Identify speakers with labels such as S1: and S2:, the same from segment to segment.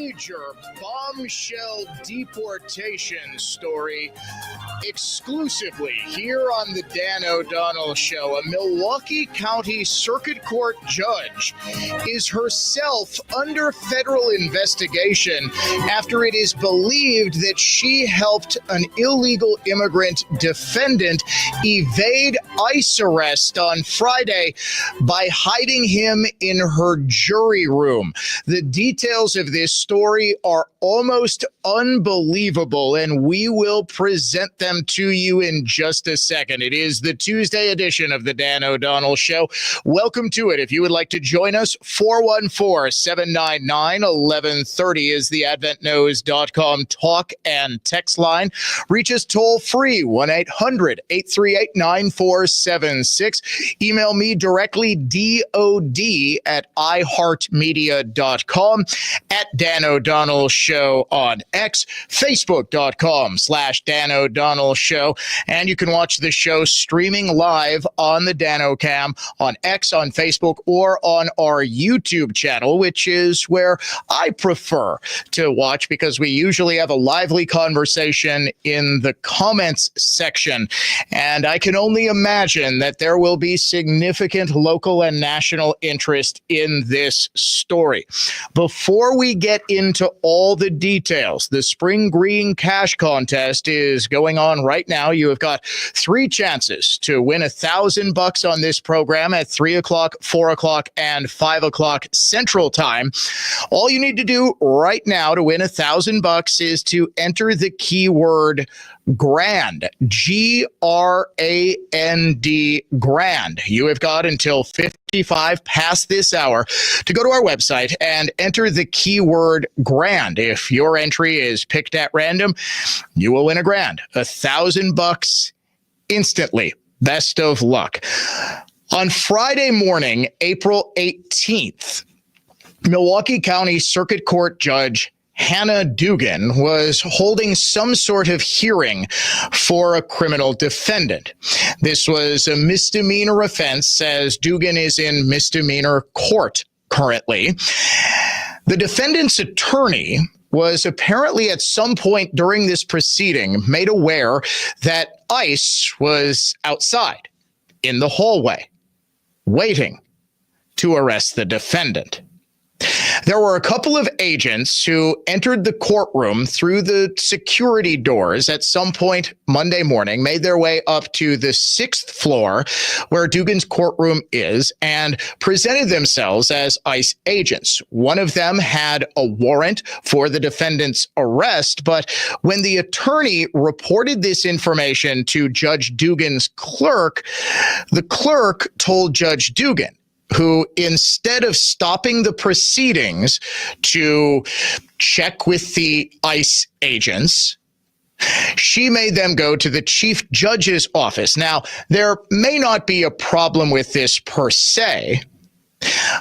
S1: major bombshell deportation story exclusively here on the Dan O'Donnell Show. A Milwaukee County Circuit Court judge is herself under federal investigation after it is believed that she helped an illegal immigrant defendant evade ICE arrest on Friday by hiding him in her jury room. The details of this story are almost unbelievable, and we will present them to you in just a second. It is the Tuesday edition of the Dan O'Donnell Show. Welcome to it. If you would like to join us, 414-799-1130 is the adventknows.com talk and text line. Reach us toll free, 1-800-838-9476. Email me directly, dod@iheartmedia.com, at Dan O'Donnell Show on X, Facebook.com/Dan O'Donnell Show. And you can watch the show streaming live on the Dan O'Cam on X, on Facebook, or on our YouTube channel, which is where I prefer to watch because we usually have a lively conversation in the comments section. And I can only imagine that there will be significant local and national interest in this story. Before we get into all the details, the Spring Green Cash Contest is going on right now. You have got 3 chances to win $1,000 on this program at 3 o'clock, 4 o'clock, and 5 o'clock Central Time. All you need to do right now to win $1,000 is to enter the keyword GRAND, GRAND, GRAND. You have got until 55 past this hour to go to our website and enter the keyword GRAND. If your entry is picked at random, you will win a grand, $1,000 instantly. Best of luck. On Friday morning, April 18th, Milwaukee County Circuit Court Judge Hannah Dugan was holding some sort of hearing for a criminal defendant. This was a misdemeanor offense, as Dugan is in misdemeanor court currently. The defendant's attorney was apparently at some point during this proceeding made aware that ICE was outside in the hallway waiting to arrest the defendant. There were a couple of agents who entered the courtroom through the security doors at some point Monday morning, made their way up to the 6th floor where Dugan's courtroom is, and presented themselves as ICE agents. One of them had a warrant for the defendant's arrest, but when the attorney reported this information to Judge Dugan's clerk, the clerk told Judge Dugan, who, instead of stopping the proceedings to check with the ICE agents, she made them go to the chief judge's office. Now, there may not be a problem with this per se,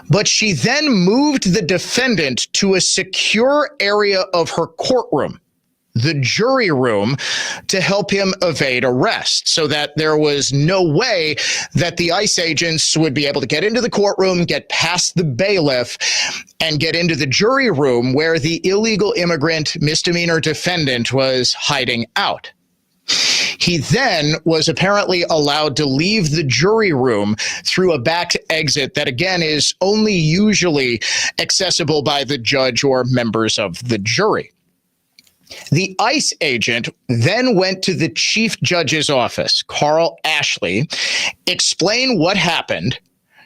S1: but she then moved the defendant to a secure area of her courtroom, the jury room, to help him evade arrest, so that there was no way that the ICE agents would be able to get into the courtroom, get past the bailiff, and get into the jury room where the illegal immigrant misdemeanor defendant was hiding out. He then was apparently allowed to leave the jury room through a back exit that, again, is only usually accessible by the judge or members of the jury. The ICE agent then went to the chief judge's office, Carl Ashley, explained what happened,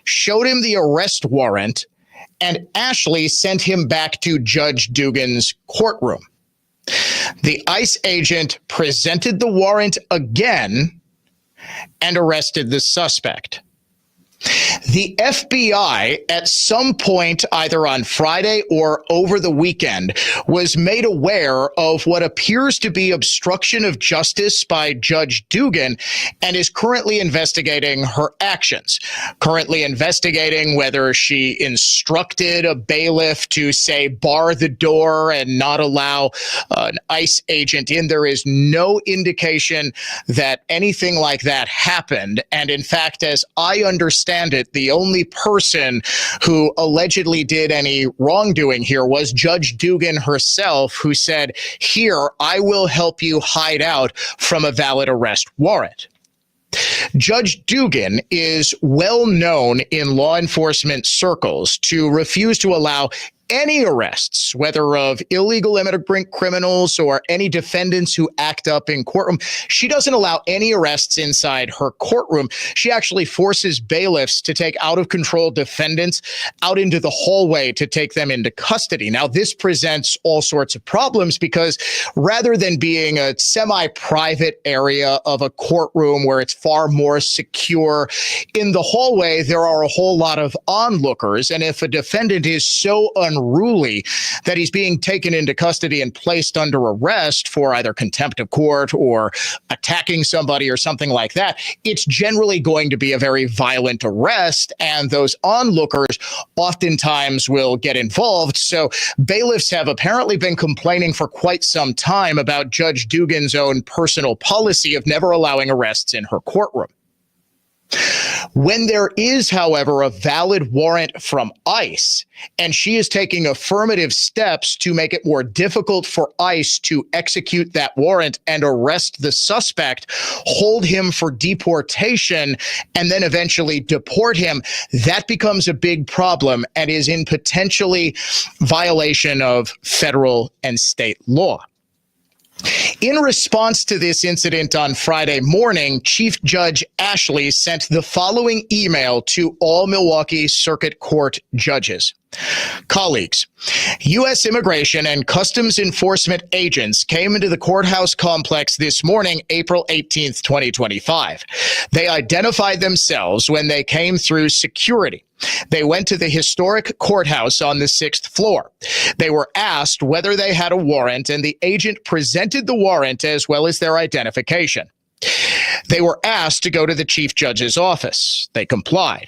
S1: showed him the arrest warrant, and Ashley sent him back to Judge Dugan's courtroom. The ICE agent presented the warrant again and arrested the suspect. The FBI, at some point, either on Friday or over the weekend, was made aware of what appears to be obstruction of justice by Judge Dugan and is currently investigating her actions. Currently investigating whether she instructed a bailiff to, say, bar the door and not allow an ICE agent in. There is no indication that anything like that happened. And in fact, as I understand understand it, the only person who allegedly did any wrongdoing here was Judge Dugan herself, who said, "Here, I will help you hide out from a valid arrest warrant." Judge Dugan is well known in law enforcement circles to refuse to allow any arrests, whether of illegal immigrant criminals or any defendants who act up in courtroom. She doesn't allow any arrests inside her courtroom. She actually forces bailiffs to take out of control defendants out into the hallway to take them into custody. Now, this presents all sorts of problems because rather than being a semi-private area of a courtroom where it's far more secure, in the hallway, there are a whole lot of onlookers. And if a defendant is so unruly that he's being taken into custody and placed under arrest for either contempt of court or attacking somebody or something like that, it's generally going to be a very violent arrest, and those onlookers oftentimes will get involved. So bailiffs have apparently been complaining for quite some time about Judge Dugan's own personal policy of never allowing arrests in her courtroom. When there is, however, a valid warrant from ICE, and she is taking affirmative steps to make it more difficult for ICE to execute that warrant and arrest the suspect, hold him for deportation, and then eventually deport him, that becomes a big problem and is in potentially violation of federal and state law. In response to this incident on Friday morning, Chief Judge Ashley sent the following email to all Milwaukee Circuit Court judges. Colleagues, U.S. Immigration and Customs Enforcement agents came into the courthouse complex this morning, April 18th, 2025. They identified themselves when they came through security. They went to the historic courthouse on the 6th floor. They were asked whether they had a warrant, and the agent presented the warrant as well as their identification. They were asked to go to the chief judge's office. They complied.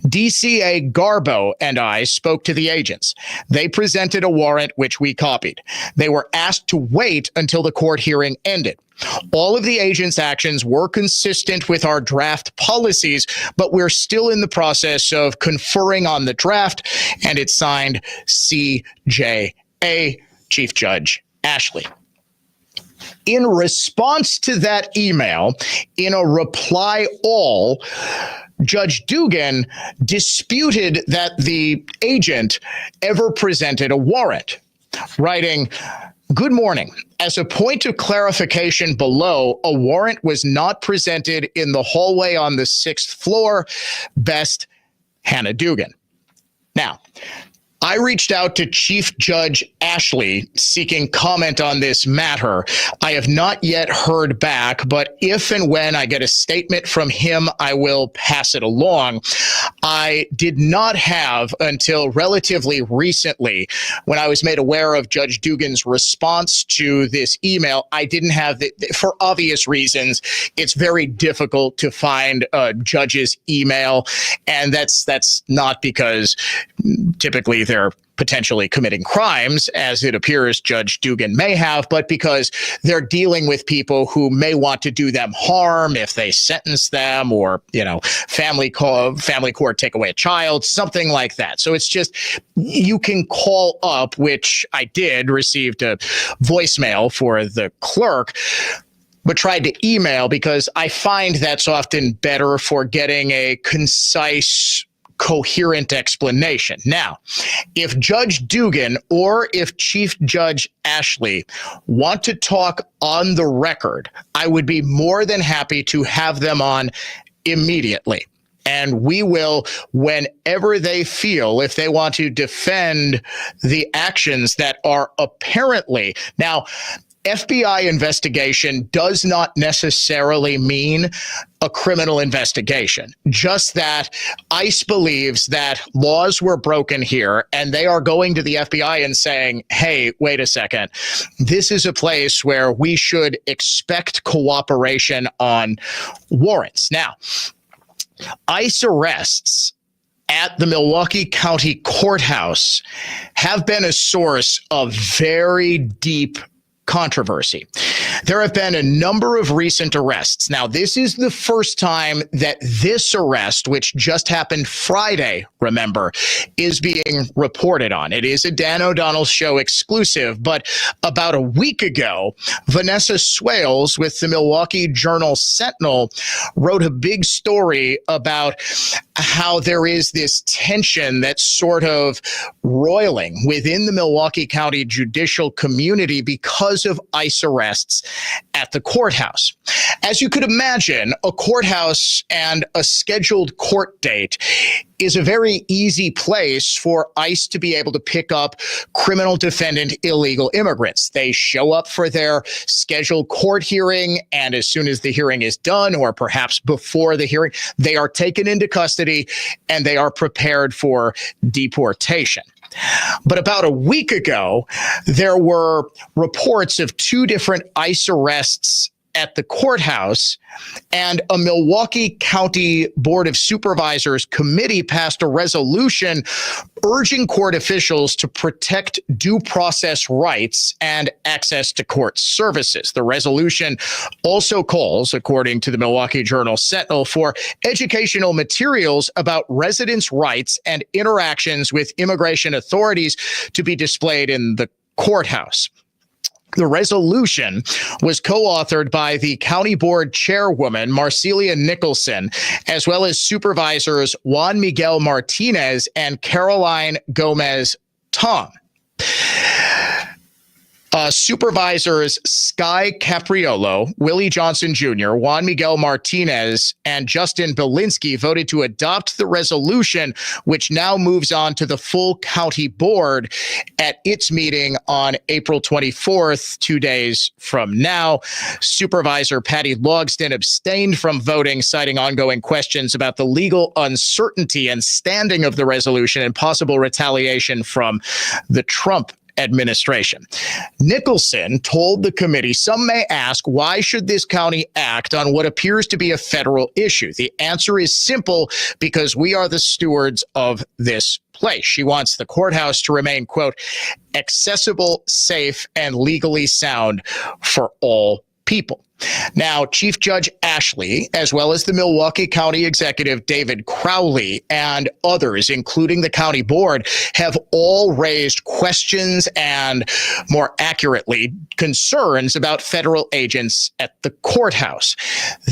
S1: DCA Garbo and I spoke to the agents. They presented a warrant, which we copied. They were asked to wait until the court hearing ended. All of the agents' actions were consistent with our draft policies, but we're still in the process of conferring on the draft, and it's signed CJA, Chief Judge Ashley. In response to that email, in a reply all, Judge Dugan disputed that the agent ever presented a warrant, writing, "Good morning. As a point of clarification below, a warrant was not presented in the hallway on the 6th floor. Best, Hannah Dugan." Now, I reached out to Chief Judge Ashley seeking comment on this matter. I have not yet heard back, but if and when I get a statement from him, I will pass it along. I did not have until relatively recently, when I was made aware of Judge Dugan's response to this email, I didn't have it for obvious reasons. It's very difficult to find a judge's email, and that's not because typically they're potentially committing crimes, as it appears Judge Dugan may have, but because they're dealing with people who may want to do them harm if they sentence them, or, family court take away a child, something like that. So it's just, you can call up, which I did, received a voicemail for the clerk, but tried to email because I find that's often better for getting a concise, coherent explanation. Now, if Judge Dugan or if Chief Judge Ashley want to talk on the record, I would be more than happy to have them on immediately. And we will, whenever they feel, if they want to defend the actions that are apparently, now, FBI investigation does not necessarily mean a criminal investigation, just that ICE believes that laws were broken here, and they are going to the FBI and saying, hey, wait a second, this is a place where we should expect cooperation on warrants. Now, ICE arrests at the Milwaukee County Courthouse have been a source of very deep controversy. There have been a number of recent arrests. Now, this is the first time that this arrest, which just happened Friday, remember, is being reported on. It is a Dan O'Donnell Show exclusive, but about a week ago, Vanessa Swales with the Milwaukee Journal-Sentinel wrote a big story about how there is this tension that's sort of roiling within the Milwaukee County judicial community because of ICE arrests at the courthouse. As you could imagine, a courthouse and a scheduled court date is a very easy place for ICE to be able to pick up criminal defendant illegal immigrants. They show up for their scheduled court hearing, and as soon as the hearing is done, or perhaps before the hearing, they are taken into custody and they are prepared for deportation. But about a week ago, there were reports of two different ICE arrests at the courthouse, and a Milwaukee County Board of Supervisors committee passed a resolution urging court officials to protect due process rights and access to court services. The resolution also calls, according to the Milwaukee Journal-Sentinel, for educational materials about residents' rights and interactions with immigration authorities to be displayed in the courthouse. The resolution was co-authored by the county board chairwoman, Marcelia Nicholson, as well as supervisors Juan Miguel Martinez and Caroline Gomez Tom. Supervisors Sky Capriolo, Willie Johnson Jr., Juan Miguel Martinez, and Justin Belinsky voted to adopt the resolution, which now moves on to the full county board at its meeting on April 24th, 2 days from now. Supervisor Patty Logston abstained from voting, citing ongoing questions about the legal uncertainty and standing of the resolution and possible retaliation from the Trump administration. Nicholson told the committee, some may ask, why should this county act on what appears to be a federal issue? The answer is simple, because we are the stewards of this place. She wants the courthouse to remain, quote, accessible, safe, and legally sound for all people. Now, Chief Judge Ashley, as well as the Milwaukee County Executive David Crowley and others, including the county board, have all raised questions and, more accurately, concerns about federal agents at the courthouse.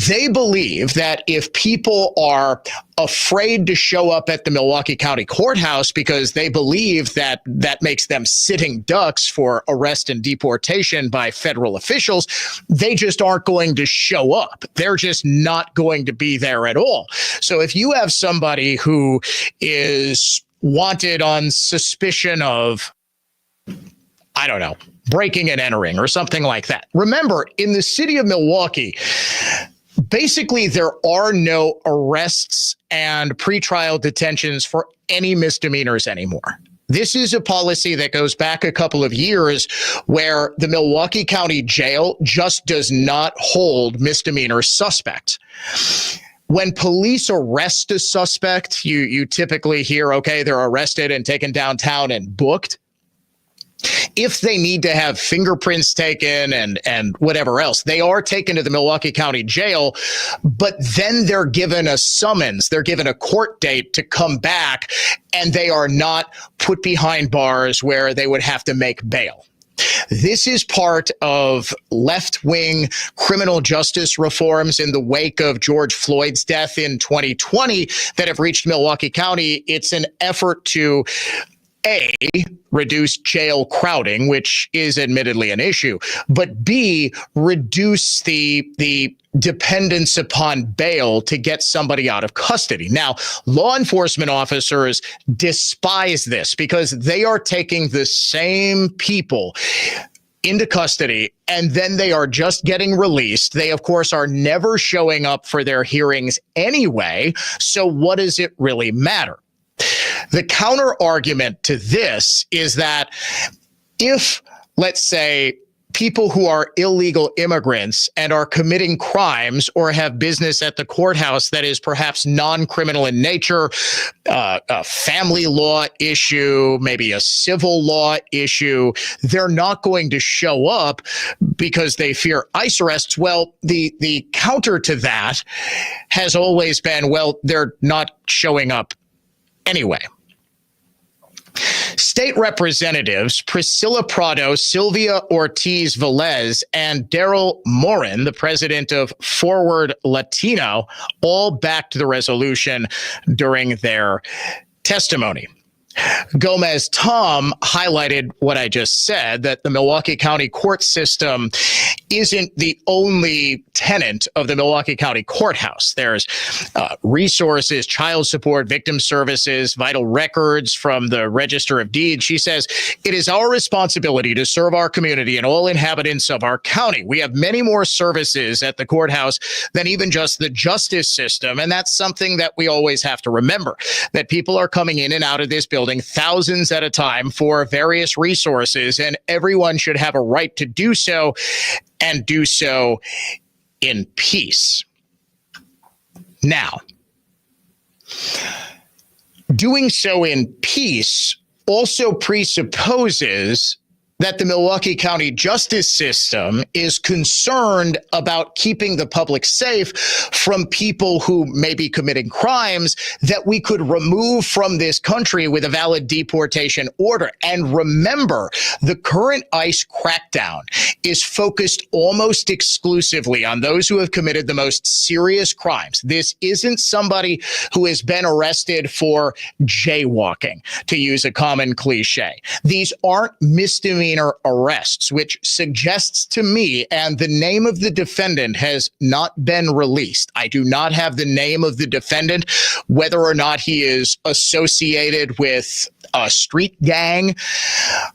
S1: They believe that if people are afraid to show up at the Milwaukee County Courthouse because they believe that that makes them sitting ducks for arrest and deportation by federal officials, they just aren't going to show up. They're just not going to be there at all. So if you have somebody who is wanted on suspicion of, I don't know, breaking and entering or something like that. Remember, in the city of Milwaukee, basically, there are no arrests and pretrial detentions for any misdemeanors anymore. This is a policy that goes back a couple of years where the Milwaukee County Jail just does not hold misdemeanor suspects. When police arrest a suspect, you typically hear, okay, they're arrested and taken downtown and booked. If they need to have fingerprints taken and whatever else, they are taken to the Milwaukee County Jail, but then they're given a summons, they're given a court date to come back, and they are not put behind bars where they would have to make bail. This is part of left-wing criminal justice reforms in the wake of George Floyd's death in 2020 that have reached Milwaukee County. It's an effort to A, reduce jail crowding, which is admittedly an issue, but B, reduce the dependence upon bail to get somebody out of custody. Now, law enforcement officers despise this because they are taking the same people into custody, and then they are just getting released. They, of course, are never showing up for their hearings anyway, so what does it really matter? The counter argument to this is that if, let's say, people who are illegal immigrants and are committing crimes or have business at the courthouse that is perhaps non-criminal in nature, a family law issue, maybe a civil law issue, they're not going to show up because they fear ICE arrests. Well, the counter to that has always been, well, they're not showing up anyway. State Representatives Priscilla Prado, Sylvia Ortiz Velez, and Daryl Morin, the president of Forward Latino, all backed the resolution during their testimony. Gomez Tom highlighted what I just said, that the Milwaukee County court system isn't the only tenant of the Milwaukee County Courthouse. There's resources, child support, victim services, vital records from the Register of Deeds. She says, it is our responsibility to serve our community and all inhabitants of our county. We have many more services at the courthouse than even just the justice system. And that's something that we always have to remember, that people are coming in and out of this building thousands at a time for various resources, and everyone should have a right to do so and do so in peace. Now, doing so in peace also presupposes that the Milwaukee County justice system is concerned about keeping the public safe from people who may be committing crimes that we could remove from this country with a valid deportation order. And remember, the current ICE crackdown is focused almost exclusively on those who have committed the most serious crimes. This isn't somebody who has been arrested for jaywalking, to use a common cliche. These aren't misdemeanor arrests, which suggests to me, and the name of the defendant has not been released. I do not have the name of the defendant, whether or not he is associated with a street gang.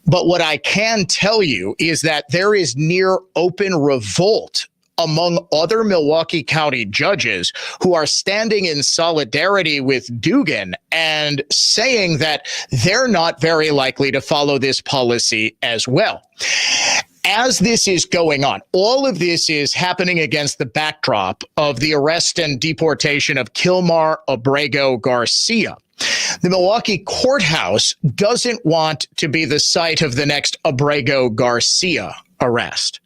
S1: But what I can tell you is that there is near open revolt among other Milwaukee County judges who are standing in solidarity with Dugan and saying that they're not very likely to follow this policy as well. As this is going on, all of this is happening against the backdrop of the arrest and deportation of Kilmar Abrego Garcia. The Milwaukee Courthouse doesn't want to be the site of the next Abrego Garcia arrest.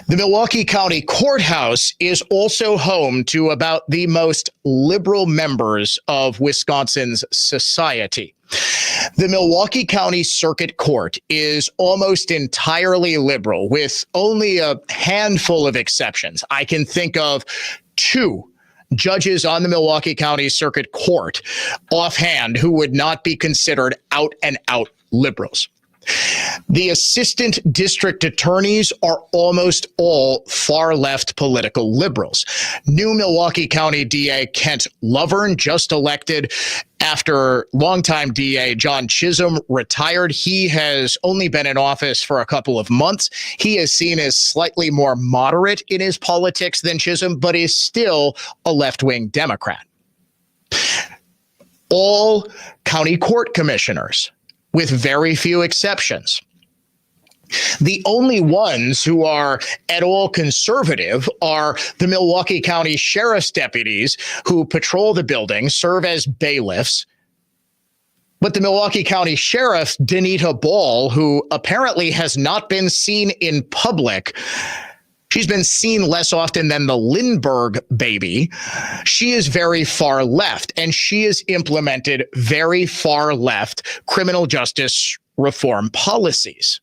S1: The Milwaukee County Courthouse is also home to about the most liberal members of Wisconsin's society. The Milwaukee County Circuit Court is almost entirely liberal, with only a handful of exceptions. I can think of two judges on the Milwaukee County Circuit Court offhand who would not be considered out and out liberals. The assistant district attorneys are almost all far-left political liberals. New Milwaukee County DA Kent Lovern, just elected after longtime DA John Chisholm retired. He has only been in office for a couple of months. He is seen as slightly more moderate in his politics than Chisholm, but is still a left-wing Democrat. All county court commissioners, with very few exceptions. The only ones who are at all conservative are the Milwaukee County Sheriff's deputies who patrol the building, serve as bailiffs. But the Milwaukee County Sheriff, Danita Ball, who apparently has not been seen in public, she's been seen less often than the Lindbergh baby. She is very far left, and she has implemented very far left criminal justice reform policies.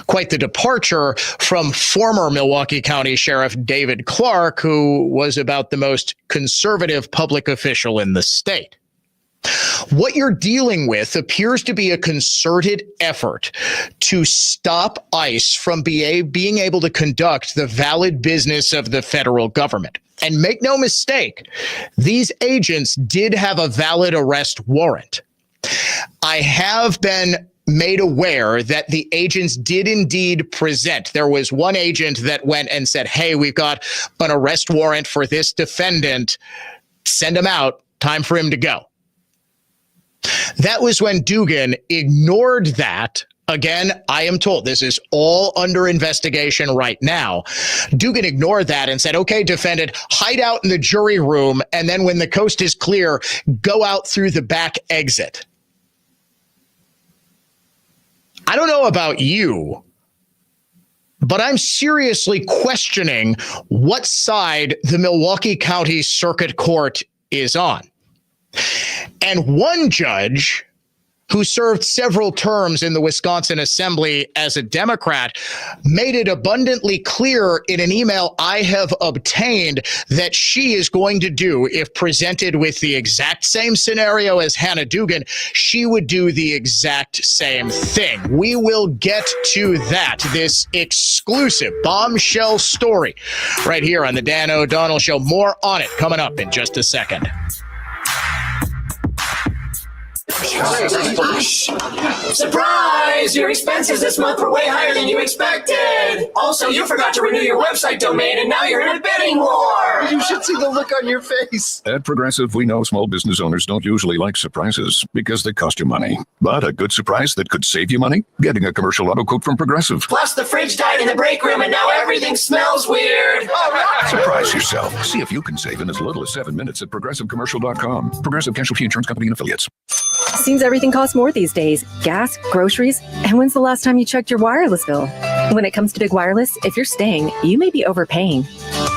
S1: Quite the departure from former Milwaukee County Sheriff David Clark, who was about the most conservative public official in the state. What you're dealing with appears to be a concerted effort to stop ICE from being able to conduct the valid business of the federal government. And make no mistake, these agents did have a valid arrest warrant. I have been made aware that the agents did indeed present. There was one agent that went and said, hey, we've got an arrest warrant for this defendant. Send him out. Time for him to go. That was when Dugan ignored that Again, I am told this is all under investigation right now. Dugan ignored that and said, okay, defendant, hide out in the jury room, and then when the coast is clear, go out through the back exit. I don't know about you, but I'm seriously questioning what side the Milwaukee County Circuit Court is on. And one judge who served several terms in the Wisconsin Assembly as a Democrat, made it abundantly clear in an email I have obtained that she is going to do, if presented with the exact same scenario as Hannah Dugan, she would do the exact same thing. We will get to that, this exclusive bombshell story, right here on the Dan O'Donnell Show. More on it coming up in just a second.
S2: Surprise! Your expenses this month were way higher than you expected. Also, you forgot to renew your website domain, and now you're in a bidding war.
S3: You should see the look on your face.
S4: At Progressive, we know small business owners don't usually like surprises because they cost you money. But a good surprise that could save you money? Getting a commercial auto quote from Progressive.
S2: Plus, the fridge died in the break room, and now everything smells weird. All right.
S4: Surprise yourself. See if you can save in as little as 7 minutes at ProgressiveCommercial.com. Progressive Casualty Insurance Company and Affiliates.
S5: Seems everything costs more these days. Gas, groceries, and when's the last time you checked your wireless bill? When it comes to big wireless, if you're staying, you may be overpaying.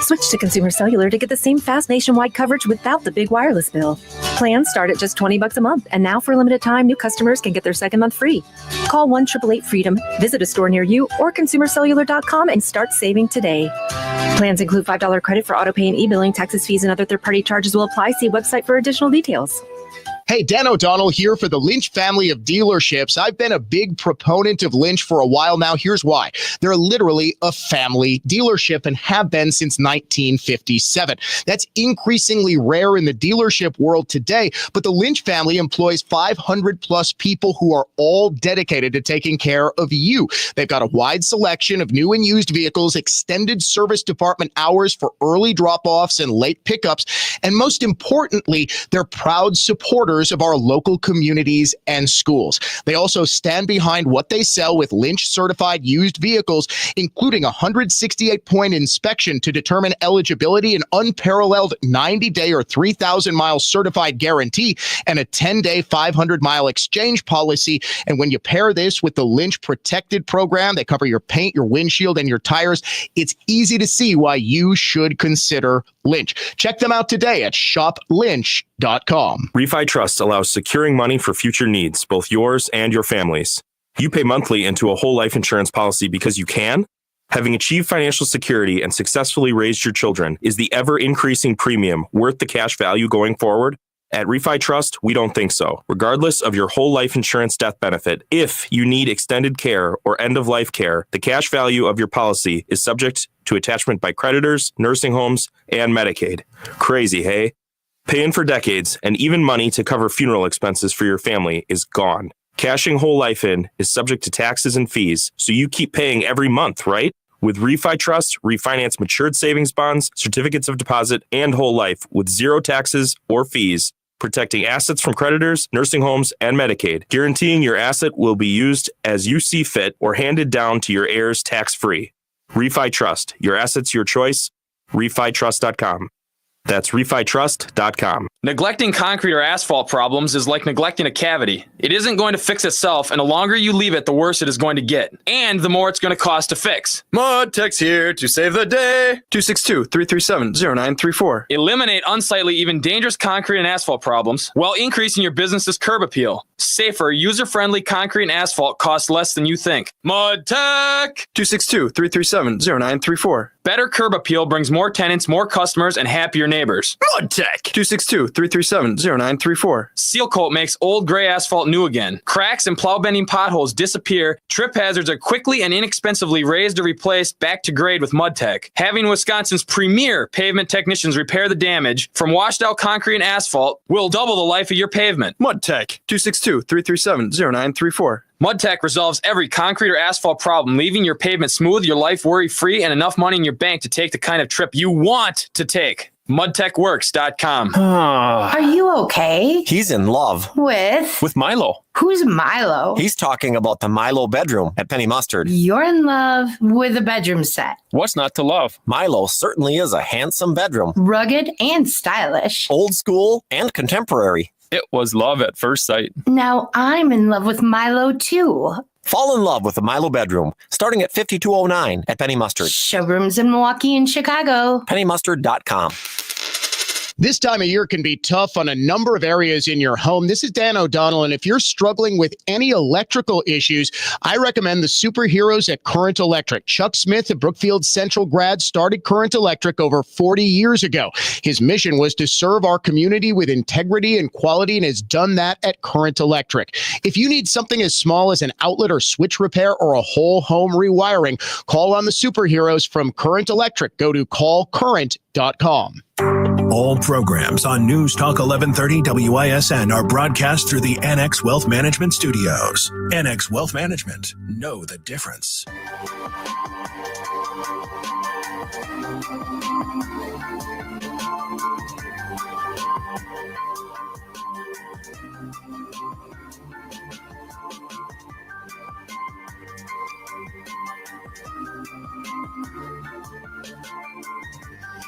S5: Switch to Consumer Cellular to get the same fast nationwide coverage without the big wireless bill. Plans start at just $20 a month, and now for a limited time, new customers can get their second month free. Call 1-888-FREEDOM, visit a store near you, or consumercellular.com and start saving today. Plans include $5 credit for autopay and e-billing. Taxes, fees, and other third-party charges will apply. See website for additional details.
S1: Hey, Dan O'Donnell here for the Lynch family of dealerships. I've been a big proponent of Lynch for a while now. Here's why. They're literally a family dealership and have been since 1957. That's increasingly rare in the dealership world today, but the Lynch family employs 500 plus people who are all dedicated to taking care of you. They've got a wide selection of new and used vehicles, extended service department hours for early drop-offs and late pickups, and most importantly, they're proud supporters of our local communities and schools. They also stand behind what they sell with Lynch certified used vehicles, including a 168-point inspection to determine eligibility, an unparalleled 90-day or 3,000-mile certified guarantee, and a 10-day 500-mile exchange policy. And when you pair this with the Lynch Protected program, they cover your paint, your windshield, and your tires. It's easy to see why you should consider Lynch. Check them out today at shoplynch.com.
S6: Refi Trust allows securing money for future needs, both yours and your family's. You pay monthly into a whole life insurance policy because you can. Having achieved financial security and successfully raised your children is the ever-increasing premium worth the cash value going forward? At Refi Trust, we don't think so. Regardless of your whole life insurance death benefit, if you need extended care or end-of-life care, the cash value of your policy is subject to attachment by creditors, nursing homes, and Medicaid. Crazy, hey? Paying for decades and even money to cover funeral expenses for your family is gone. Cashing whole life in is subject to taxes and fees, so you keep paying every month, right? With Refi Trust, refinance matured savings bonds, certificates of deposit, and whole life with zero taxes or fees, protecting assets from creditors, nursing homes, and Medicaid, guaranteeing your asset will be used as you see fit or handed down to your heirs tax-free. Refi Trust, your assets, your choice. RefiTrust.com. That's RefiTrust.com.
S7: Neglecting concrete or asphalt problems is like neglecting a cavity. It isn't going to fix itself, and the longer you leave it, the worse it is going to get. And the more it's going to cost to fix.
S3: Mud Tech's here to save the day. 262-337-0934.
S7: Eliminate unsightly, even dangerous concrete and asphalt problems while increasing your business's curb appeal. Safer, user-friendly concrete and asphalt costs less than you think. Mud Tech!
S3: 262-337-0934.
S7: Better curb appeal brings more tenants, more customers, and happier neighbors.
S3: Mud Tech. 262-337-0934.
S7: Seal Coat makes old gray asphalt new again. Cracks and plow bending potholes disappear. Trip hazards are quickly and inexpensively raised or replaced back to grade with Mud Tech. Having Wisconsin's premier pavement technicians repair the damage from washed out concrete and asphalt will double the life of your pavement.
S3: Mud Tech. 262-337-0934.
S7: Mud Tech resolves every concrete or asphalt problem, leaving your pavement smooth, your life worry-free, and enough money in your bank to take the kind of trip you want to take. MudTechWorks.com.
S8: Are you okay?
S9: He's in love.
S8: With
S7: Milo.
S8: Who's Milo?
S9: He's talking about the Milo bedroom at Penny Mustard.
S8: You're in love with a bedroom set.
S7: What's not to love?
S9: Milo certainly is a handsome bedroom.
S8: Rugged and stylish.
S9: Old school and contemporary.
S7: It was love at first sight.
S8: Now I'm in love with Milo too.
S9: Fall in love with the Milo bedroom, starting at $52.09 at Penny Mustard.
S8: Showrooms in Milwaukee and Chicago.
S9: PennyMustard.com.
S1: This time of year can be tough on a number of areas in your home. This is Dan O'Donnell, and if you're struggling with any electrical issues, I recommend the superheroes at Current Electric. Chuck Smith, a Brookfield Central grad, started Current Electric over 40 years ago. His mission was to serve our community with integrity and quality, and has done that at Current Electric. If you need something as small as an outlet or switch repair or a whole home rewiring, call on the superheroes from Current Electric. Go to callcurrent.com.
S10: All programs on News Talk 1130 WISN are broadcast through the NX Wealth Management Studios. NX Wealth Management. Know the difference.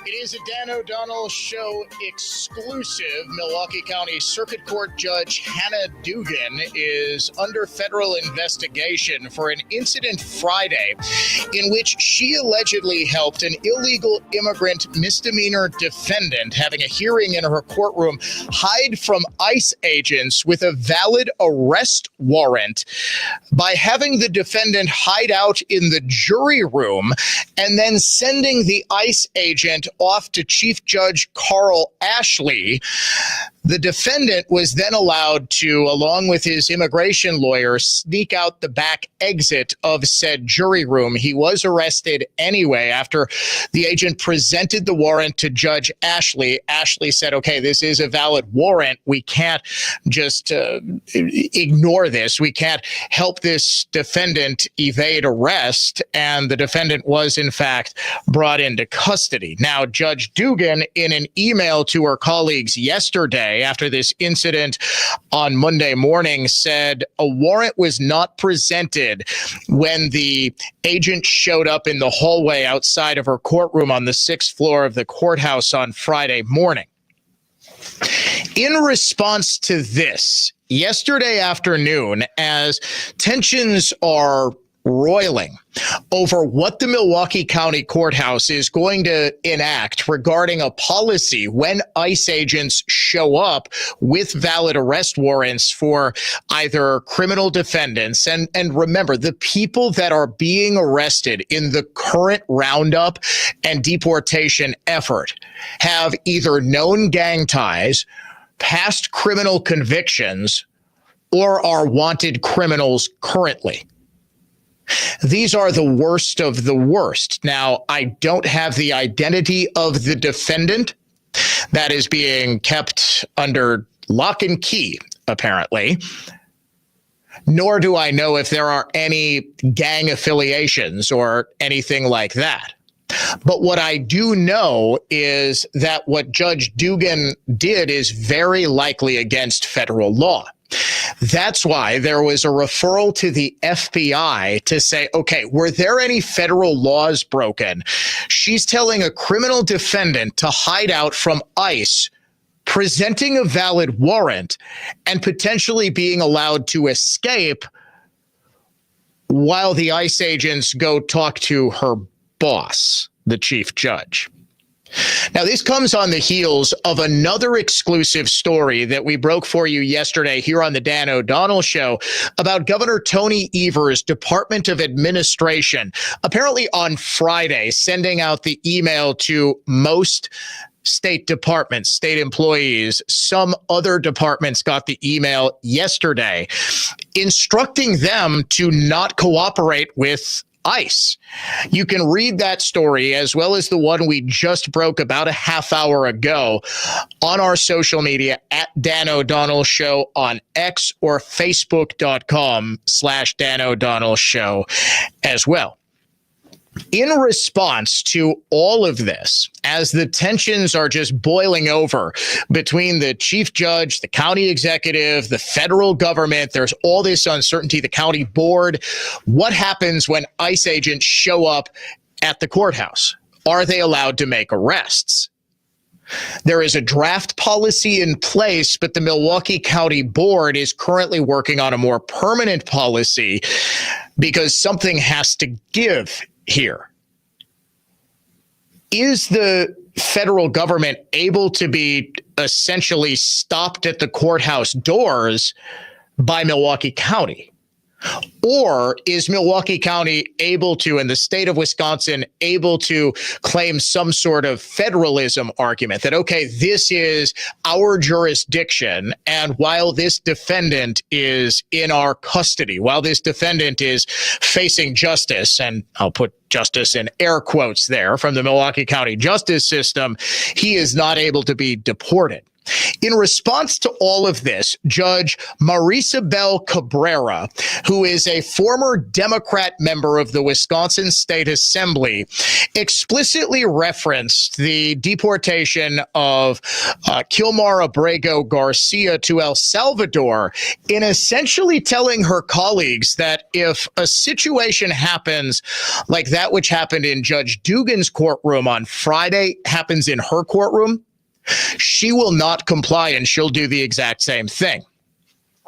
S1: It is a Dan O'Donnell Show exclusive. Milwaukee County Circuit Court Judge Hannah Dugan is under federal investigation for an incident Friday in which she allegedly helped an illegal immigrant misdemeanor defendant having a hearing in her courtroom hide from ICE agents with a valid arrest warrant by having the defendant hide out in the jury room and then sending the ICE agent off to Chief Judge Carl Ashley. The defendant was then allowed to, along with his immigration lawyer, sneak out the back exit of said jury room. He was arrested anyway after the agent presented the warrant to Judge Ashley. Ashley said, okay, this is a valid warrant. We can't just ignore this. We can't help this defendant evade arrest. And the defendant was, in fact, brought into custody. Now, Judge Dugan, in an email to her colleagues yesterday, after this incident on Monday morning, said a warrant was not presented when the agent showed up in the hallway outside of her courtroom on the 6th floor of the courthouse on Friday morning. In response to this, yesterday afternoon, as tensions are roiling over what the Milwaukee County Courthouse is going to enact regarding a policy when ICE agents show up with valid arrest warrants for either criminal defendants. And remember, the people that are being arrested in the current roundup and deportation effort have either known gang ties, past criminal convictions, or are wanted criminals currently. These are the worst of the worst. Now, I don't have the identity of the defendant. That is being kept under lock and key, apparently. Nor do I know if there are any gang affiliations or anything like that. But what I do know is that what Judge Dugan did is very likely against federal law. That's why there was a referral to the FBI to say, okay, were there any federal laws broken? She's telling a criminal defendant to hide out from ICE, presenting a valid warrant, and potentially being allowed to escape while the ICE agents go talk to her boss, the chief judge. Now, this comes on the heels of another exclusive story that we broke for you yesterday here on the Dan O'Donnell Show about Governor Tony Evers' Department of Administration, apparently on Friday, sending out the email to most state departments, state employees. Some other departments got the email yesterday instructing them to not cooperate with ICE. You can read that story as well as the one we just broke about a half hour ago on our social media at Dan O'Donnell Show on X or Facebook.com/Dan O'Donnell Show as well. In response to all of this, as the tensions are just boiling over between the chief judge, the county executive, the federal government, there's all this uncertainty, the county board. What happens when ICE agents show up at the courthouse? Are they allowed to make arrests? There is a draft policy in place, but the Milwaukee County Board is currently working on a more permanent policy because something has to give here. Is the federal government able to be essentially stopped at the courthouse doors by Milwaukee County? Or is Milwaukee County able to, and the state of Wisconsin, able to claim some sort of federalism argument that, okay, this is our jurisdiction, and while this defendant is in our custody, while this defendant is facing justice, and I'll put justice in air quotes there from the Milwaukee County justice system, he is not able to be deported. In response to all of this, Judge Marisabel Cabrera, who is a former Democrat member of the Wisconsin State Assembly, explicitly referenced the deportation of Kilmar Abrego Garcia to El Salvador in essentially telling her colleagues that if a situation happens like that which happened in Judge Dugan's courtroom on Friday happens in her courtroom, she will not comply and she'll do the exact same thing.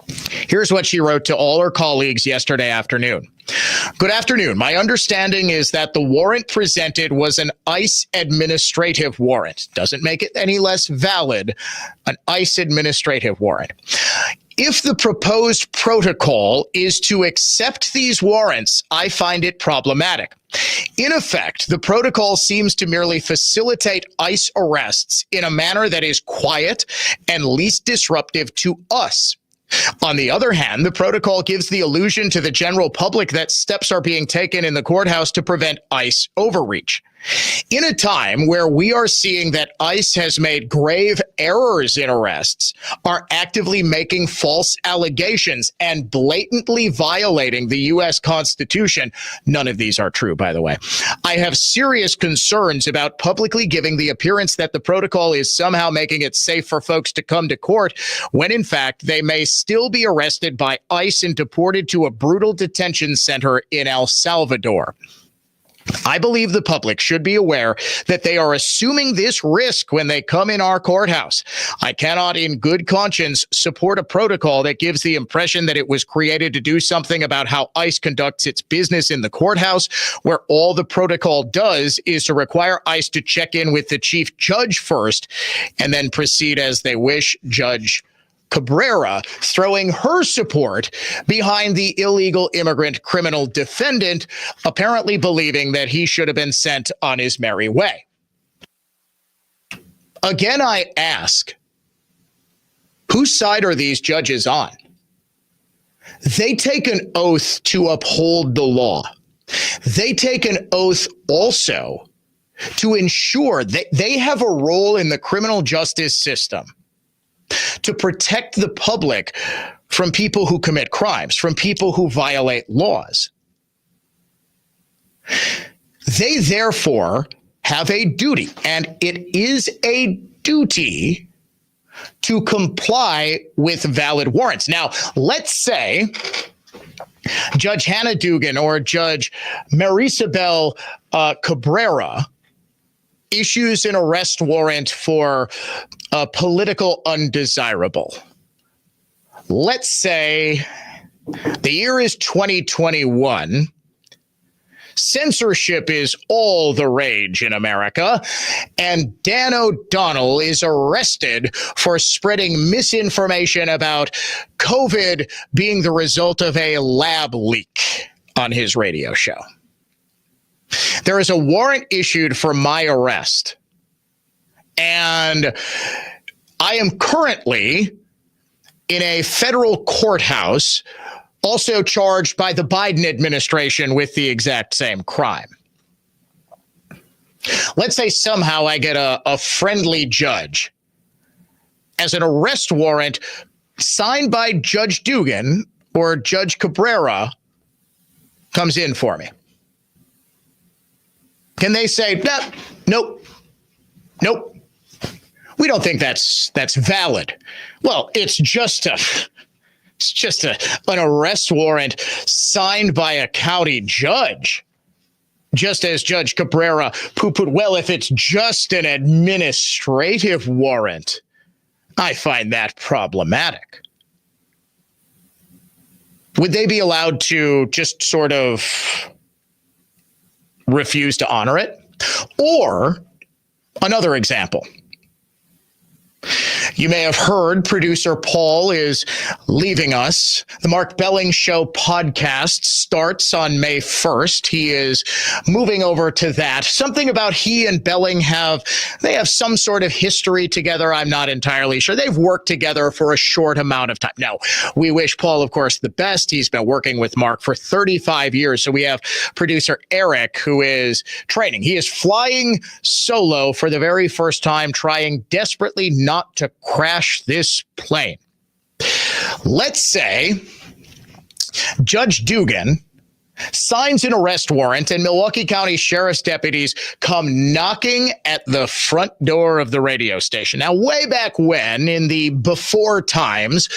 S1: Here's what she wrote to all her colleagues yesterday afternoon. Good afternoon. My understanding is that the warrant presented was an ICE administrative warrant. Doesn't make it any less valid. An ICE administrative warrant. If the proposed protocol is to accept these warrants, I find it problematic. In effect, the protocol seems to merely facilitate ICE arrests in a manner that is quiet and least disruptive to us. On the other hand, the protocol gives the illusion to the general public that steps are being taken in the courthouse to prevent ICE overreach. In a time where we are seeing that ICE has made grave errors in arrests, are actively making false allegations, and blatantly violating the U.S. Constitution, none of these are true, by the way, I have serious concerns about publicly giving the appearance that the protocol is somehow making it safe for folks to come to court, when in fact they may still be arrested by ICE and deported to a brutal detention center in El Salvador. I believe the public should be aware that they are assuming this risk when they come in our courthouse. I cannot in good conscience support a protocol that gives the impression that it was created to do something about how ICE conducts its business in the courthouse, where all the protocol does is to require ICE to check in with the chief judge first and then proceed as they wish. Judge Cabrera throwing her support behind the illegal immigrant criminal defendant, apparently believing that he should have been sent on his merry way. Again, I ask, whose side are these judges on? They take an oath to uphold the law. They take an oath also to ensure that they have a role in the criminal justice system to protect the public from people who commit crimes, from people who violate laws. They therefore have a duty, and it is a duty to comply with valid warrants. Now, let's say Judge Hannah Dugan or Judge Marisabel Cabrera issues an arrest warrant for a political undesirable. Let's say the year is 2021. Censorship is all the rage in America, and Dan O'Donnell is arrested for spreading misinformation about COVID being the result of a lab leak on his radio show. There is a warrant issued for my arrest, and I am currently in a federal courthouse, also charged by the Biden administration with the exact same crime. Let's say somehow I get a friendly judge as an arrest warrant signed by Judge Dugan or Judge Cabrera comes in for me. Can they say, nope, we don't think that's valid? Well, it's just an arrest warrant signed by a county judge. Just as Judge Cabrera poo-pooed, well, if it's just an administrative warrant, I find that problematic. Would they be allowed to just sort of refuse to honor it? Or another example. You may have heard producer Paul is leaving us. The Mark Belling Show podcast starts on May 1st. He is moving over to that. Something about he and Belling have some sort of history together. I'm not entirely sure. They've worked together for a short amount of time. No, we wish Paul, of course, the best. He's been working with Mark for 35 years. So we have producer Eric, who is training. He is flying solo for the very first time, trying desperately not to crash this plane. Let's say Judge Dugan signs an arrest warrant and Milwaukee County Sheriff's deputies come knocking at the front door of the radio station. Now, way back when, in the before times,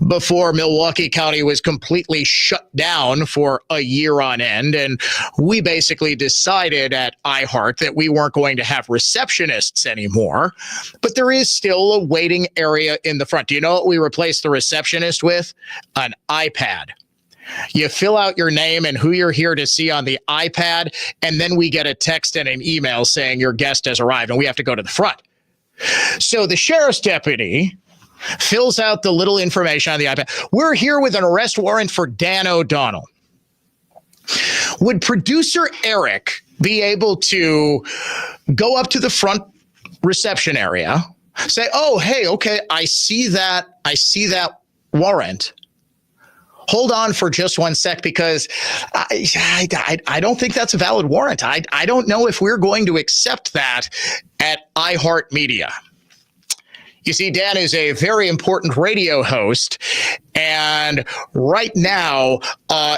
S1: before Milwaukee County was completely shut down for a year on end, and we basically decided at iHeart that we weren't going to have receptionists anymore, but there is still a waiting area in the front. Do you know what we replaced the receptionist with? An iPad. You fill out your name and who you're here to see on the iPad, and then we get a text and an email saying your guest has arrived, and we have to go to the front. So the sheriff's deputy fills out the little information on the iPad. We're here with an arrest warrant for Dan O'Donnell. Would producer Eric be able to go up to the front reception area, say, oh, hey, okay, I see that warrant. Hold on for just one sec, because I don't think that's a valid warrant. I don't know if we're going to accept that at iHeartMedia. You see, Dan is a very important radio host, and right now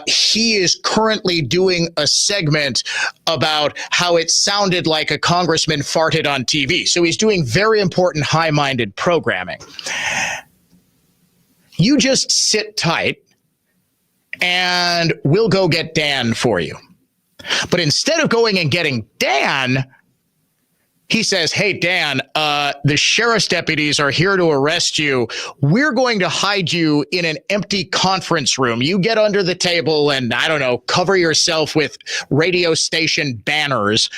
S1: he is currently doing a segment about how it sounded like a congressman farted on TV. So he's doing very important, high-minded programming. You just sit tight, and we'll go get Dan for you. But instead of going and getting Dan, he says, hey, Dan, the sheriff's deputies are here to arrest you. We're going to hide you in an empty conference room. You get under the table and, I don't know, cover yourself with radio station banners.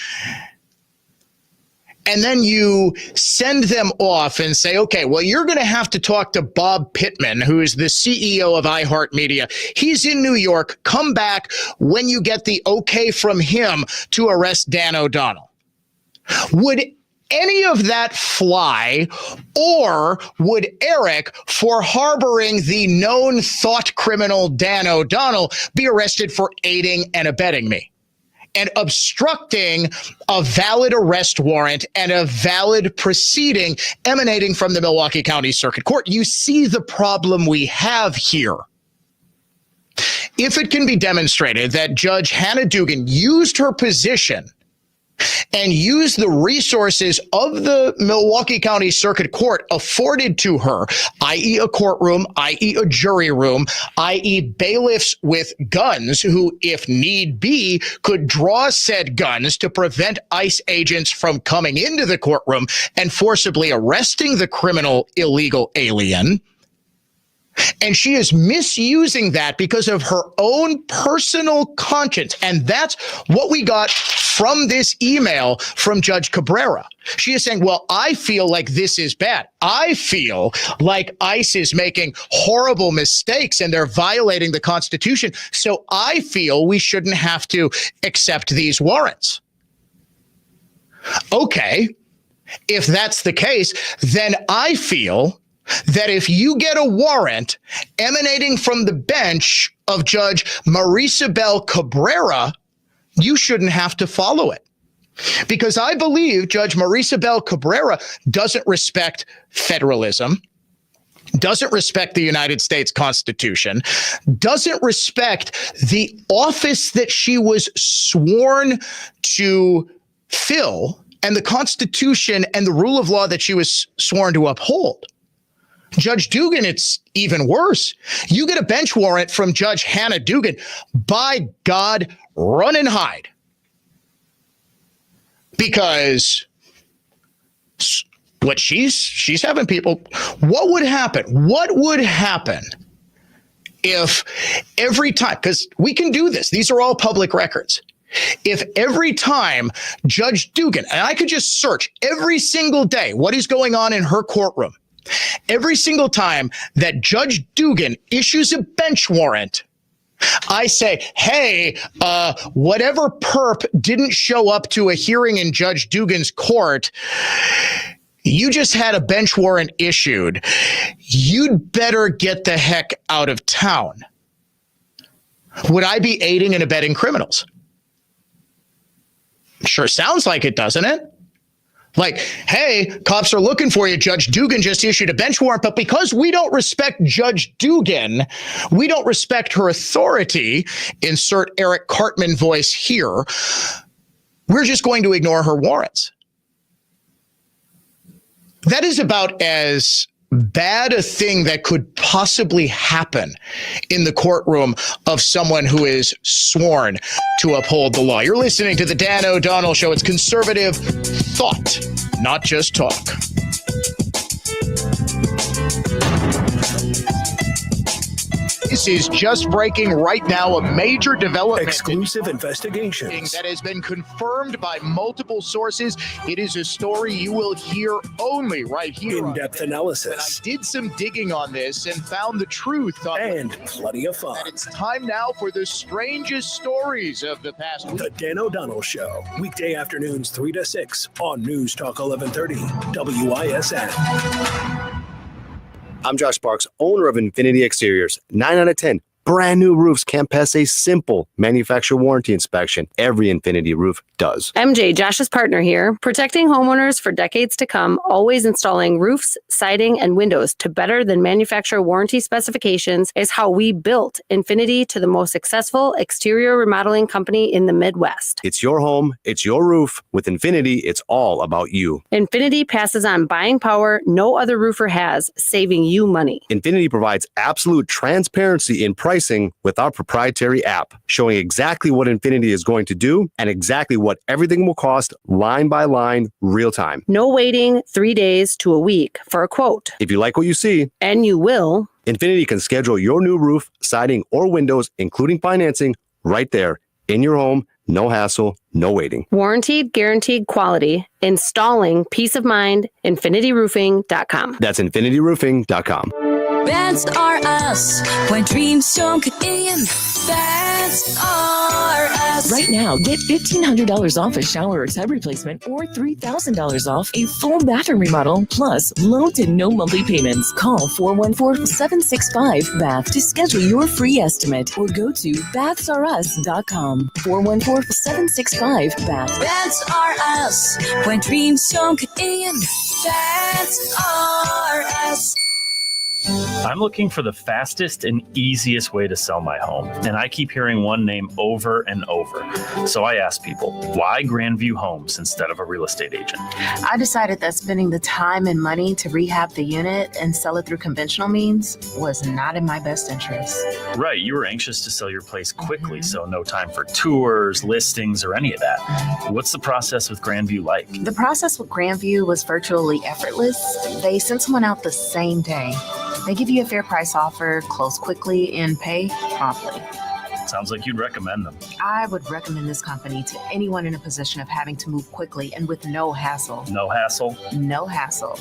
S1: And then you send them off and say, okay, well, you're going to have to talk to Bob Pittman, who is the CEO of iHeartMedia. He's in New York. Come back when you get the okay from him to arrest Dan O'Donnell. Would any of that fly, or would Eric, for harboring the known thought criminal Dan O'Donnell, be arrested for aiding and abetting me and obstructing a valid arrest warrant and a valid proceeding emanating from the Milwaukee County Circuit Court? You see the problem we have here. If it can be demonstrated that Judge Hannah Dugan used her position and used the resources of the Milwaukee County Circuit Court afforded to her, i.e. a courtroom, i.e. a jury room, i.e. bailiffs with guns who, if need be, could draw said guns to prevent ICE agents from coming into the courtroom and forcibly arresting the criminal illegal alien. And she is misusing that because of her own personal conscience. And that's what we got from this email from Judge Cabrera. She is saying, well, I feel like this is bad. I feel like ICE is making horrible mistakes and they're violating the Constitution. So I feel we shouldn't have to accept these warrants. Okay, if that's the case, then I feel that if you get a warrant emanating from the bench of Judge Marisabel Cabrera, you shouldn't have to follow it. Because I believe Judge Marisabel Cabrera doesn't respect federalism, doesn't respect the United States Constitution, doesn't respect the office that she was sworn to Phil and the Constitution and the rule of law that she was sworn to uphold. Judge Dugan, it's even worse. You get a bench warrant from Judge Hannah Dugan. By God, run and hide. Because what she's having people, what would happen? What would happen if every time, because we can do this, these are all public records. If every time Judge Dugan, and I could just search every single day what is going on in her courtroom, every single time that Judge Dugan issues a bench warrant, I say, hey, whatever perp didn't show up to a hearing in Judge Dugan's court, you just had a bench warrant issued. You'd better get the heck out of town. Would I be aiding and abetting criminals? Sure sounds like it, doesn't it? Like, hey, cops are looking for you. Judge Dugan just issued a bench warrant, but because we don't respect Judge Dugan, we don't respect her authority, insert Eric Cartman voice here, we're just going to ignore her warrants. That is about as bad a thing that could possibly happen in the courtroom of someone who is sworn to uphold the law. You're listening to the Dan O'Donnell Show. It's conservative thought, not just talk. This is just breaking right now, a major development.
S10: Exclusive investigations.
S1: That has been confirmed by multiple sources. It is a story you will hear only right here.
S10: In-depth analysis.
S1: I did some digging on this and found the truth.
S10: And plenty of fun.
S1: And it's time now for the strangest stories of the past week.
S10: The Dan O'Donnell Show. Weekday afternoons 3 to 6 on News Talk 1130 WISN.
S3: I'm Josh Sparks, owner of Infinity Exteriors. 9 out of 10 brand new roofs can't pass a simple manufacturer warranty inspection. Every Infinity roof does.
S11: MJ, Josh's partner here, protecting homeowners for decades to come, always installing roofs, siding, and windows to better than manufacturer warranty specifications is how we built Infinity to the most successful exterior remodeling company in the Midwest.
S3: It's your home, it's your roof. With Infinity, it's all about you.
S11: Infinity passes on buying power no other roofer has, saving you money.
S3: Infinity provides absolute transparency in pricing with our proprietary app, showing exactly what Infinity is going to do and exactly what everything will cost line by line, real time.
S11: No waiting 3 days to a week for a quote.
S3: If you like what you see,
S11: and you will,
S3: Infinity can schedule your new roof, siding, or windows, including financing, right there in your home. No hassle, no waiting.
S11: Warranted, guaranteed quality. Installing peace of mind. InfinityRoofing.com.
S3: That's InfinityRoofing.com.
S12: That's are us. When dreams don't get in, that's are us.
S13: Right now, get $1,500 off a shower or tub replacement or $3,000 off a full bathroom remodel, plus low to no monthly payments. Call 414-765-BATH to schedule your free estimate or go to bathsareus.com. 414-765-BATH.
S12: That's are us. When dreams don't get in, that's are us.
S14: I'm looking for the fastest and easiest way to sell my home, and I keep hearing one name over and over. So I ask people, why Grandview Homes instead of a real estate agent?
S15: I decided that spending the time and money to rehab the unit and sell it through conventional means was not in my best interest.
S14: Right, you were anxious to sell your place quickly, so no time for tours, listings, or any of that. What's the process with Grandview like?
S15: The process with Grandview was virtually effortless. They sent someone out the same day. They give you a fair price offer, close quickly, and pay promptly.
S14: Sounds like you'd recommend them.
S15: I would recommend this company to anyone in a position of having to move quickly and with no hassle.
S14: No hassle?
S15: No hassle.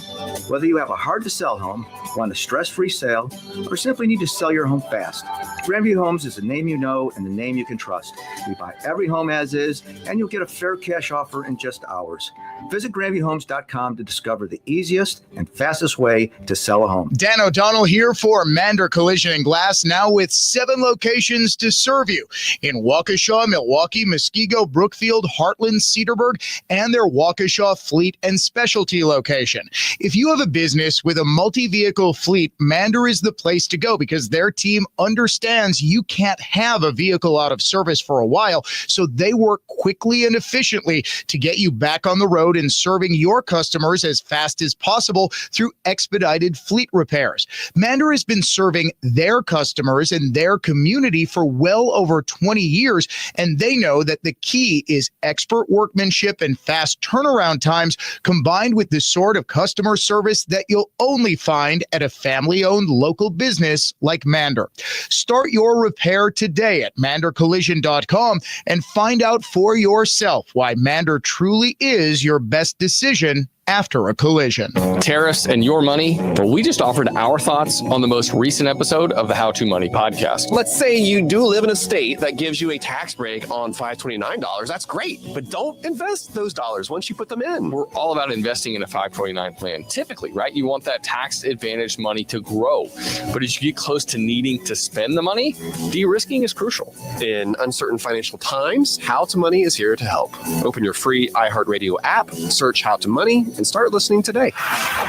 S16: Whether you have a hard-to-sell home, want a stress-free sale, or simply need to sell your home fast, Grandview Homes is a name you know and the name you can trust. We buy every home as is, and you'll get a fair cash offer in just hours. Visit GrandviewHomes.com to discover the easiest and fastest way to sell a home.
S1: Dan O'Donnell here for Mander Collision and Glass, now with 7 locations to serve serve you in Waukesha, Milwaukee, Muskego, Brookfield, Heartland, Cedarburg, and their Waukesha fleet and specialty location. If you have a business with a multi-vehicle fleet, Mander is the place to go because their team understands you can't have a vehicle out of service for a while, so they work quickly and efficiently to get you back on the road and serving your customers as fast as possible through expedited fleet repairs. Mander has been serving their customers and their community for well over 20 years, and they know that the key is expert workmanship and fast turnaround times combined with the sort of customer service that you'll only find at a family-owned local business like Mander. Start your repair today at mandercollision.com and find out for yourself why Mander truly is your best decision after a collision.
S17: Tariffs and your money? Well, we just offered our thoughts on the most recent episode of the How to Money podcast.
S9: Let's say you do live in a state that gives you a tax break on $529. That's great, but don't invest those dollars once you put them in.
S17: We're all about investing in a 529 plan. Typically, right? You want that tax advantage money to grow. But as you get close to needing to spend the money, de-risking is crucial.
S9: In uncertain financial times, How to Money is here to help. Open your free iHeartRadio app, search How to Money, and start listening today.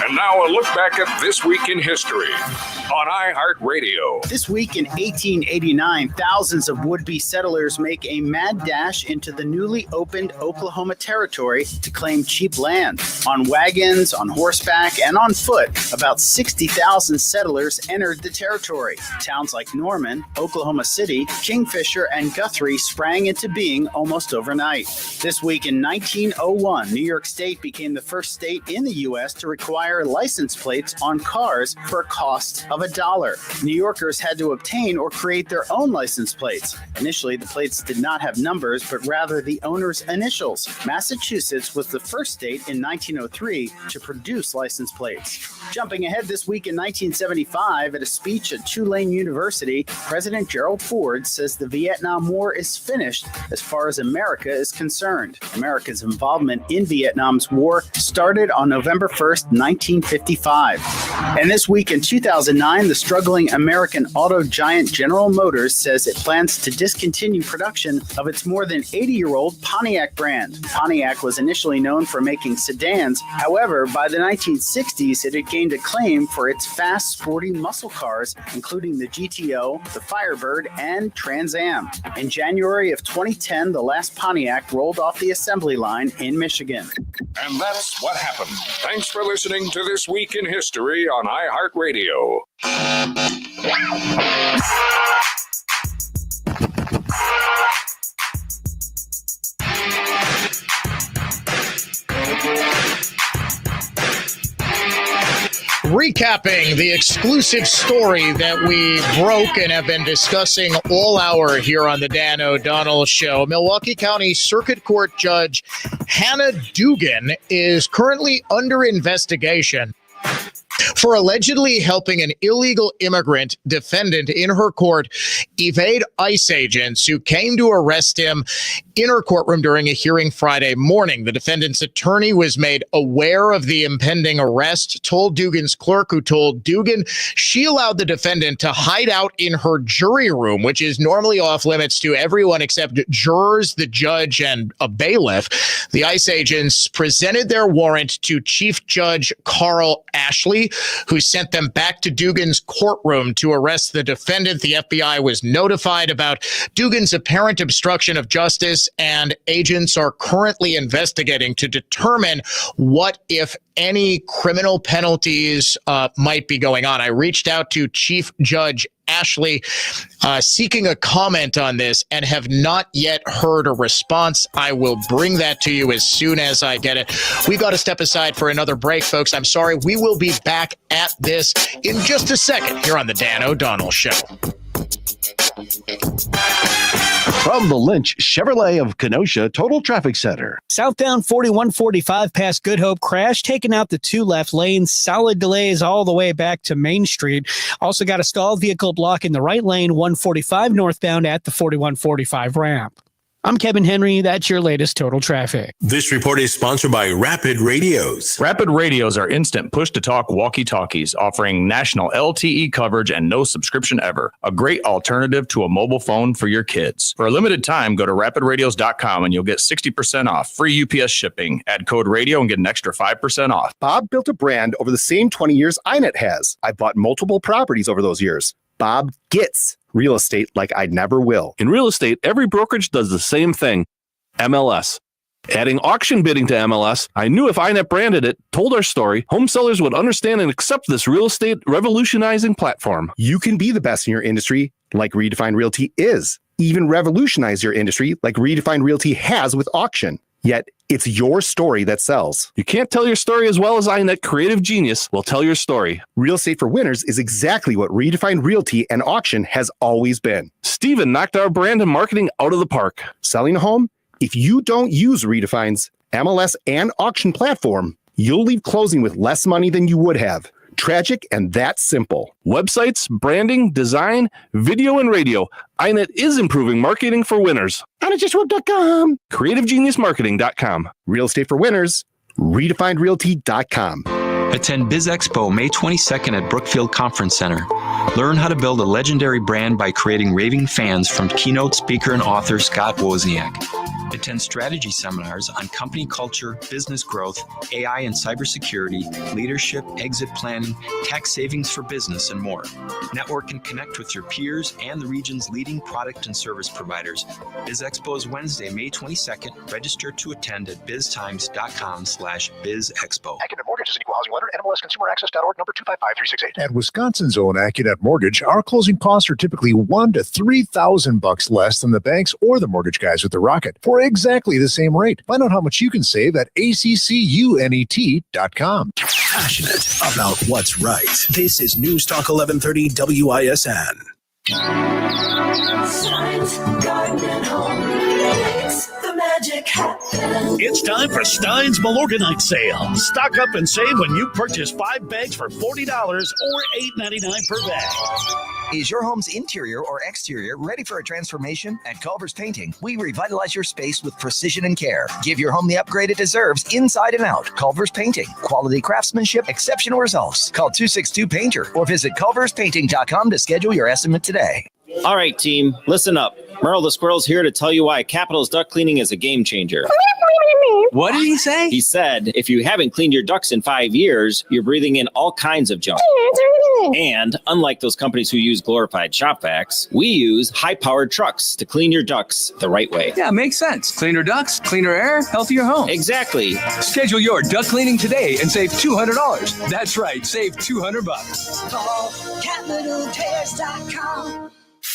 S18: And now a look back at This Week in History on iHeartRadio.
S19: This week in 1889, thousands of would-be settlers make a mad dash into the newly opened Oklahoma Territory to claim cheap land. On wagons, on horseback, and on foot, about 60,000 settlers entered the territory. Towns like Norman, Oklahoma City, Kingfisher, and Guthrie sprang into being almost overnight. This week in 1901, New York State became the first state in the U.S. to require license plates on cars for a cost of $1. New Yorkers had to obtain or create their own license plates. Initially, the plates did not have numbers, but rather the owner's initials. Massachusetts was the first state in 1903 to produce license plates. Jumping ahead this week in 1975, at a speech at Tulane University, President Gerald Ford says the Vietnam War is finished as far as America is concerned. America's involvement in Vietnam's war started on November 1st, 1955. And this week in 2009, the struggling American auto giant General Motors says it plans to discontinue production of its more than 80-year-old Pontiac brand. Pontiac was initially known for making sedans. However, by the 1960s, it had gained acclaim for its fast, sporty muscle cars, including the GTO, the Firebird, and Trans Am. In January of 2010, the last Pontiac rolled off the assembly line in Michigan.
S18: And that's what happened. Thanks for listening to This Week in History on iHeartRadio.
S1: Recapping the exclusive story that we broke and have been discussing all hour here on the Dan O'Donnell Show. Milwaukee County Circuit Court Judge Hannah Dugan is currently under investigation for allegedly helping an illegal immigrant defendant in her court evade ICE agents who came to arrest him in her courtroom during a hearing Friday morning. The defendant's attorney was made aware of the impending arrest, told Dugan's clerk, who told Dugan she allowed the defendant to hide out in her jury room, which is normally off limits to everyone except jurors, the judge, and a bailiff. The ICE agents presented their warrant to Chief Judge Carl Ashley, who sent them back to Dugan's courtroom to arrest the defendant. The FBI was notified about Dugan's apparent obstruction of justice, and agents are currently investigating to determine what, if any, criminal penalties might be going on. I reached out to Chief Judge Ashley seeking a comment on this and have not yet heard a response. I will bring that to you as soon as I get it. We got to step aside for another break, folks. I'm sorry. We will be back at this in just a second here on the Dan O'Donnell Show.
S20: From the Lynch Chevrolet of Kenosha Total Traffic Center.
S21: Southbound 4145 past Good Hope crash, taking out the two left lanes. Solid delays all the way back to Main Street. Also got a stalled vehicle block in the right lane, 145 northbound at the 4145 ramp. I'm Kevin Henry. That's your latest Total Traffic.
S10: This report is sponsored by Rapid Radios.
S2: Rapid Radios are instant push-to-talk walkie-talkies offering national LTE coverage and no subscription ever. A great alternative to a mobile phone for your kids. For a limited time, go to rapidradios.com and you'll get 60% off. Free UPS shipping. Add code radio and get an extra 5% off.
S3: Bob built a brand over the same 20 years iNet has. I bought multiple properties over those years. Bob gets real estate like I never will.
S22: In real estate, every brokerage does the same thing. MLS. Adding auction bidding to MLS, I knew if iNet branded it, told our story, home sellers would understand and accept this real estate revolutionizing platform.
S3: You can be the best in your industry like Redefined Realty is. Even revolutionize your industry like Redefined Realty has with auction. Yet, it's your story that sells.
S22: You can't tell your story as well as iNet Creative Genius will tell your story.
S3: Real estate for winners is exactly what Redefined Realty and auction has always been.
S22: Steven knocked our brand and marketing out of the park.
S3: Selling a home? If you don't use Redefine's MLS and auction platform, you'll leave closing with less money than you would have. Tragic and that simple.
S22: Websites, branding, design, video, and radio. iNet is improving marketing for winners.
S3: iNetJustWeb.com.
S22: CreativeGeniusMarketing.com.
S3: Real estate for winners. RedefinedRealty.com.
S23: Attend Biz Expo May 22nd at Brookfield Conference Center. Learn how to build a legendary brand by creating raving fans from keynote speaker and author Scott Wozniak. Attend strategy seminars on company culture, business growth, AI and cybersecurity, leadership, exit planning, tax savings for business, and more. Network and connect with your peers and the region's leading product and service providers. Biz Expo is Wednesday, May 22nd. Register to attend at biztimes.com/bizexpo.
S24: Accunet Mortgage is an equal housing lender. NMLSConsumerAccess.org, number 255368.
S25: At Wisconsin's own Accunet Mortgage, our closing costs are typically $1,000 to $3,000 less than the banks or the mortgage guys at the Rocket for exactly the same rate. Find out how much you can save at accunet.com.
S10: Passionate about what's right. This is News Talk 1130 WISN.
S12: Science, garden, and home makes the magic happen.
S10: It's time for Stein's Milorganite sale. Stock up and save when you purchase 5 bags for $40 or $8.99 per bag.
S26: Is your home's interior or exterior ready for a transformation? At Culver's Painting, we revitalize your space with precision and care. Give your home the upgrade it deserves inside and out. Culver's Painting. Quality craftsmanship, exceptional results. Call 262-PAINTER or visit culverspainting.com to schedule your estimate today.
S27: All right, team, listen up. Merle the Squirrel's here to tell you why Capital's duct cleaning is a game changer.
S26: What did he say?
S27: He said, if you haven't cleaned your ducts in 5 years, you're breathing in all kinds of junk. And unlike those companies who use glorified shop vacs, we use high-powered trucks to clean your ducts the right way.
S28: Yeah, makes sense. Cleaner ducts, cleaner air, healthier home.
S27: Exactly.
S28: Schedule your duct cleaning today and save $200. That's right, save $200.
S12: Call CapitalTears.com.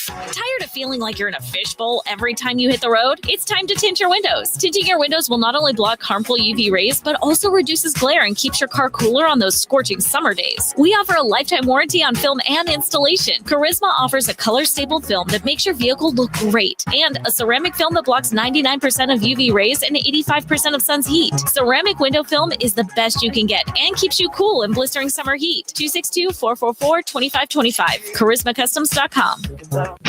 S29: Tired of feeling like you're in a fishbowl every time you hit the road? It's time to tint your windows. Tinting your windows will not only block harmful UV rays, but also reduces glare and keeps your car cooler on those scorching summer days. We offer a lifetime warranty on film and installation. Charisma offers a color-stable film that makes your vehicle look great, and a ceramic film that blocks 99% of UV rays and 85% of sun's heat. Ceramic window film is the best you can get and keeps you cool in blistering summer heat. 262-444-2525. CharismaCustoms.com.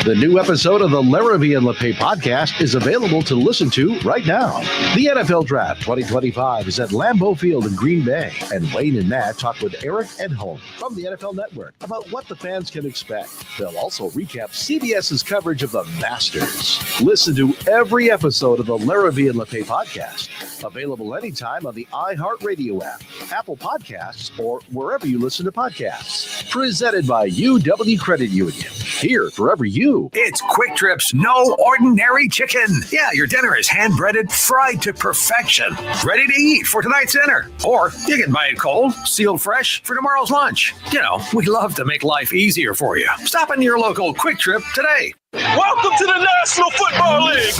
S20: The new episode of the Larrabee and LePay podcast is available to listen to right now. The NFL Draft 2025 is at Lambeau Field in Green Bay, and Wayne and Matt talk with Eric Edholm from the NFL Network about what the fans can expect. They'll also recap CBS's coverage of the Masters. Listen to every episode of the Larrabee and LePay podcast, available anytime on the iHeartRadio app, Apple Podcasts, or wherever you listen to podcasts. Presented by UW Credit Union. Here for every you.
S18: It's Quick Trip's No Ordinary Chicken. Yeah, your dinner is hand-breaded, fried to perfection, ready to eat for tonight's dinner. Or you can buy it cold, sealed fresh for tomorrow's lunch. You know, we love to make life easier for you. Stop in your local Quick Trip today.
S10: Welcome to the National Football League.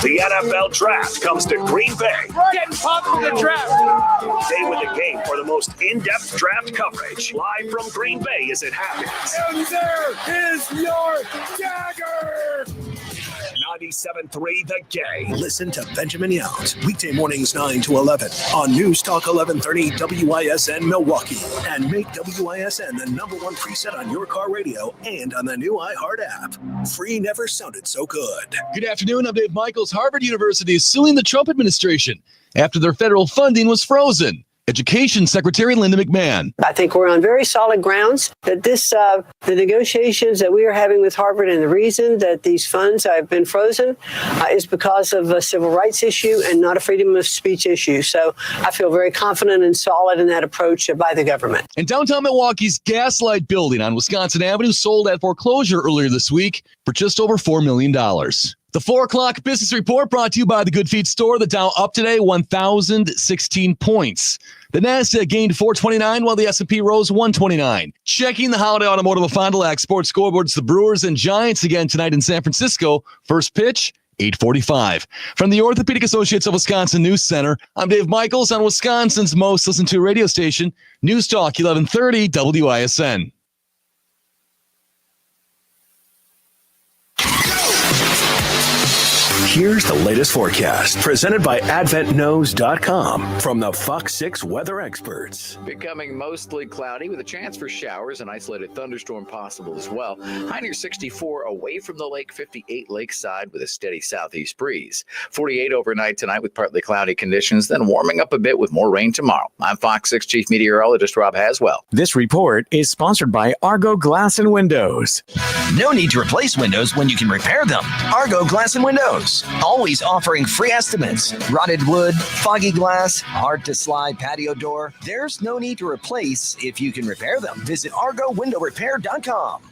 S10: The NFL Draft comes to Green Bay.
S18: Getting pumped for the draft.
S10: Stay with the game for the most in-depth draft coverage. Live from Green Bay as it happens.
S18: And there is your dagger.
S10: 97.3 The Game. Listen to Benjamin Yount, weekday mornings 9 to 11 on News Talk 1130 WISN Milwaukee. And make WISN the number one preset on your car radio and on the new iHeart app. Free never sounded so good.
S4: Good afternoon. I'm Dave Michaels. Harvard University is suing the Trump administration after their federal funding was frozen. Education Secretary Linda McMahon.
S5: I think we're on very solid grounds that the negotiations that we are having with Harvard and the reason that these funds have been frozen is because of a civil rights issue and not a freedom of speech issue. So I feel very confident and solid in that approach by the government.
S4: And downtown Milwaukee's Gaslight building on Wisconsin Avenue sold at foreclosure earlier this week for just over $4 million. The 4 o'clock business report brought to you by the Good Feet store. The Dow up today, 1,016 points. The Nasdaq gained 429 while the S&P rose 129. Checking the Holiday Automotive of Fond du Lac sports scoreboards, the Brewers and Giants again tonight in San Francisco. First pitch, 8:45. From the Orthopedic Associates of Wisconsin News Center, I'm Dave Michaels on Wisconsin's most listened to radio station, News Talk 1130 WISN.
S10: Here's the latest forecast presented by AdventKnows.com from the Fox 6 weather experts.
S6: Becoming mostly cloudy with a chance for showers and isolated thunderstorm possible as well. High near 64 away from the lake, 58 lakeside with a steady southeast breeze. 48 overnight tonight with partly cloudy conditions, then warming up a bit with more rain tomorrow. I'm Fox 6 Chief Meteorologist Rob Haswell.
S7: This report is sponsored by Argo Glass and Windows.
S26: No need to replace windows when you can repair them. Argo Glass and Windows. Always offering free estimates. Rotted wood, foggy glass, hard to slide patio door. There's no need to replace if you can repair them. Visit ArgoWindowRepair.com.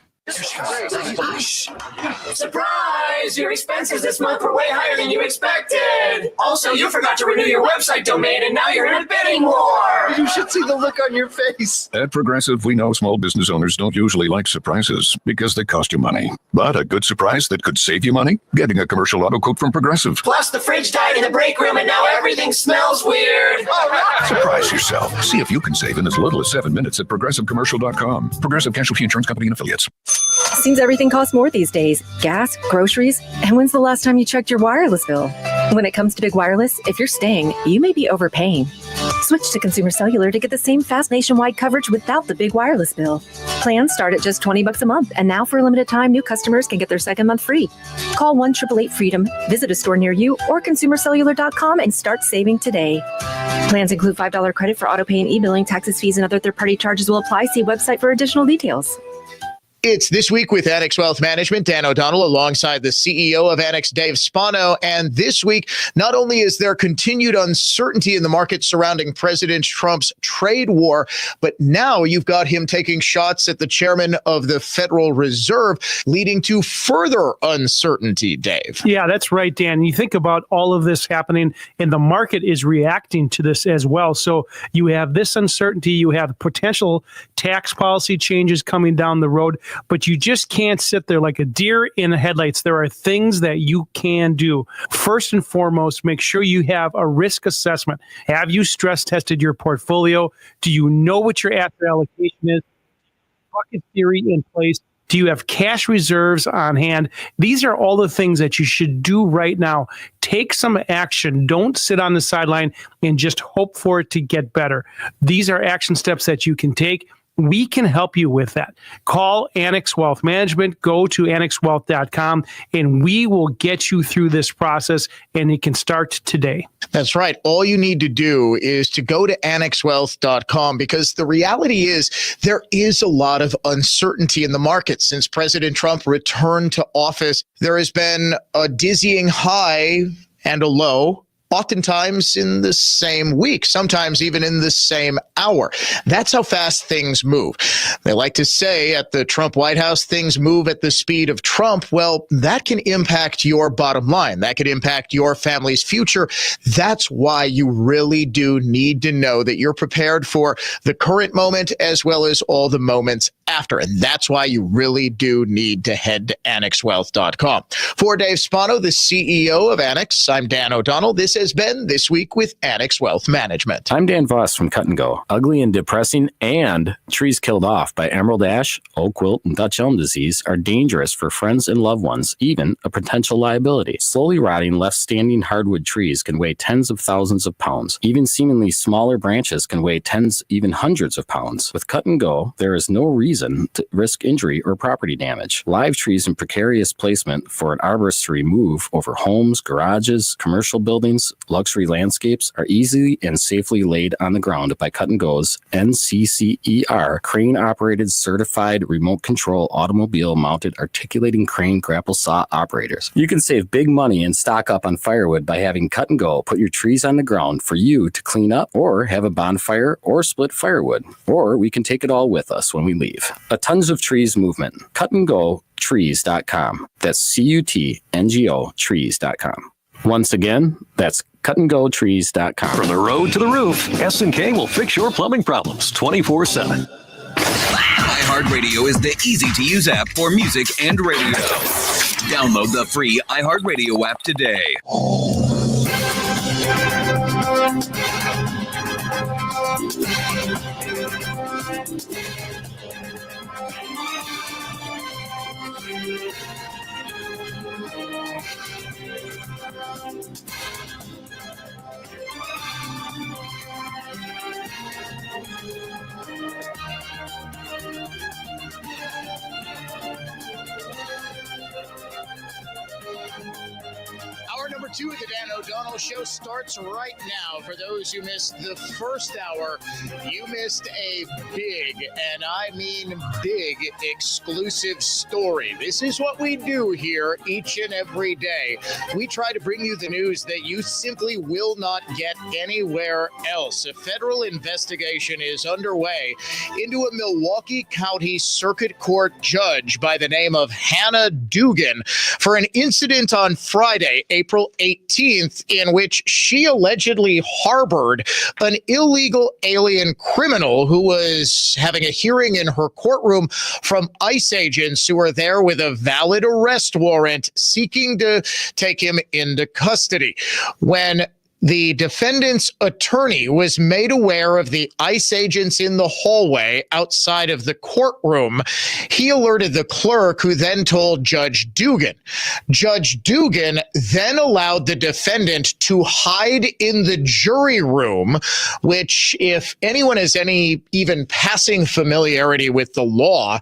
S8: Surprise! Your expenses this month were way higher than you expected. Also, you forgot to renew your website domain and now you're in a bidding war.
S11: You should see the look on your face. At Progressive, we know small business owners don't usually like surprises because they cost you money. But a good surprise that could save you money? Getting a commercial auto quote from Progressive.
S8: Plus, the fridge died in the break room and now everything smells weird.
S11: Surprise yourself. See if you can save in as little as 7 minutes at ProgressiveCommercial.com. Progressive Casualty Insurance Company and Affiliates.
S13: Seems everything costs more these days. Gas, groceries, and when's the last time you checked your wireless bill? When it comes to big wireless, if you're staying, you may be overpaying. Switch to Consumer Cellular to get the same fast nationwide coverage without the big wireless bill. Plans start at just $20 a month, and now for a limited time, new customers can get their second month free. Call 1-888-FREEDOM, visit a store near you, or ConsumerCellular.com and start saving today. Plans include $5 credit for autopay and e-billing. Taxes, fees, and other third-party charges will apply. See website for additional details.
S1: It's This Week with Annex Wealth Management. Dan O'Donnell alongside the CEO of Annex, Dave Spano. And this week, not only is there continued uncertainty in the market surrounding President Trump's trade war, but now you've got him taking shots at the chairman of the Federal Reserve, leading to further uncertainty, Dave.
S14: Yeah, that's right, Dan. You think about all of this happening, and the market is reacting to this as well. So you have this uncertainty, you have potential tax policy changes coming down the road. But you just can't sit there like a deer in the headlights. There are things that you can do. First and foremost, make sure you have a risk assessment. Have you stress tested your portfolio? Do you know what your asset allocation is? Bucket theory in place. Do you have cash reserves on hand? These are all the things that you should do right now. Take some action. Don't sit on the sideline and just hope for it to get better. These are action steps that you can take. We can help you with that. Call Annex Wealth Management, go to annexwealth.com, and we will get you through this process, and it can start today.
S1: That's right. All you need to do is to go to annexwealth.com, because the reality is there is a lot of uncertainty in the market since President Trump returned to office. There has been a dizzying high and a low, oftentimes in the same week, sometimes even in the same hour. That's how fast things move. They like to say at the Trump White House, things move at the speed of Trump. Well, that can impact your bottom line. That could impact your family's future. That's why you really do need to know that you're prepared for the current moment as well as all the moments after. And that's why you really do need to head to AnnexWealth.com. For Dave Spano, the CEO of Annex, I'm Dan O'Donnell. This has been This Week with Annex Wealth Management.
S2: I'm Dan Voss from Cut and Go. Ugly and depressing and trees killed off by emerald ash, oak wilt, and Dutch elm disease are dangerous for friends and loved ones, even a potential liability. Slowly rotting, left-standing hardwood trees can weigh tens of thousands of pounds. Even seemingly smaller branches can weigh tens, even hundreds of pounds. With Cut and Go, there is no reason to risk injury or property damage. Live trees in precarious placement for an arborist to remove over homes, garages, commercial buildings, luxury landscapes are easily and safely laid on the ground by Cut and Go's NCCER crane-operated certified remote control automobile mounted articulating crane grapple saw operators. You can save big money and stock up on firewood by having Cut and Go put your trees on the ground for you to clean up or have a bonfire or split firewood. Or we can take it all with us when we leave. A Tons of Trees movement. cutandgotrees.com. That's CUTNGO trees.com. Once again, that's cutandgotrees.com.
S28: From the road to the roof, S&K will fix your plumbing problems 24/7.
S3: iHeartRadio is the easy-to-use app for music and radio. Download the free iHeartRadio app today.
S1: Hour number 2 of the Dan O'Donnell Show starts right now. For those who missed the first hour, you missed a big, and I mean big, exclusive story. This is what we do here each and every day. We try to bring you the news that you simply will not get anywhere else. A federal investigation is underway into a Milwaukee County Circuit Court judge by the name of Hannah Dugan for an incident on Friday, April 18th, in which she allegedly harbored an illegal alien criminal who was having a hearing in her courtroom from ICE agents who were there with a valid arrest warrant seeking to take him into custody. When the defendant's attorney was made aware of the ICE agents in the hallway outside of the courtroom, he alerted the clerk, who then told Judge Dugan. Judge Dugan then allowed the defendant to hide in the jury room, which, if anyone has any even passing familiarity with the law,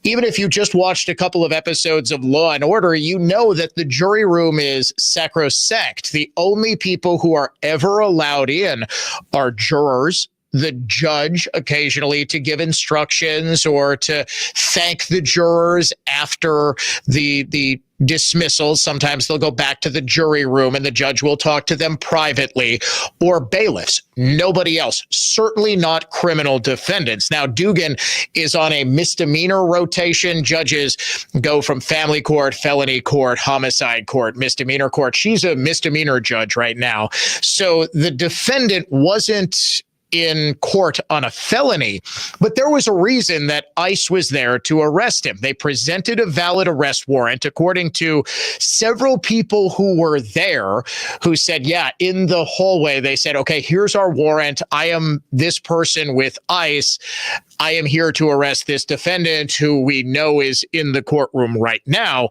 S1: even if you just watched a couple of episodes of Law and Order, you know that the jury room is sacrosanct. The only people who are ever allowed in are jurors, the judge occasionally to give instructions or to thank the jurors after the dismissals. Sometimes they'll go back to the jury room and the judge will talk to them privately, or bailiffs. Nobody else, certainly not criminal defendants. Now, Dugan is on a misdemeanor rotation. Judges go from family court, felony court, homicide court, misdemeanor court. She's a misdemeanor judge right now. So the defendant wasn't in court on a felony, but there was a reason that ICE was there to arrest him. They presented a valid arrest warrant, according to several people who were there, who said, yeah, in the hallway, they said, okay, here's our warrant. I am this person with ICE. I am here to arrest this defendant who we know is in the courtroom right now.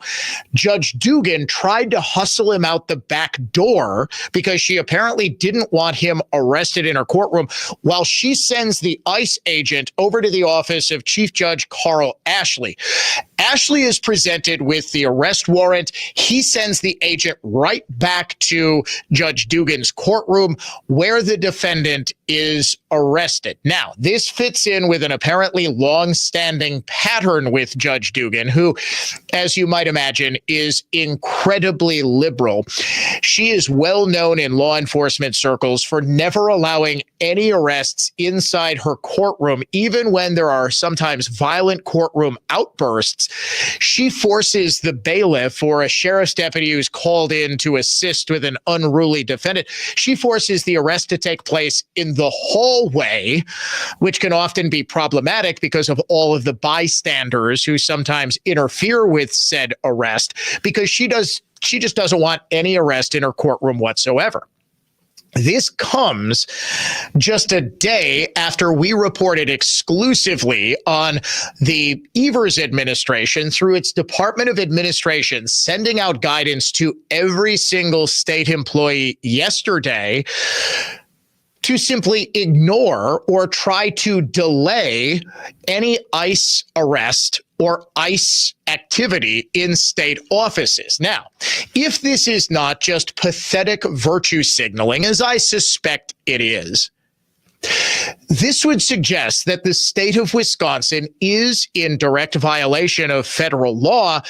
S1: Judge Dugan tried to hustle him out the back door because she apparently didn't want him arrested in her courtroom, while she sends the ICE agent over to the office of Chief Judge Carl Ashley. Ashley is presented with the arrest warrant. He sends the agent right back to Judge Dugan's courtroom where the defendant is arrested. Now, this fits in with an apparently long-standing pattern with Judge Dugan, who, as you might imagine, is incredibly liberal. She is well known in law enforcement circles for never allowing any arrests inside her courtroom, even when there are sometimes violent courtroom outbursts. She forces the bailiff or a sheriff's deputy who's called in to assist with an unruly defendant. She forces the arrest to take place in the hallway, which can often be problematic problematic because of all of the bystanders who sometimes interfere with said arrest, because she just doesn't want any arrest in her courtroom whatsoever. This comes just a day after we reported exclusively on the Evers administration through its Department of Administration sending out guidance to every single state employee yesterday to simply ignore or try to delay any ICE arrest or ICE activity in state offices. Now, if this is not just pathetic virtue signaling, as I suspect it is, this would suggest that the state of Wisconsin is in direct violation of federal law,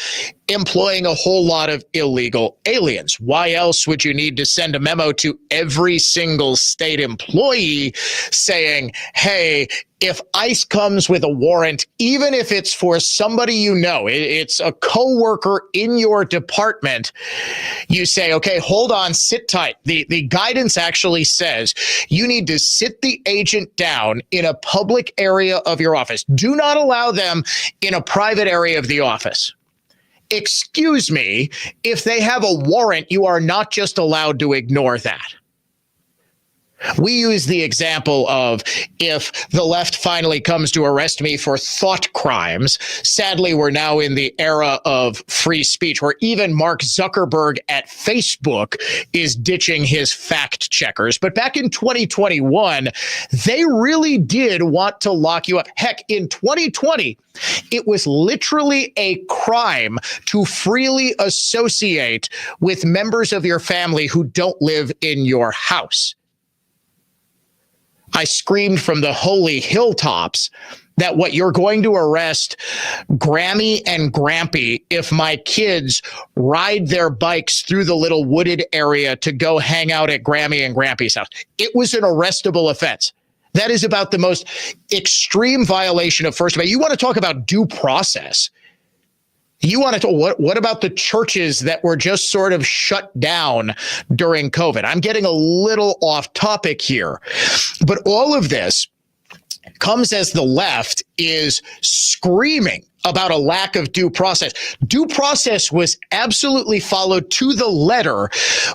S1: employing a whole lot of illegal aliens. Why else would you need to send a memo to every single state employee saying, hey, if ICE comes with a warrant, even if it's for somebody you know, it's a coworker in your department, you say, okay, hold on, sit tight. The guidance actually says you need to sit the agent down in a public area of your office. Do not allow them in a private area of the office. Excuse me, if they have a warrant, you are not just allowed to ignore that. We use the example of if the left finally comes to arrest me for thought crimes. Sadly, we're now in the era of free speech where even Mark Zuckerberg at Facebook is ditching his fact checkers. But back in 2021, they really did want to lock you up. Heck, in 2020, it was literally a crime to freely associate with members of your family who don't live in your house. I screamed from the holy hilltops that what you're going to arrest Grammy and Grampy if my kids ride their bikes through the little wooded area to go hang out at Grammy and Grampy's house. It was an arrestable offense. That is about the most extreme violation of First Amendment. You want to talk about due process? You want to what about the churches that were just sort of shut down during COVID? I'm getting a little off topic here, but all of this comes as the left is screaming about a lack of due process. Due process was absolutely followed to the letter,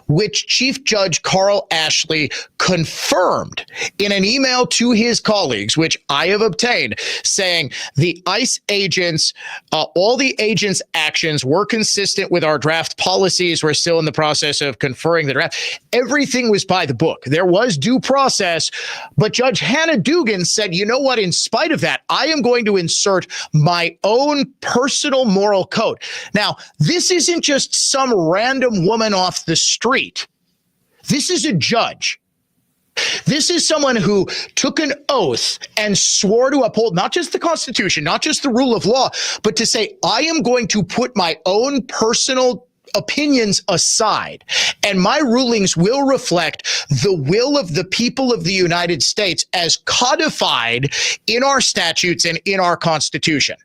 S1: which Chief Judge Carl Ashley confirmed in an email to his colleagues, which I have obtained, saying the ICE agents, all the agents' actions were consistent with our draft policies. We're still in the process of conferring the draft. Everything was by the book. There was due process, but Judge Hannah Dugan said, you know what, in spite of that, I am going to insert my own personal moral code. Now, this isn't just some random woman off the street. This is a judge. This is someone who took an oath and swore to uphold not just the Constitution, not just the rule of law, but to say, I am going to put my own personal opinions aside, and my rulings will reflect the will of the people of the United States as codified in our statutes and in our Constitution.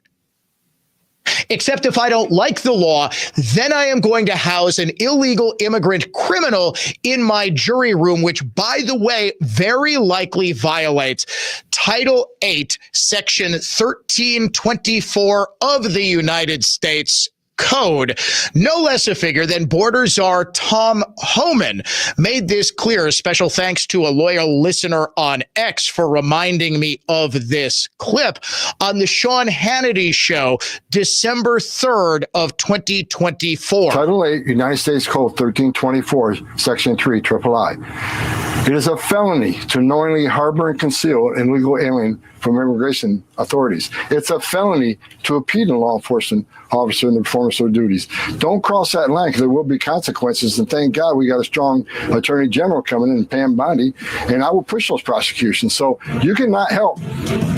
S1: Except if I don't like the law, then I am going to house an illegal immigrant criminal in my jury room, which, by the way, very likely violates Title 8, Section 1324 of the United States Code. No less a figure than border czar Tom Homan made this clear. Special thanks to a loyal listener on X for reminding me of this clip on the Sean Hannity show, December 3rd of 2024.
S9: Title 8, United States Code 1324, Section 3, III. It is a felony to knowingly harbor and conceal an illegal alien from immigration authorities. It's a felony to impede a law enforcement officer in the performance of their duties. Don't cross that line, because there will be consequences. And thank God we got a strong Attorney General coming in, Pam Bondi, and I will push those prosecutions. So you cannot help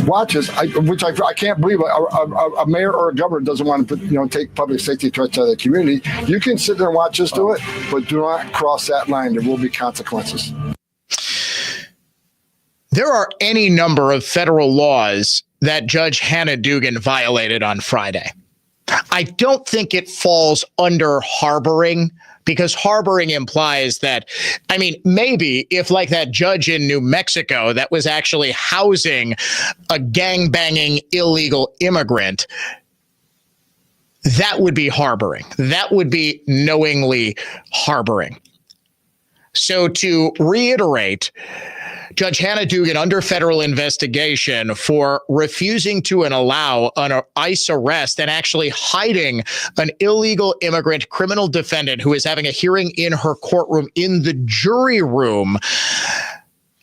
S9: watch this, which I can't believe a mayor or a governor doesn't want to take public safety threats to the community. You can sit there and watch us do it, but do not cross that line. There will be consequences.
S1: There are any number of federal laws that Judge Hannah Dugan violated on Friday. I don't think it falls under harboring because harboring implies that, I mean, maybe if like that judge in New Mexico that was actually housing a gangbanging illegal immigrant, that would be harboring. That would be knowingly harboring. So to reiterate, Judge Hannah Dugan under federal investigation for refusing to allow an ICE arrest and actually hiding an illegal immigrant criminal defendant who is having a hearing in her courtroom in the jury room.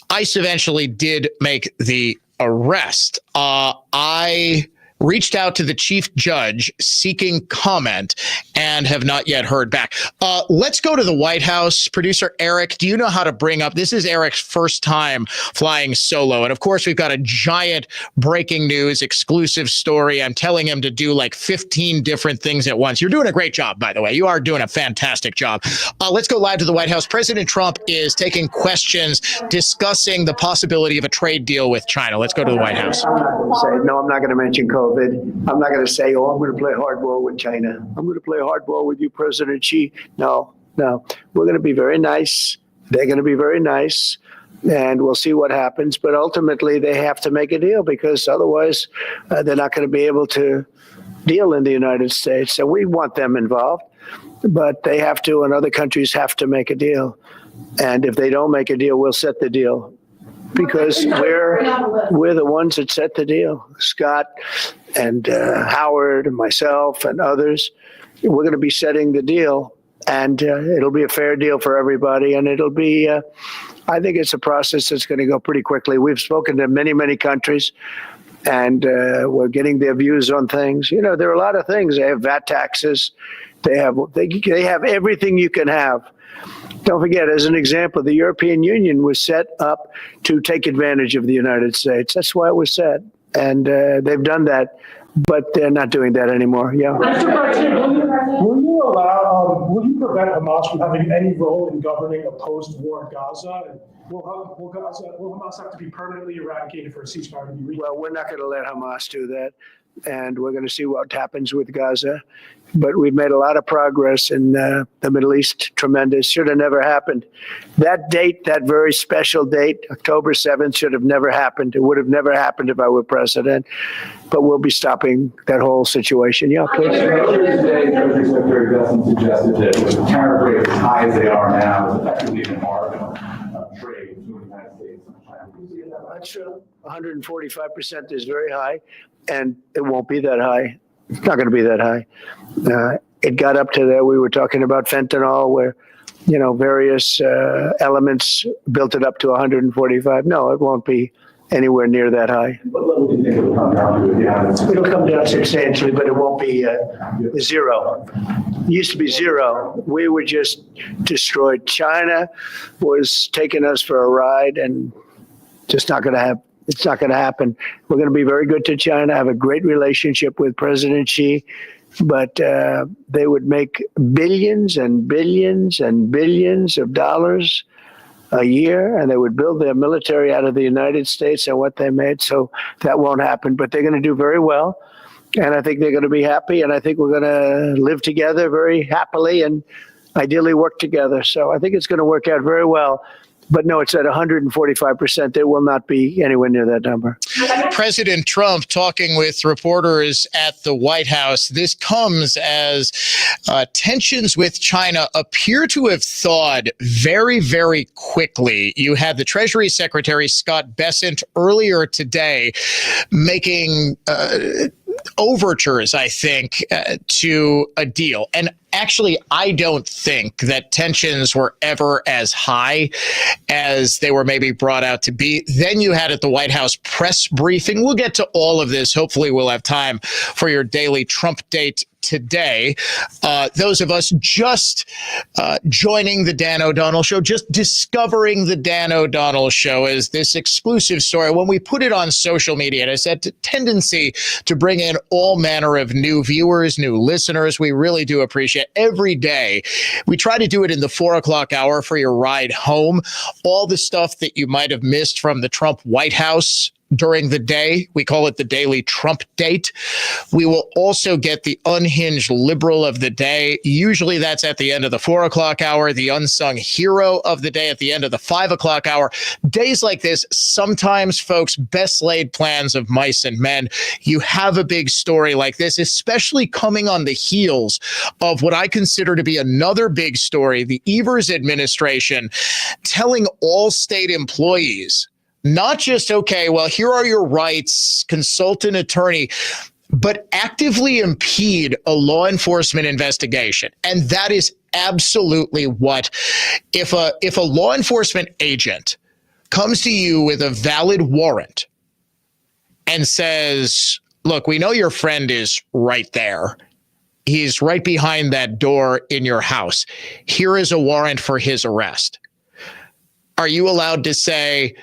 S1: ICE eventually did make the arrest. I reached out to the chief judge seeking comment and have not yet heard back. Let's go to the White House. Producer Eric, do you know how to bring up? This is Eric's first time flying solo. And of course, we've got a giant breaking news exclusive story. I'm telling him to do like 15 different things at once. You're doing a great job, by the way. You are doing a fantastic job. Let's go live to the White House. President Trump is taking questions discussing the possibility of a trade deal with China. Let's go to the White House.
S15: No, I'm not going to mention COVID. I'm not going to say, oh, I'm going to play hardball with China. I'm going to play hardball with you, President Xi. No. We're going to be very nice. They're going to be very nice. And we'll see what happens. But ultimately, they have to make a deal because otherwise they're not going to be able to deal in the United States. So we want them involved. But they have to, and other countries have to make a deal. And if they don't make a deal, we'll set the deal. Because we're the ones that set the deal. Scott and Howard and myself and others, we're going to be setting the deal, and it'll be a fair deal for everybody. And it'll be, I think it's a process that's going to go pretty quickly. We've spoken to many, many countries, and we're getting their views on things. You know, there are a lot of things. They have VAT taxes. They have everything you can have. Don't forget, as an example, the European Union was set up to take advantage of the United States. That's why it was set. And they've done that, but they're not doing that anymore. Yeah.
S16: Mr. President, will you prevent Hamas from having any role in governing a post-war Gaza? And will Hamas have to be permanently eradicated for a ceasefire to be reached?
S15: Well, we're not going to let Hamas do that. And we're going to see what happens with Gaza. But we've made a lot of progress in the Middle East. Tremendous. Should have never happened. That date, that very special date, October 7th, should have never happened. It would have never happened if I were president. But we'll be stopping that whole situation. Yeah, please.
S17: Earlier today, Treasury Secretary Dustin suggested that with tariff rates as high as they are now, it's effectively an embargo of trade between the United States and China.
S15: That's true. 145% is very high. And it won't be that high. It's not going to be that high. It got up to there. We were talking about fentanyl, where, you know, various elements built it up to 145. No, it won't be anywhere near that high.
S17: What level do you think it'll come down to?
S15: It'll come down substantially, but it won't be zero. It used to be zero. We were just destroyed. China was taking us for a ride, and just not going to have. It's not going to happen. We're going to be very good to China, have a great relationship with President Xi, but they would make billions and billions and billions of dollars a year, and they would build their military out of the United States and what they made. So that won't happen, but they're going to do very well. And I think they're going to be happy, and I think we're going to live together very happily and ideally work together. So I think it's going to work out very well. But no, it's at 145%. It will not be anywhere near that number.
S1: President Trump talking with reporters at the White House. This comes as tensions with China appear to have thawed very, very quickly. You had the Treasury Secretary, Scott Bessent, earlier today making overtures, I think, to a deal. And actually, I don't think that tensions were ever as high as they were maybe brought out to be. Then you had at the White House press briefing. We'll get to all of this. Hopefully we'll have time for your daily Trump date today. Those of us just joining the Dan O'Donnell Show, just discovering the Dan O'Donnell Show as this exclusive story. When we put it on social media, it has a tendency to bring in all manner of new viewers, new listeners. We really do appreciate every day. We try to do it in the 4 o'clock hour for your ride home. All the stuff that you might have missed from the Trump White House during the day. We call it the Daily Trump Date. We will also get the Unhinged Liberal of the Day. Usually that's at the end of the 4 o'clock hour, the Unsung Hero of the Day at the end of the 5 o'clock hour. Days like this, sometimes, folks, best laid plans of mice and men. You have a big story like this, especially coming on the heels of what I consider to be another big story, the Evers administration telling all state employees, not just, okay, well, here are your rights, consult an attorney, but actively impede a law enforcement investigation. And that is absolutely what, if a law enforcement agent comes to you with a valid warrant and says, look, we know your friend is right there. He's right behind that door in your house. Here is a warrant for his arrest. Are you allowed to say,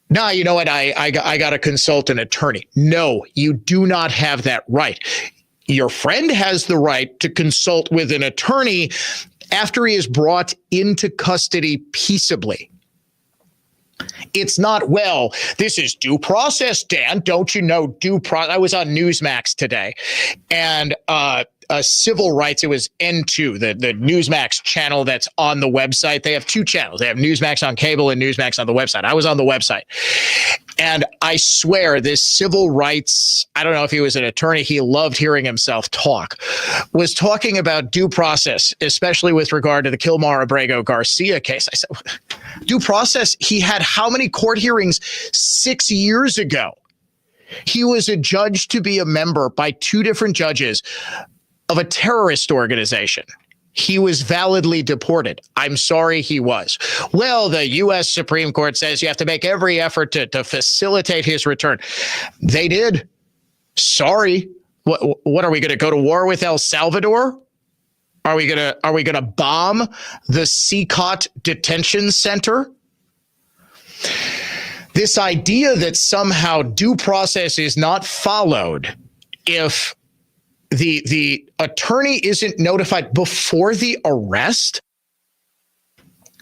S1: no, you know what? I got to consult an attorney. No, you do not have that right. Your friend has the right to consult with an attorney after he is brought into custody peaceably. It's not, well, this is due process, Dan. Don't you know due process? I was on Newsmax today, and civil rights, it was N2, the Newsmax channel that's on the website. They have two channels. They have Newsmax on cable and Newsmax on the website. I was on the website. And I swear this civil rights, I don't know if he was an attorney, he loved hearing himself talk, was talking about due process, especially with regard to the Kilmar Abrego Garcia case. I said, due process, he had how many court hearings 6 years ago? He was adjudged to be a member by two different judges of a terrorist organization. He was validly deported. I'm sorry, he was. Well, the U.S. Supreme Court says you have to make every effort to facilitate his return. They did. Sorry. What are we going to go to war with El Salvador? Are we going to bomb the CCOT detention center? This idea that somehow due process is not followed if the attorney isn't notified before the arrest.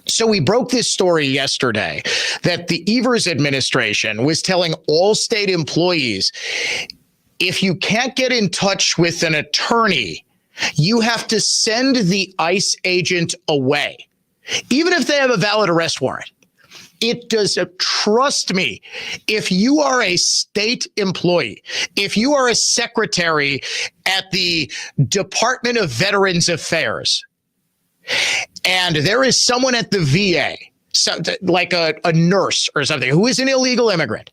S1: So we broke this story yesterday that the Evers administration was telling all state employees, if you can't get in touch with an attorney, you have to send the ICE agent away, even if they have a valid arrest warrant. It does. Trust me, if you are a state employee, if you are a secretary at the Department of Veterans Affairs, and there is someone at the VA, like a nurse or something, who is an illegal immigrant,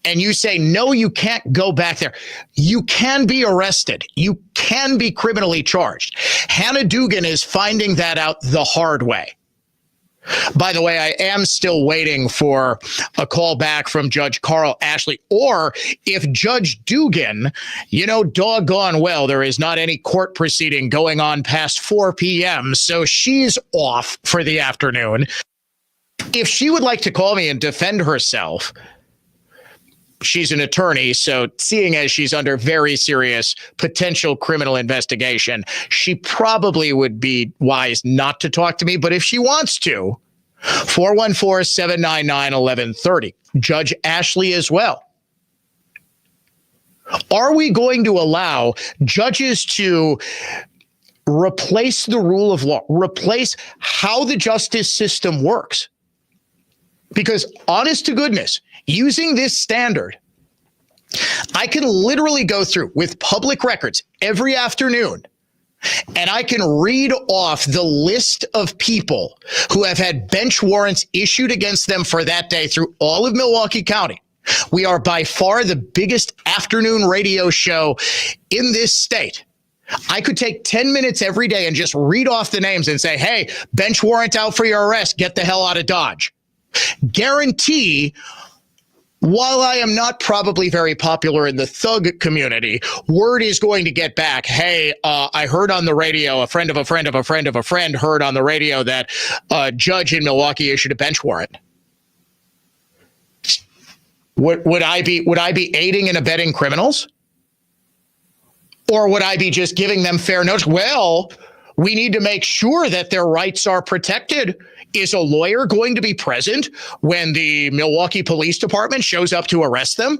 S1: and you say, no, you can't go back there, you can be arrested. You can be criminally charged. Hannah Dugan is finding that out the hard way. By the way, I am still waiting for a call back from Judge Carl Ashley, or if Judge Dugan, doggone well, there is not any court proceeding going on past 4 p.m., so she's off for the afternoon. If she would like to call me and defend herself, she's an attorney, so seeing as she's under very serious potential criminal investigation, she probably would be wise not to talk to me. But if she wants to, 414-799-1130. Judge Ashley as well. Are we going to allow judges to replace the rule of law, replace how the justice system works? Because honest to goodness, using this standard, I can literally go through with public records every afternoon, and I can read off the list of people who have had bench warrants issued against them for that day through all of Milwaukee County. We are by far the biggest afternoon radio show in this state. I could take 10 minutes every day and just read off the names and say, hey, bench warrant out for your arrest. Get the hell out of Dodge. Guarantee, while I am not probably very popular in the thug community, word is going to get back. Hey, I heard on the radio, a friend of a friend of a friend of a friend heard on the radio that a judge in Milwaukee issued a bench warrant. Would I be aiding and abetting criminals? Or would I be just giving them fair notice? Well, we need to make sure that their rights are protected. Is a lawyer going to be present when the Milwaukee Police Department shows up to arrest them?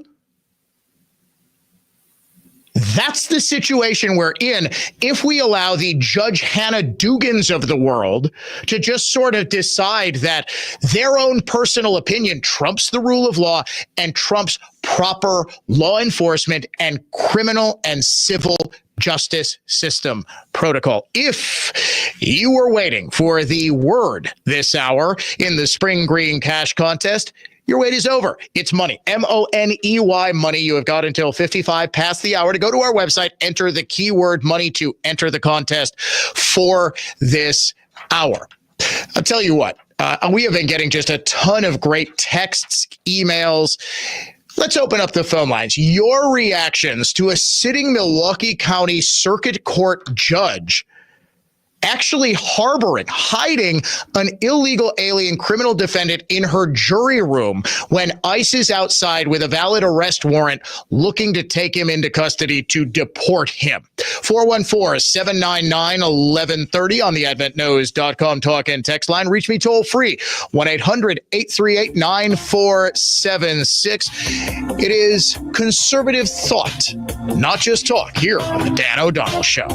S1: That's the situation we're in if we allow the Judge Hannah Dugans of the world to just sort of decide that their own personal opinion trumps the rule of law and trumps proper law enforcement and criminal and civil justice system protocol. If you were waiting for the word this hour in the Spring Green Cash Contest, your wait is over. It's money. M-O-N-E-Y, money. You have got until 55 past the hour to go to our website, enter the keyword money to enter the contest for this hour. I'll tell you what, we have been getting just a ton of great texts, emails. Let's open up the phone lines. Your reactions to a sitting Milwaukee County Circuit Court judge actually hiding an illegal alien criminal defendant in her jury room when ICE is outside with a valid arrest warrant looking to take him into custody to deport him. 414-799-1130 on the adventknows.com talk and text line. Reach me toll free, 1-800-838-9476. It is conservative thought, not just talk, here on the Dan O'Donnell Show.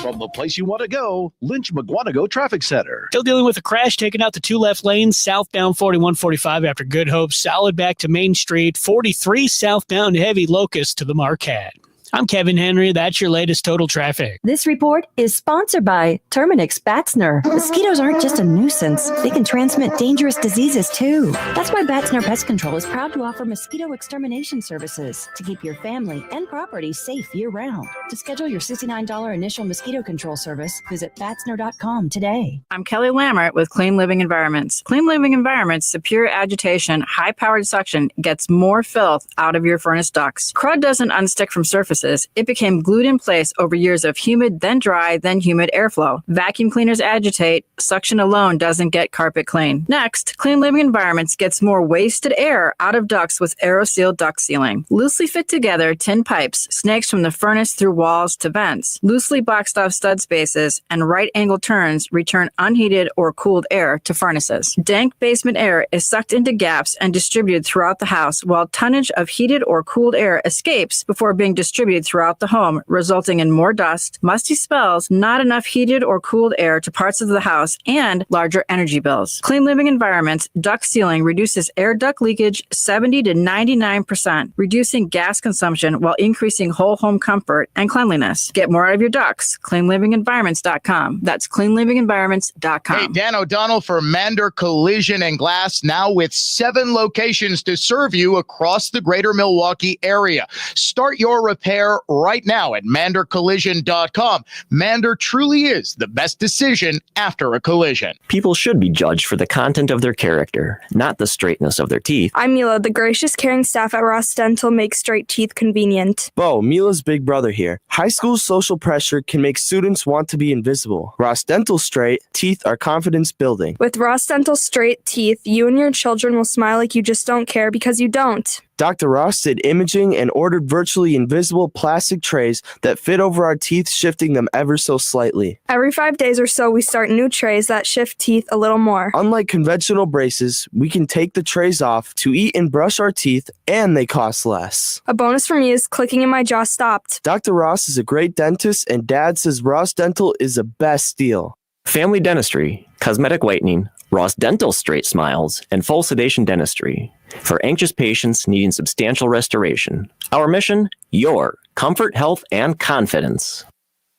S20: From the place you want to go, Lynch McGuanago Traffic Center.
S12: Still dealing with a crash, taking out the two left lanes, southbound 4145 after Good Hope, solid back to Main Street, 43 southbound heavy Locust to the Marquette. I'm Kevin Henry. That's your latest total traffic.
S19: This report is sponsored by Terminix Batzner. Mosquitoes aren't just a nuisance. They can transmit dangerous diseases, too. That's why Batzner Pest Control is proud to offer mosquito extermination services to keep your family and property safe year-round. To schedule your $69 initial mosquito control service, visit Batzner.com today.
S21: I'm Kelly Lammert with Clean Living Environments. Clean Living Environments' superior agitation, high-powered suction gets more filth out of your furnace ducts. Crud doesn't unstick from surfaces. It became glued in place over years of humid, then dry, then humid airflow. Vacuum cleaners agitate. Suction alone doesn't get carpet clean. Next, Clean Living Environments gets more wasted air out of ducts with AeroSeal duct sealing. Loosely fit together tin pipes snakes from the furnace through walls to vents. Loosely boxed off stud spaces and right angle turns return unheated or cooled air to furnaces. Dank basement air is sucked into gaps and distributed throughout the house, while tonnage of heated or cooled air escapes before being distributed throughout the home, resulting in more dust, musty smells, not enough heated or cooled air to parts of the house, and larger energy bills. Clean Living Environments duct sealing reduces air duct leakage 70 to 99%, reducing gas consumption while increasing whole home comfort and cleanliness. Get more out of your ducts. CleanLivingEnvironments.com. That's CleanLivingEnvironments.com.
S1: Hey, Dan O'Donnell for Mander Collision and Glass, now with 7 locations to serve you across the greater Milwaukee area. Start your repair right now at mandercollision.com. Mander truly is the best decision after a collision.
S22: People should be judged for the content of their character, not the straightness of their teeth.
S23: I'm Mila. The gracious, caring staff at Ross Dental make straight teeth convenient.
S24: Bo, Mila's big brother here. High school social pressure can make students want to be invisible. Ross Dental straight teeth are confidence building.
S23: With Ross Dental straight teeth, you and your children will smile like you just don't care because you don't.
S24: Dr. Ross did imaging and ordered virtually invisible plastic trays that fit over our teeth, shifting them ever so slightly.
S23: Every 5 days or so, we start new trays that shift teeth a little more.
S24: Unlike conventional braces, we can take the trays off to eat and brush our teeth, and they cost less.
S23: A bonus for me is clicking in my jaw stopped.
S24: Dr. Ross is a great dentist, and Dad says Ross Dental is the best deal.
S22: Family dentistry, cosmetic whitening, Ross Dental straight smiles, and full sedation dentistry for anxious patients needing substantial restoration. Our mission, your comfort, health, and confidence.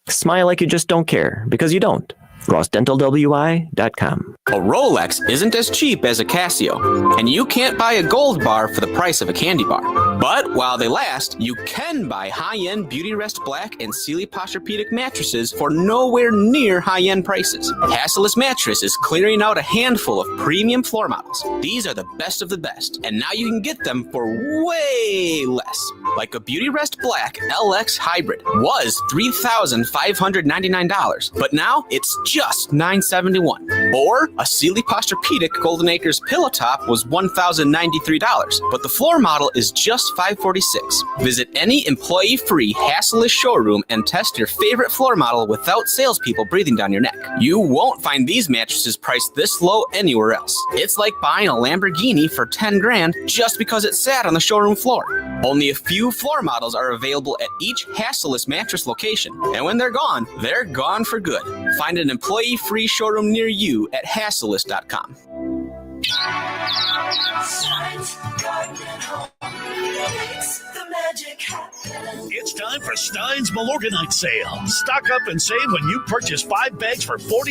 S22: Smile like you just don't care, because you don't. RossDentalWI.com.
S25: A Rolex isn't as cheap as a Casio, and you can't buy a gold bar for the price of a candy bar. But while they last, you can buy high-end Beauty Rest Black and Sealy Posturepedic mattresses for nowhere near high-end prices. Hasseless Mattress is clearing out a handful of premium floor models. These are the best of the best, and now you can get them for way less. like a Beauty Rest Black LX Hybrid, was $3,599, but now it's just $971. Or a Sealy Posturepedic Golden Acres Pillow Top was $1,093, but the floor model is just $546. Visit any employee-free, hassle-less showroom and test your favorite floor model without salespeople breathing down your neck. You won't find these mattresses priced this low anywhere else. It's like buying a Lamborghini for $10,000 just because it sat on the showroom floor. Only a few floor models are available at each Hasseless mattress location, and when they're gone for good. Find an employee-free showroom near you at Hasseless.com.
S4: It's time for Stein's Milorganite sale. Stock up and save when you purchase 5 bags for $40 or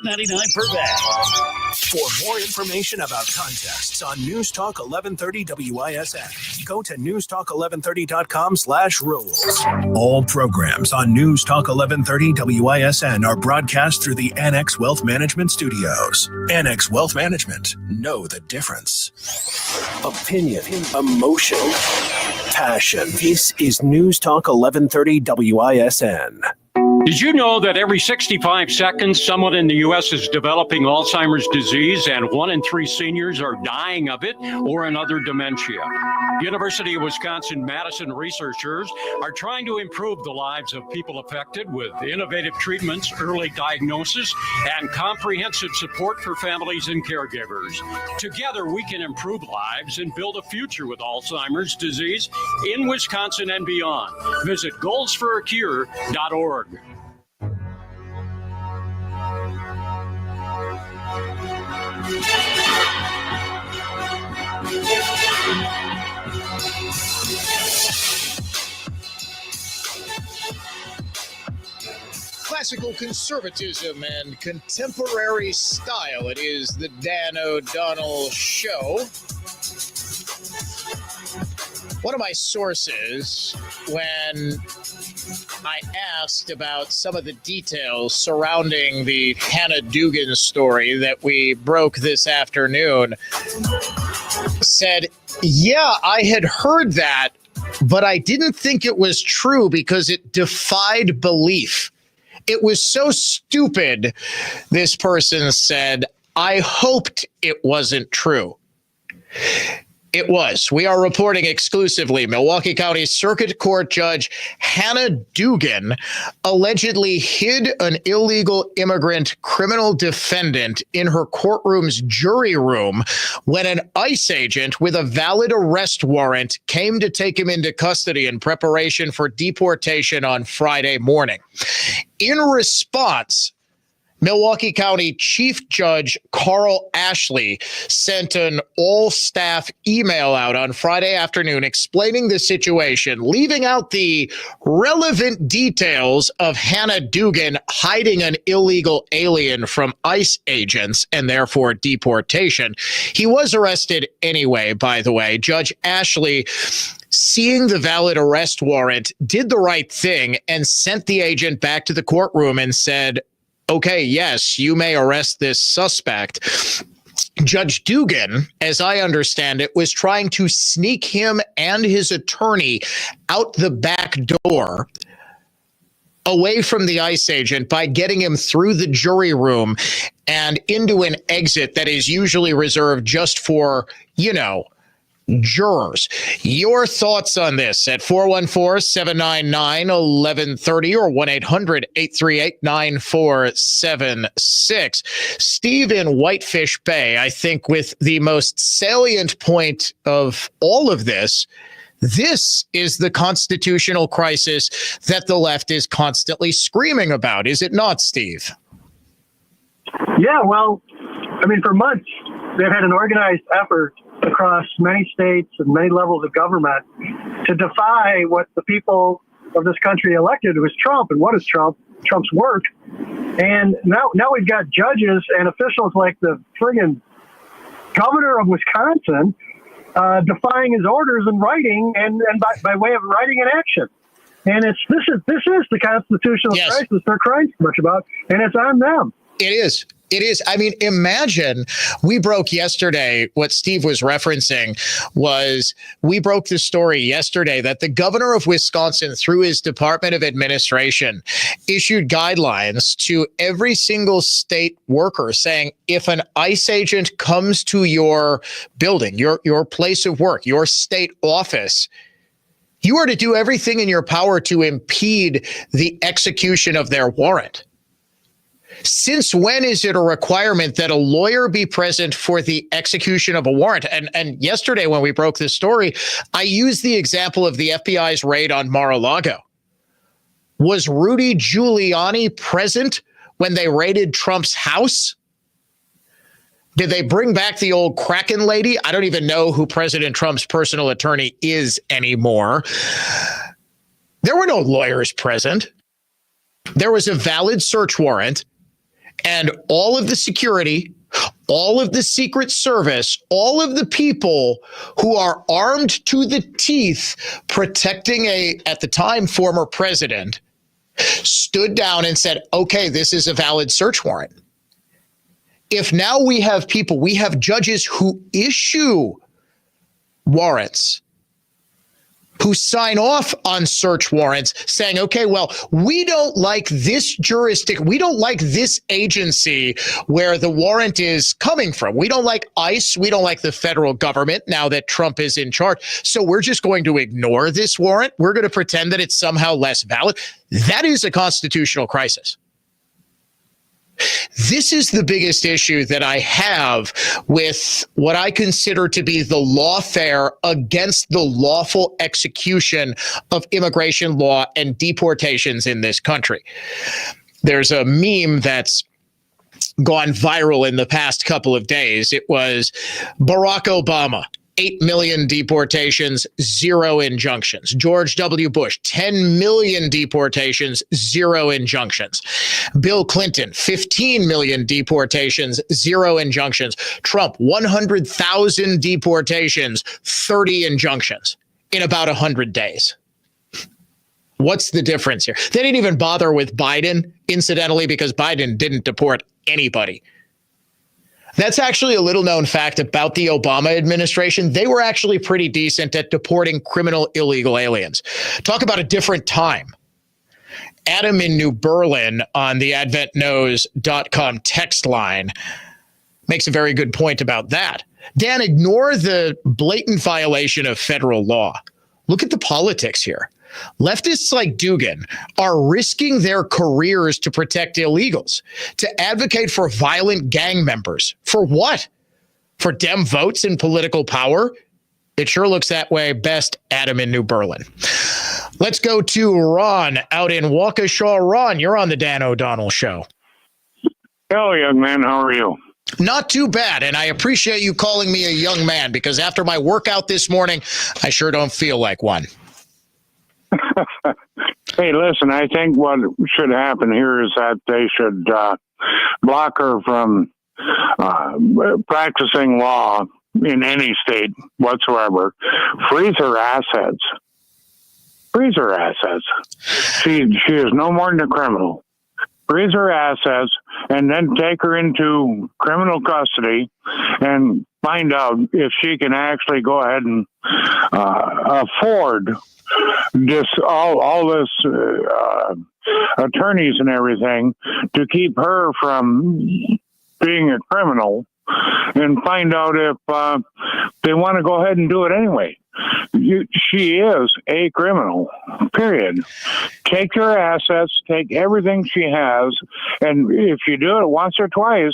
S4: $8.99 per bag. For more information about contests on News Talk 1130 WISN, go to newstalk1130.com/rules. All programs on News Talk 1130 WISN are broadcast through the Annex Wealth Management Studios. Annex Wealth Management. Know the difference. Opinion, emotion, passion. This is News Talk 1130 WISN.
S5: Did you know that every 65 seconds, someone in the U.S. is developing Alzheimer's disease and 1 in 3 seniors are dying of it or another dementia? University of Wisconsin-Madison researchers are trying to improve the lives of people affected with innovative treatments, early diagnosis, and comprehensive support for families and caregivers. Together, we can improve lives and build a future with Alzheimer's disease in Wisconsin and beyond. Visit goalsforacure.org.
S1: Classical conservatism and contemporary style. It is the Dan O'Donnell Show. One of my sources, when I asked about some of the details surrounding the Hannah Dugan story that we broke this afternoon, said, yeah, I had heard that, but I didn't think it was true because it defied belief. It was so stupid, this person said, I hoped it wasn't true. It was. We are reporting exclusively Milwaukee County Circuit Court Judge Hannah Dugan allegedly hid an illegal immigrant criminal defendant in her courtroom's jury room when an ICE agent with a valid arrest warrant came to take him into custody in preparation for deportation on Friday morning. In response, Milwaukee County Chief Judge Carl Ashley sent an all-staff email out on Friday afternoon explaining the situation, leaving out the relevant details of Hannah Dugan hiding an illegal alien from ICE agents and therefore deportation. He was arrested anyway, by the way. Judge Ashley, seeing the valid arrest warrant, did the right thing and sent the agent back to the courtroom and said, okay, yes, you may arrest this suspect. Judge Dugan, as I understand it, was trying to sneak him and his attorney out the back door away from the ICE agent by getting him through the jury room and into an exit that is usually reserved just for, jurors. Your thoughts on this at 414-799-1130 or 1-800-838-9476. Steve in Whitefish Bay, I think with the most salient point of all of this, this is the constitutional crisis that the left is constantly screaming about, is it not, Steve?
S6: Yeah, well, for months, they've had an organized effort across many states and many levels of government to defy what the people of this country elected was Trump. And what is Trump? Trump's work. And now we've got judges and officials like the friggin' governor of Wisconsin defying his orders in writing and by way of writing in action. And this is the constitutional crisis they're crying so much about, and it's on them.
S1: It is. It is. I mean, imagine we broke yesterday. What Steve was referencing was we broke the story yesterday that the governor of Wisconsin, through his Department of Administration, issued guidelines to every single state worker saying, if an ICE agent comes to your building, your place of work, your state office, you are to do everything in your power to impede the execution of their warrant. Since when is it a requirement that a lawyer be present for the execution of a warrant? And yesterday when we broke this story, I used the example of the FBI's raid on Mar-a-Lago. Was Rudy Giuliani present when they raided Trump's house? Did they bring back the old Kraken lady? I don't even know who President Trump's personal attorney is anymore. There were no lawyers present. There was a valid search warrant. And all of the security, all of the Secret Service, all of the people who are armed to the teeth protecting at the time, former president, stood down and said, okay, this is a valid search warrant. If now we have judges who issue warrants, who sign off on search warrants saying, okay, well, we don't like this jurisdiction. We don't like this agency where the warrant is coming from. We don't like ICE. We don't like the federal government now that Trump is in charge. So we're just going to ignore this warrant. We're going to pretend that it's somehow less valid. That is a constitutional crisis. This is the biggest issue that I have with what I consider to be the lawfare against the lawful execution of immigration law and deportations in this country. There's a meme that's gone viral in the past couple of days. It was Barack Obama, 8 million deportations, 0 injunctions. George W. Bush, 10 million deportations, 0 injunctions. Bill Clinton, 15 million deportations, 0 injunctions. Trump, 100,000 deportations, 30 injunctions in about 100 days. What's the difference here? They didn't even bother with Biden, incidentally, because Biden didn't deport anybody. That's actually a little known fact about the Obama administration. They were actually pretty decent at deporting criminal illegal aliens. Talk about a different time. Adam in New Berlin on the adventknows.com text line makes a very good point about that. Dan, ignore the blatant violation of federal law. Look at the politics here. Leftists like Dugan are risking their careers to protect illegals, to advocate for violent gang members. For what? For Dem votes and political power? It sure looks that way. Best, Adam in New Berlin. Let's go to Ron out in Waukesha. Ron, you're on the Dan O'Donnell Show.
S7: Hello, young man. How are you?
S1: Not too bad, and I appreciate you calling me a young man, because after my workout this morning, I sure don't feel like one.
S7: Hey, listen, I think what should happen here is that they should block her from practicing law in any state whatsoever. Freeze her assets. Freeze her assets. She is no more than a criminal. Freeze her assets and then take her into criminal custody and find out if she can actually go ahead and afford all this attorneys and everything to keep her from being a criminal, and find out if they want to go ahead and do it anyway. She is a criminal, period. Take her assets, take everything she has, and if you do it once or twice,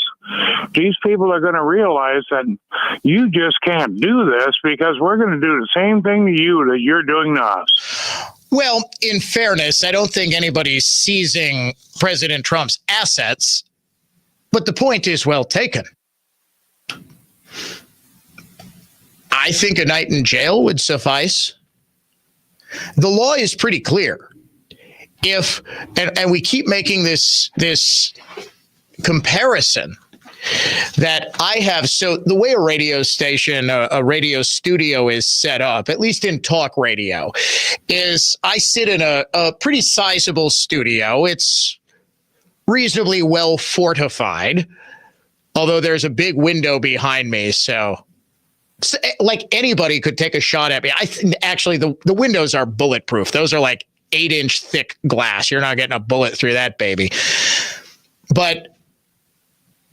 S7: these people are going to realize that you just can't do this, because we're going to do the same thing to you that you're doing to us.
S1: Well, in fairness, I don't think anybody's seizing President Trump's assets, but the point is well taken. I think a night in jail would suffice. The law is pretty clear. And we keep making this comparison that I have. So the way a radio station, a radio studio is set up, at least in talk radio, is I sit in a pretty sizable studio. It's reasonably well fortified. Although there's a big window behind me, so like anybody could take a shot at me. I think actually the windows are bulletproof. Those are like 8-inch thick glass. You're not getting a bullet through that baby. But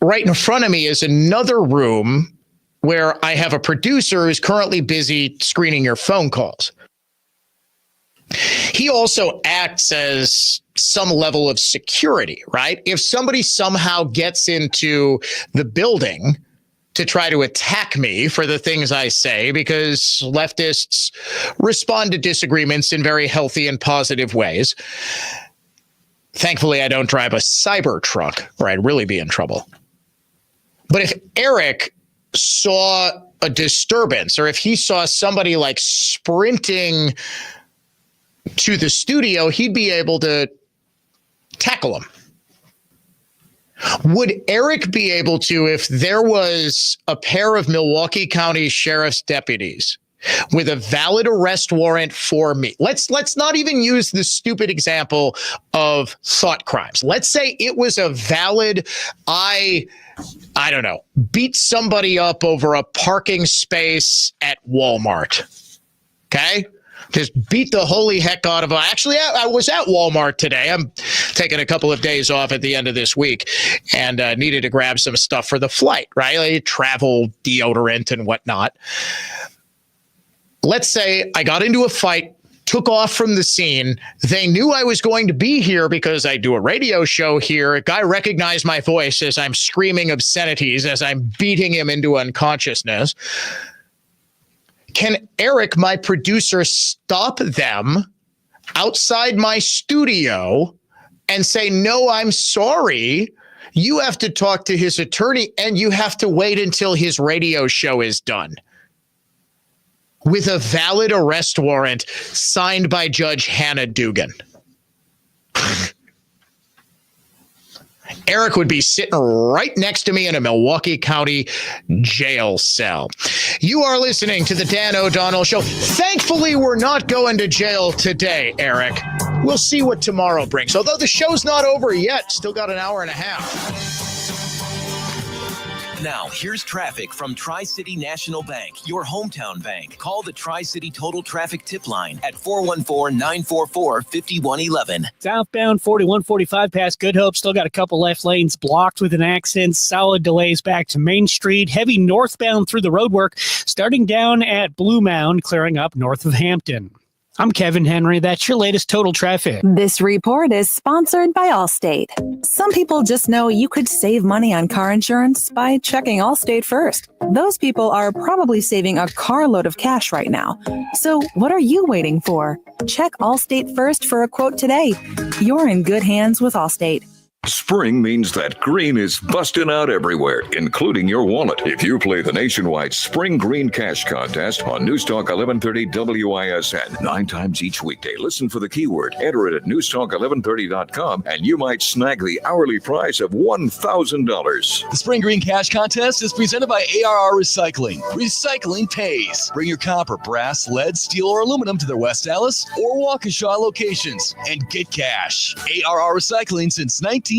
S1: right in front of me is another room where I have a producer who's currently busy screening your phone calls. He also acts as some level of security, right? If somebody somehow gets into the building to try to attack me for the things I say, because leftists respond to disagreements in very healthy and positive ways. Thankfully, I don't drive a cyber truck or I'd really be in trouble. But if Eric saw a disturbance, or if he saw somebody like sprinting to the studio, he'd be able to tackle him. Would Eric be able to, if there was a pair of Milwaukee County Sheriff's deputies with a valid arrest warrant for me? Let's not even use the stupid example of thought crimes. Let's say it was a valid, I don't know, beat somebody up over a parking space at Walmart. Okay? Just beat the holy heck out of them. Actually, I was at Walmart today. I'm taking a couple of days off at the end of this week and needed to grab some stuff for the flight, right? Like travel deodorant and whatnot. Let's say I got into a fight, took off from the scene. They knew I was going to be here because I do a radio show here. A guy recognized my voice as I'm screaming obscenities, as I'm beating him into unconsciousness. Can Eric, my producer, stop them outside my studio and say, no, I'm sorry. You have to talk to his attorney and you have to wait until his radio show is done. With a valid arrest warrant signed by Judge Hannah Dugan. Eric would be sitting right next to me in a Milwaukee County jail cell. You are listening to the Dan O'Donnell Show. Thankfully, we're not going to jail today, Eric. We'll see what tomorrow brings. Although the show's not over yet. Still got an hour and a half.
S3: Now, here's traffic from Tri-City National Bank, your hometown bank. Call the Tri-City Total Traffic Tip Line at 414-944-5111.
S12: Southbound 4145 past Good Hope. Still got a couple left lanes blocked with an accident. Solid delays back to Main Street. Heavy northbound through the roadwork, starting down at Blue Mound, clearing up north of Hampton. I'm Kevin Henry. That's your latest total traffic.
S8: This report is sponsored by Allstate. Some people just know you could save money on car insurance by checking Allstate first. Those people are probably saving a carload of cash right now. So what are you waiting for? Check Allstate first for a quote today. You're in good hands with Allstate.
S10: Spring means that green is busting out everywhere, including your wallet. If you play the nationwide Spring Green Cash Contest on Newstalk 1130 WISN 9 times each weekday, listen for the keyword, enter it at newstalk1130.com, and you might snag the hourly prize of $1,000.
S28: The Spring Green Cash Contest is presented by ARR Recycling. Recycling pays. Bring your copper, brass, lead, steel, or aluminum to their West Dallas or Waukesha locations and get cash. ARR Recycling since 1938.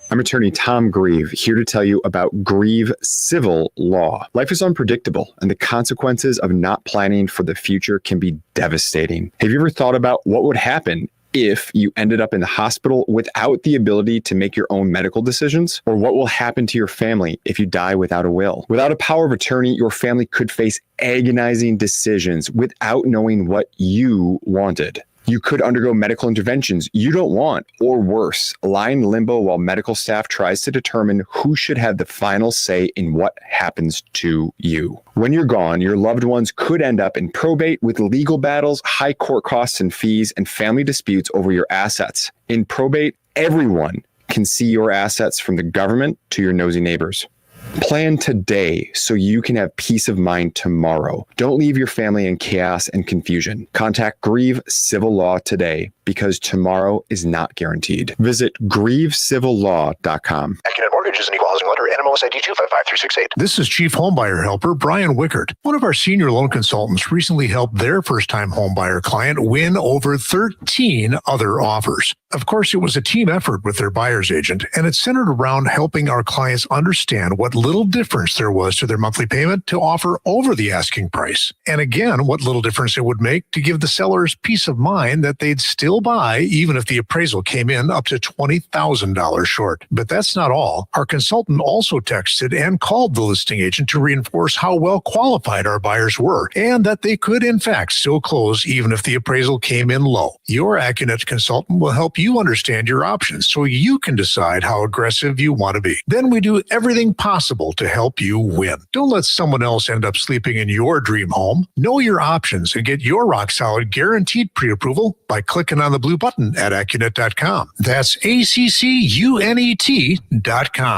S11: I'm attorney Tom Grieve, here to tell you about Grieve Civil Law. Life is unpredictable, and the consequences of not planning for the future can be devastating. Have you ever thought about what would happen if you ended up in the hospital without the ability to make your own medical decisions? Or what will happen to your family if you die without a will? Without a power of attorney, your family could face agonizing decisions without knowing what you wanted. You could undergo medical interventions you don't want, or worse, lie in limbo while medical staff tries to determine who should have the final say in what happens to you. When you're gone, your loved ones could end up in probate with legal battles, high court costs and fees, and family disputes over your assets. In probate, everyone can see your assets, from the government to your nosy neighbors. Plan today so you can have peace of mind tomorrow. Don't leave your family in chaos and confusion. Contact Grieve Civil Law today because tomorrow is not guaranteed. Visit grievecivillaw.com.
S2: Accident Mortgage is an equal housing lender. NMLS ID 255368.
S20: This is Chief Homebuyer Helper Brian Wickert. One of our senior loan consultants recently helped their first-time homebuyer client win over 13 other offers. Of course, it was a team effort with their buyer's agent, and it centered around helping our clients understand what little difference there was to their monthly payment to offer over the asking price. And again, what little difference it would make to give the sellers peace of mind that they'd still buy even if the appraisal came in up to $20,000 short. But that's not all. Our consultant also texted and called the listing agent to reinforce how well qualified our buyers were and that they could in fact still close even if the appraisal came in low. Your Accunet consultant will help you understand your options so you can decide how aggressive you want to be. Then we do everything possible to help you win. Don't let someone else end up sleeping in your dream home. Know your options and get your rock-solid guaranteed pre-approval by clicking on the blue button at Accunet.com. That's ACCUNET.com.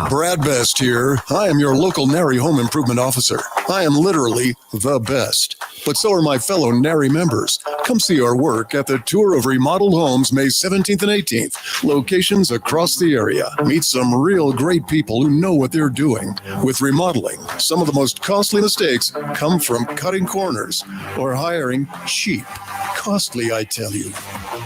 S9: Brad Best here. I am your local NARI home improvement officer. I am literally the best, but so are my fellow NARI members. Come see our work at the Tour of Remodeled Homes May 17th and 18th. Locations across the area. Meet some real great people who know what they're doing. With remodeling, some of the most costly mistakes come from cutting corners or hiring cheap. Costly, I tell you.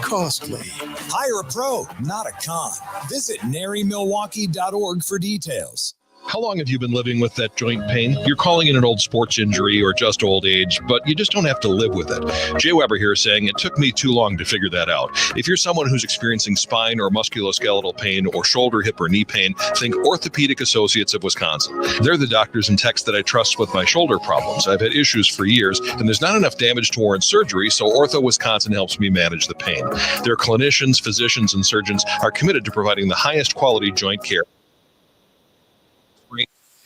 S9: Costly.
S13: Hire a pro, not a con. Visit narymilwaukee.org for details.
S14: How long have you been living with that joint pain? You're calling it an old sports injury or just old age, but you just don't have to live with it. Jay Weber here saying it took me too long to figure that out. If you're someone who's experiencing spine or musculoskeletal pain or shoulder, hip, or knee pain, think Orthopedic Associates of Wisconsin. They're the doctors and techs that I trust with my shoulder problems. I've had issues for years, and there's not enough damage to warrant surgery, so Ortho Wisconsin helps me manage the pain. Their clinicians, physicians, and surgeons are committed to providing the highest quality joint care.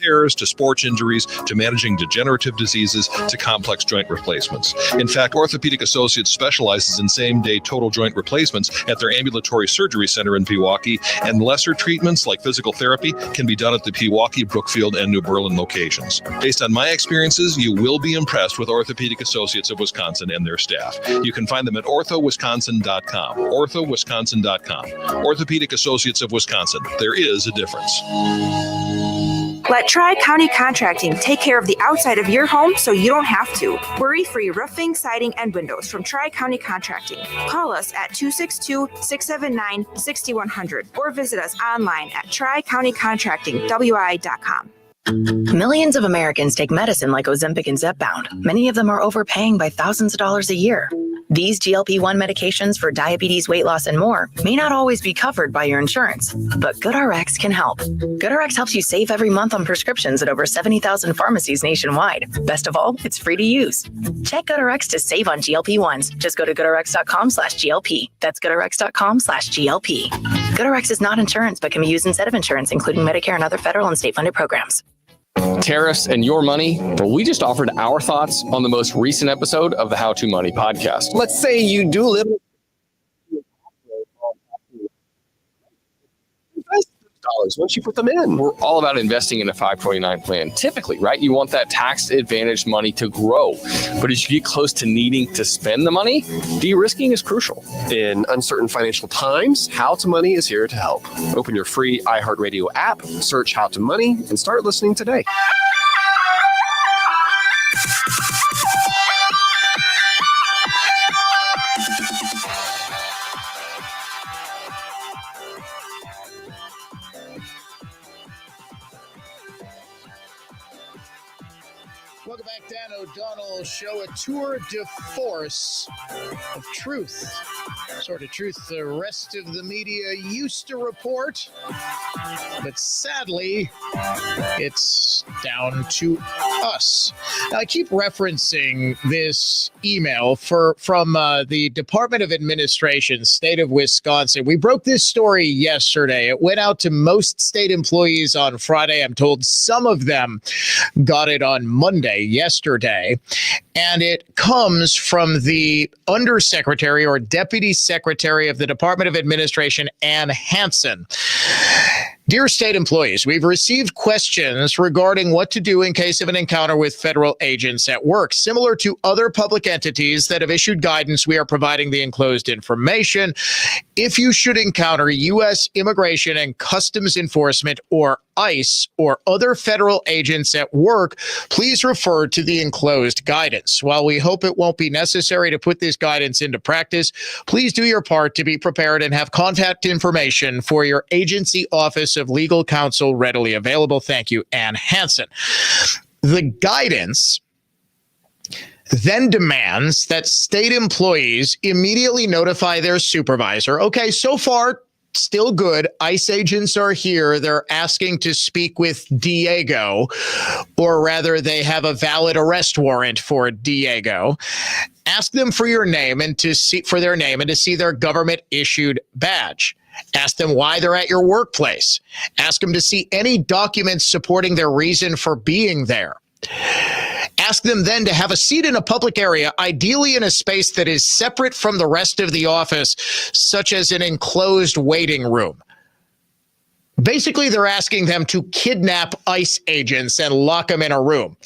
S14: To sports injuries, to managing degenerative diseases, to complex joint replacements. In fact, Orthopedic Associates specializes in same-day total joint replacements at their ambulatory surgery center in Pewaukee, and lesser treatments like physical therapy can be done at the Pewaukee, Brookfield, and New Berlin locations. Based on my experiences, you will be impressed with Orthopedic Associates of Wisconsin and their staff. You can find them at orthowisconsin.com. orthowisconsin.com. Orthopedic Associates of Wisconsin. There is a difference.
S16: Let Tri-County Contracting take care of the outside of your home so you don't have to. Worry-free roofing, siding, and windows from Tri-County Contracting. Call us at 262-679-6100 or visit us online at tricountycontractingwi.com.
S18: Millions of Americans take medicine like Ozempic and Zepbound. Many of them are overpaying by thousands of dollars a year. These GLP-1 medications for diabetes, weight loss, and more may not always be covered by your insurance, but GoodRx can help. GoodRx helps you save every month on prescriptions at over 70,000 pharmacies nationwide. Best of all, it's free to use. Check GoodRx to save on GLP-1s. Just go to GoodRx.com/GLP. That's GoodRx.com/GLP. GoodRx is not insurance, but can be used instead of insurance, including Medicare and other federal and state-funded programs.
S26: Tariffs and your money? Well, we just offered our thoughts on the most recent episode of the How to Money podcast.
S27: Let's say you do live dollars once you put them in.
S26: We're all about investing in a 529 plan. Typically, right? You want that tax advantage money to grow. But as you get close to needing to spend the money, de-risking is crucial.
S27: In uncertain financial times, How to Money is here to help. Open your free iHeartRadio app, search How to Money, and start listening today.
S1: Welcome back, Dan O'Donnell Show, a tour de force of truth. Sort of truth the rest of the media used to report, but sadly, it's down to us. Now, I keep referencing this email from the Department of Administration, state of Wisconsin. We broke this story yesterday. It went out to most state employees on Friday. I'm told some of them got it on Monday, yesterday, and it comes from the Undersecretary or Deputy Secretary of the Department of Administration, Ann Hansen. Dear state employees, we've received questions regarding what to do in case of an encounter with federal agents at work. Similar to other public entities that have issued guidance, we are providing the enclosed information. If you should encounter U.S. Immigration and Customs Enforcement or ICE or other federal agents at work, please refer to the enclosed guidance. While we hope it won't be necessary to put this guidance into practice, please do your part to be prepared and have contact information for your agency office of legal counsel readily available. Thank you, Ann Hansen. The guidance then demands that state employees immediately notify their supervisor. Okay, so far, still good. ICE agents are here. They're asking to speak with Diego, or rather they have a valid arrest warrant for Diego. Ask them for your name and to see their government issued badge. Ask them why they're at your workplace. Ask them to see any documents supporting their reason for being there. Ask them then to have a seat in a public area, ideally in a space that is separate from the rest of the office, such as an enclosed waiting room. Basically, they're asking them to kidnap ICE agents and lock them in a room.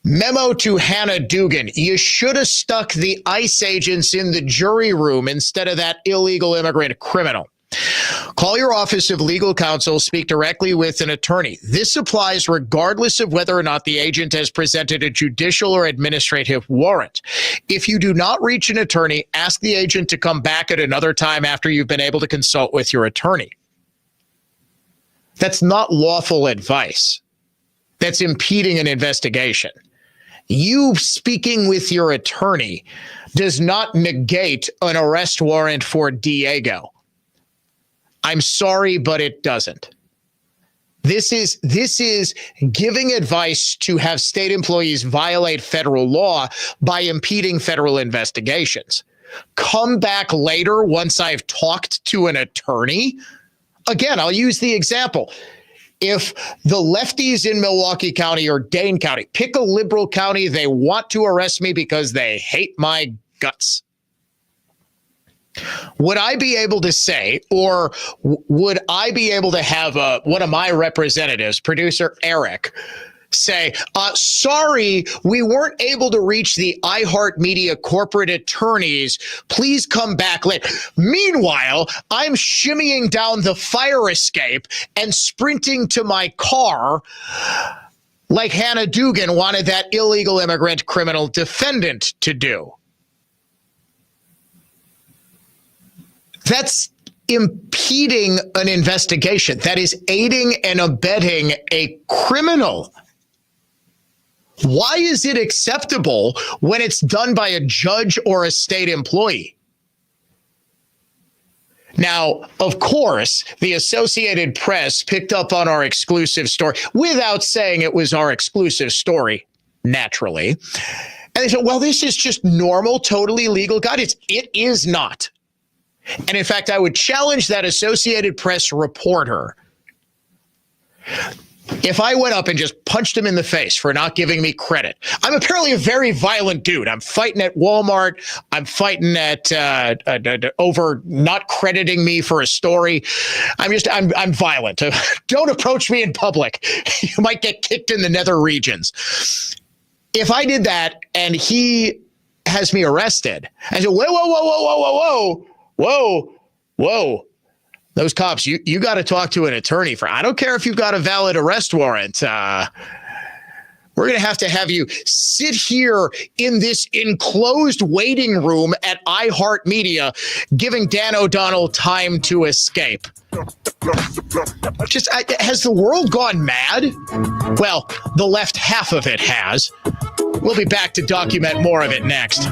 S1: Memo to Hannah Dugan. You should have stuck the ICE agents in the jury room instead of that illegal immigrant criminal. Call your office of legal counsel, speak directly with an attorney. This applies regardless of whether or not the agent has presented a judicial or administrative warrant. If you do not reach an attorney, ask the agent to come back at another time after you've been able to consult with your attorney. That's not lawful advice. That's impeding an investigation. You speaking with your attorney does not negate an arrest warrant for Diego. I'm sorry, but it doesn't. This is giving advice to have state employees violate federal law by impeding federal investigations. Come back later once I've talked to an attorney. Again, I'll use the example. If the lefties in Milwaukee County or Dane County pick a liberal county, they want to arrest me because they hate my guts. Would I be able to say, or would I be able to have one of my representatives, producer Eric, say, sorry, we weren't able to reach the iHeartMedia corporate attorneys. Please come back later. Meanwhile, I'm shimmying down the fire escape and sprinting to my car like Hannah Dugan wanted that illegal immigrant criminal defendant to do. That's impeding an investigation. That is aiding and abetting a criminal. Why is it acceptable when it's done by a judge or a state employee? Now, of course, the Associated Press picked up on our exclusive story without saying it was our exclusive story, naturally. And they said, well, this is just normal, totally legal guidance. It is not. And in fact, I would challenge that Associated Press reporter. If I went up and just punched him in the face for not giving me credit, I'm apparently a very violent dude. I'm fighting at Walmart. I'm fighting at over not crediting me for a story. I'm violent. Don't approach me in public. You might get kicked in the nether regions. If I did that and he has me arrested, I said, whoa. Those cops, you got to talk to an attorney I don't care if you've got a valid arrest warrant. We're going to have you sit here in this enclosed waiting room at iHeartMedia, giving Dan O'Donnell time to escape. Has the world gone mad? Well, the left half of it has. We'll be back to document more of it next.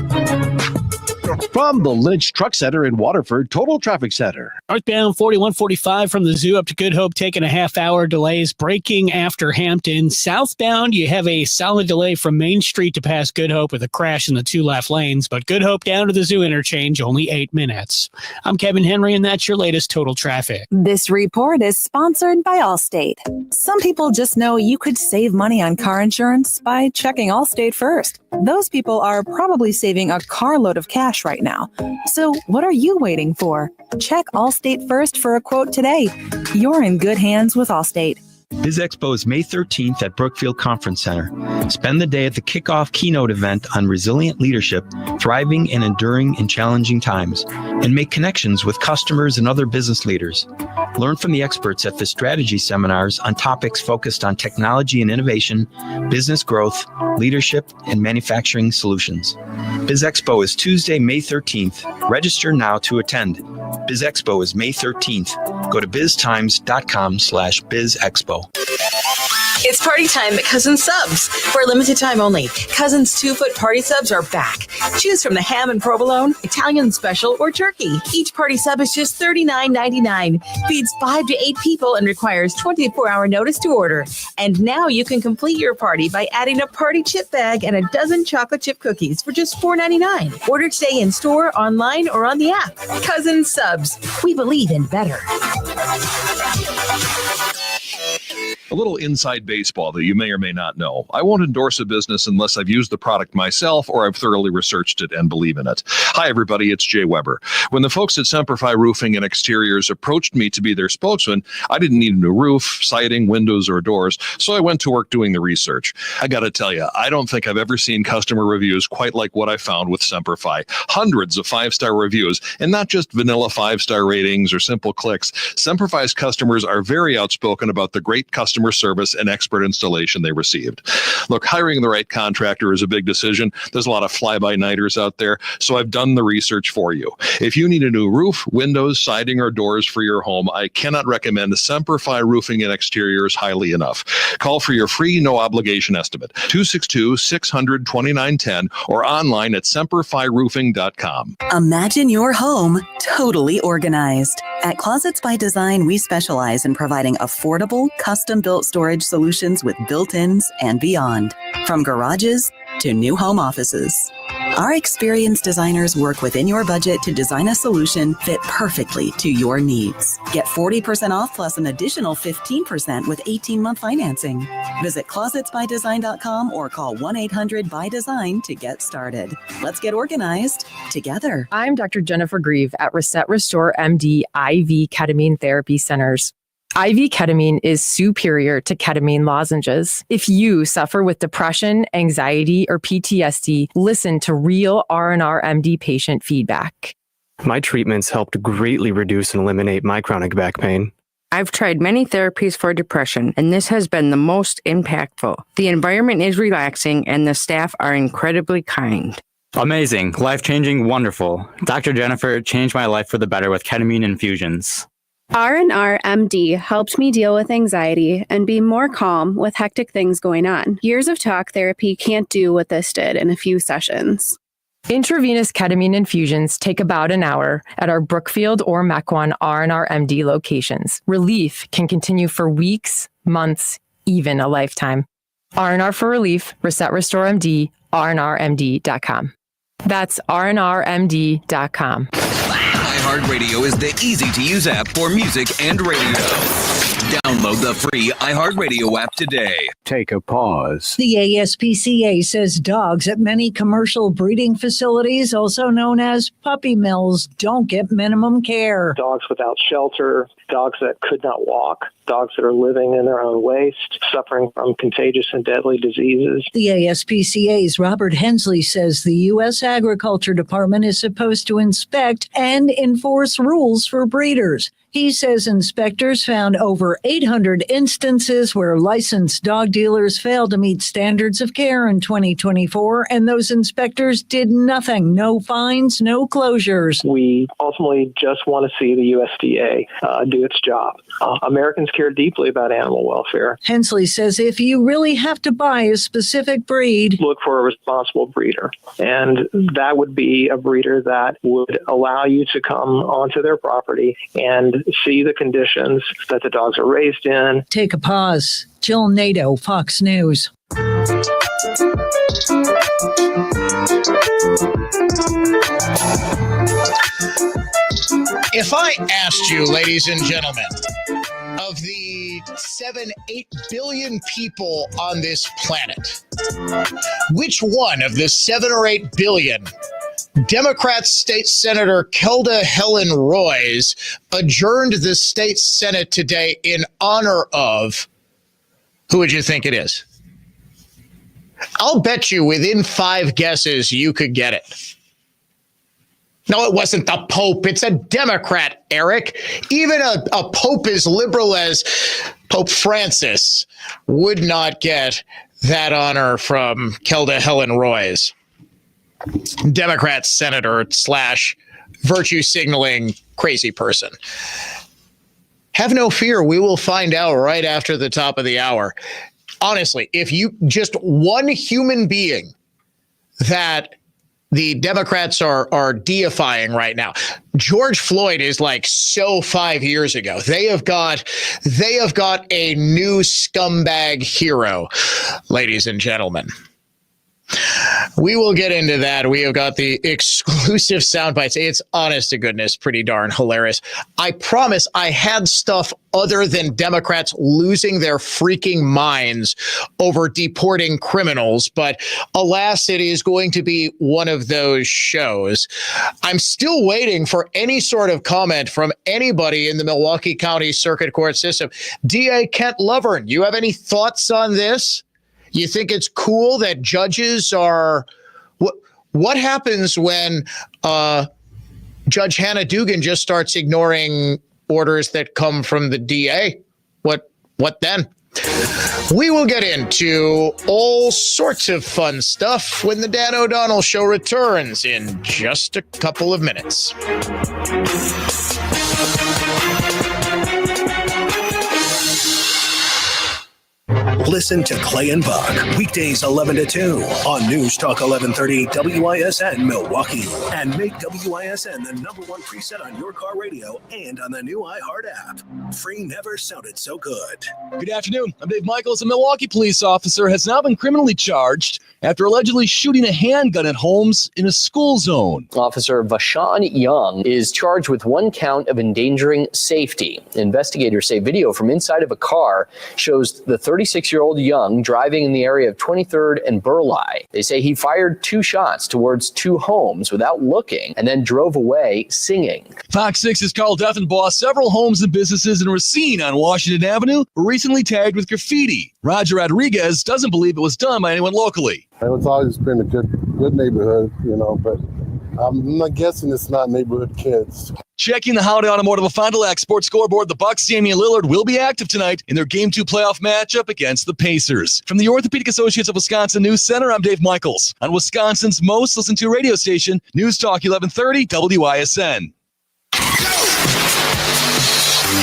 S20: From the Lynch Truck Center in Waterford, Total Traffic Center.
S12: Northbound 4145 from the Zoo up to Good Hope, taking a half-hour delays. Braking after Hampton. Southbound, you have a solid delay from Main Street to past Good Hope with a crash in the two left lanes. But Good Hope down to the Zoo interchange, only 8 minutes. I'm Kevin Henry, and that's your latest Total Traffic.
S8: This report is sponsored by Allstate. Some people just know you could save money on car insurance by checking Allstate first. Those people are probably saving a carload of cash right now. So what are you waiting for? Check Allstate Allstate First for a quote today. You're in good hands with Allstate.
S15: Biz Expo is May 13th at Brookfield Conference Center. Spend the day at the kickoff keynote event on resilient leadership, thriving and enduring in challenging times, and make connections with customers and other business leaders. Learn from the experts at the strategy seminars on topics focused on technology and innovation, business growth, leadership, and manufacturing solutions. Biz Expo is Tuesday, May 13th. Register now to attend. Biz Expo is May 13th. Go to biztimes.com/bizexpo.
S17: It's party time at Cousins Subs. For a limited time only, Cousins 2-foot party subs are back. Choose from the ham and provolone, Italian special, or turkey. Each party sub is just $39.99. Feeds 5 to 8 people and requires 24-hour notice to order. And now you can complete your party by adding a party chip bag and a dozen chocolate chip cookies for just $4.99. Order today in store, online, or on the app. Cousins Subs. We believe in better.
S14: A little inside baseball that you may or may not know. I won't endorse a business unless I've used the product myself or I've thoroughly researched it and believe in it. Hi, everybody. It's Jay Weber. When the folks at Semperfi Roofing and Exteriors approached me to be their spokesman, I didn't need a new roof, siding, windows, or doors, so I went to work doing the research. I got to tell you, I don't think I've ever seen customer reviews quite like what I found with Semperfi. Hundreds of 5-star reviews, and not just vanilla 5-star ratings or simple clicks. Semperfi's customers are very outspoken about the great customer service and expert installation they received. Look, hiring the right contractor is a big decision. There's a lot of fly-by-nighters out there, so I've done the research for you. If you need a new roof, windows, siding, or doors for your home, I cannot recommend Semperfi Roofing and Exteriors highly enough. Call for your free, no-obligation estimate, 262-600-2910, or online at semperfiroofing.com.
S19: Imagine your home totally organized. At Closets by Design, we specialize in providing affordable, custom-built storage solutions with built-ins and beyond, from garages to new home offices. Our experienced designers work within your budget to design a solution fit perfectly to your needs. Get 40% off plus an additional 15% with 18-month financing. Visit closetsbydesign.com or call 1-800-BY-DESIGN to get started. Let's get organized together.
S21: I'm Dr. Jennifer Grieve at Reset Restore MD IV Ketamine Therapy Centers. IV ketamine is superior to ketamine lozenges. If you suffer with depression, anxiety, or PTSD, listen to real R&R MD patient feedback.
S22: My treatments helped greatly reduce and eliminate my chronic back pain.
S23: I've tried many therapies for depression, and this has been the most impactful. The environment is relaxing, and the staff are incredibly kind.
S24: Amazing, life-changing, wonderful. Dr. Jennifer changed my life for the better with ketamine infusions.
S25: R&R MD helped me deal with anxiety and be more calm with hectic things going on. Years of talk therapy can't do what this did in a few sessions.
S21: Intravenous ketamine infusions take about an hour at our Brookfield or Mequon R&R MD locations. Relief can continue for weeks, months, even a lifetime. R&R for Relief, Reset Restore MD, rnrmd.com. That's rnrmd.com.
S3: iHeartRadio is the easy-to-use app for music and radio. Download the free iHeartRadio app today.
S29: Take a pause.
S30: The ASPCA says dogs at many commercial breeding facilities, also known as puppy mills, don't get minimum care.
S31: Dogs without shelter, dogs that could not walk, dogs that are living in their own waste, suffering from contagious and deadly diseases.
S30: The ASPCA's Robert Hensley says the U.S. Agriculture Department is supposed to inspect and enforce rules for breeders. He says inspectors found over 800 instances where licensed dog dealers failed to meet standards of care in 2024, and those inspectors did nothing. No fines, no closures.
S31: We ultimately just want to see the USDA do its job. Americans care deeply about animal welfare.
S30: Hensley says if you really have to buy a specific breed,
S31: look for a responsible breeder. And that would be a breeder that would allow you to come onto their property and see the conditions that the dogs are raised in.
S30: Take a pause. Jill Nato, Fox News.
S1: If I asked you, ladies and gentlemen, of the 7-8 billion people on this planet, which one of the 7 or 8 billion Democrat State Senator Kelda Helen Royce adjourned the state Senate today in honor of, who would you think it is? I'll bet you within 5 guesses you could get it. No, it wasn't the Pope. It's a Democrat, Eric. Even a Pope as liberal as Pope Francis would not get that honor from Kelda Helen Royce. Democrat senator / virtue signaling crazy person. Have no fear. We will find out right after the top of the hour. Honestly, if you just one human being that the Democrats are deifying right now. George Floyd is like so 5 years ago. They have got a new scumbag hero, ladies and gentlemen. We will get into that. We have got the exclusive sound bites. It's honest to goodness pretty darn hilarious. I promise I had stuff other than Democrats losing their freaking minds over deporting criminals, but alas, it is going to be one of those shows. I'm still waiting for any sort of comment from anybody in the Milwaukee County Circuit Court system. DA Kent Lovern, you have any thoughts on this? You think it's cool that judges are... What happens when Judge Hannah Dugan just starts ignoring orders that come from the DA? What then? We will get into all sorts of fun stuff when the Dan O'Donnell Show returns in just a couple of minutes.
S2: Listen to Clay and Buck weekdays 11 to 2 on News Talk 1130 WISN Milwaukee, and make WISN the #1 preset on your car radio and on the new iHeart app. Free never sounded so good.
S4: Good afternoon. I'm Dave Michaels. A Milwaukee police officer has now been criminally charged after allegedly shooting a handgun at homes in a school zone.
S5: Officer Vashawn Young is charged with 1 count of endangering safety. Investigators say video from inside of a car shows the 36-year-old Young driving in the area of 23rd and Burleigh. They say he fired 2 shots towards 2 homes without looking and then drove away singing.
S4: Fox 6's Carl Duffenbaugh. Several homes and businesses in Racine on Washington Avenue were recently tagged with graffiti. Roger Rodriguez doesn't believe it was done by anyone locally.
S6: It's always been a good neighborhood, but I'm not guessing it's not neighborhood kids.
S4: Checking the Holiday Automotive of Fond du Lac Sports Scoreboard, the Bucks' Damian Lillard will be active tonight in their Game 2 playoff matchup against the Pacers. From the Orthopedic Associates of Wisconsin News Center, I'm Dave Michaels on Wisconsin's most listened to radio station, News Talk 1130 WISN.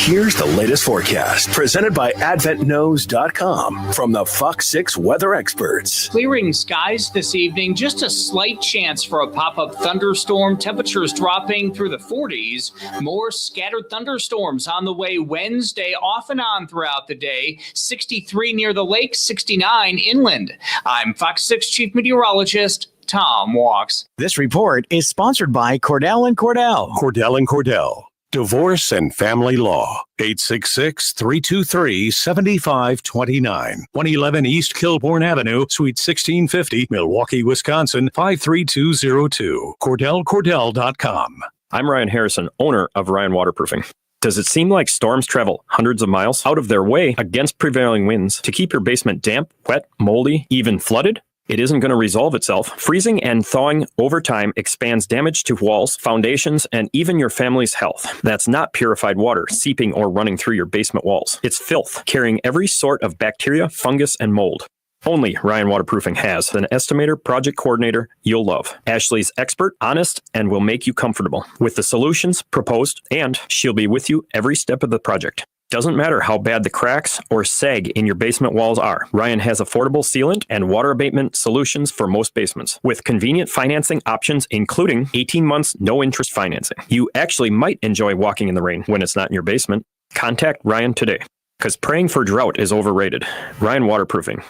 S2: Here's the latest forecast presented by AdventKnows.com from the Fox 6 weather experts.
S7: Clearing skies this evening, just a slight chance for a pop-up thunderstorm. Temperatures dropping through the 40s. More scattered thunderstorms on the way Wednesday, off and on throughout the day. 63 near the lake, 69 inland. I'm Fox 6 Chief Meteorologist Tom Walks.
S9: This report is sponsored by Cordell & Cordell.
S10: Cordell & Cordell. Divorce and Family Law. 866-323-7529. 111 East Kilbourne Avenue, Suite 1650, Milwaukee, Wisconsin, 53202. CordellCordell.com.
S11: I'm Ryan Harrison, owner of Ryan Waterproofing. Does it seem like storms travel hundreds of miles out of their way against prevailing winds to keep your basement damp, wet, moldy, even flooded? It isn't going to resolve itself. Freezing and thawing over time expands damage to walls, foundations, and even your family's health. That's not purified water seeping or running through your basement walls. It's filth, carrying every sort of bacteria, fungus, and mold. Only Ryan Waterproofing has an estimator, project coordinator you'll love. Ashley's expert, honest, and will make you comfortable with the solutions proposed, and she'll be with you every step of the project. Doesn't matter how bad the cracks or sag in your basement walls are. Ryan has affordable sealant and water abatement solutions for most basements with convenient financing options, including 18 months, no interest financing. You actually might enjoy walking in the rain when it's not in your basement. Contact Ryan today, because praying for drought is overrated. Ryan Waterproofing.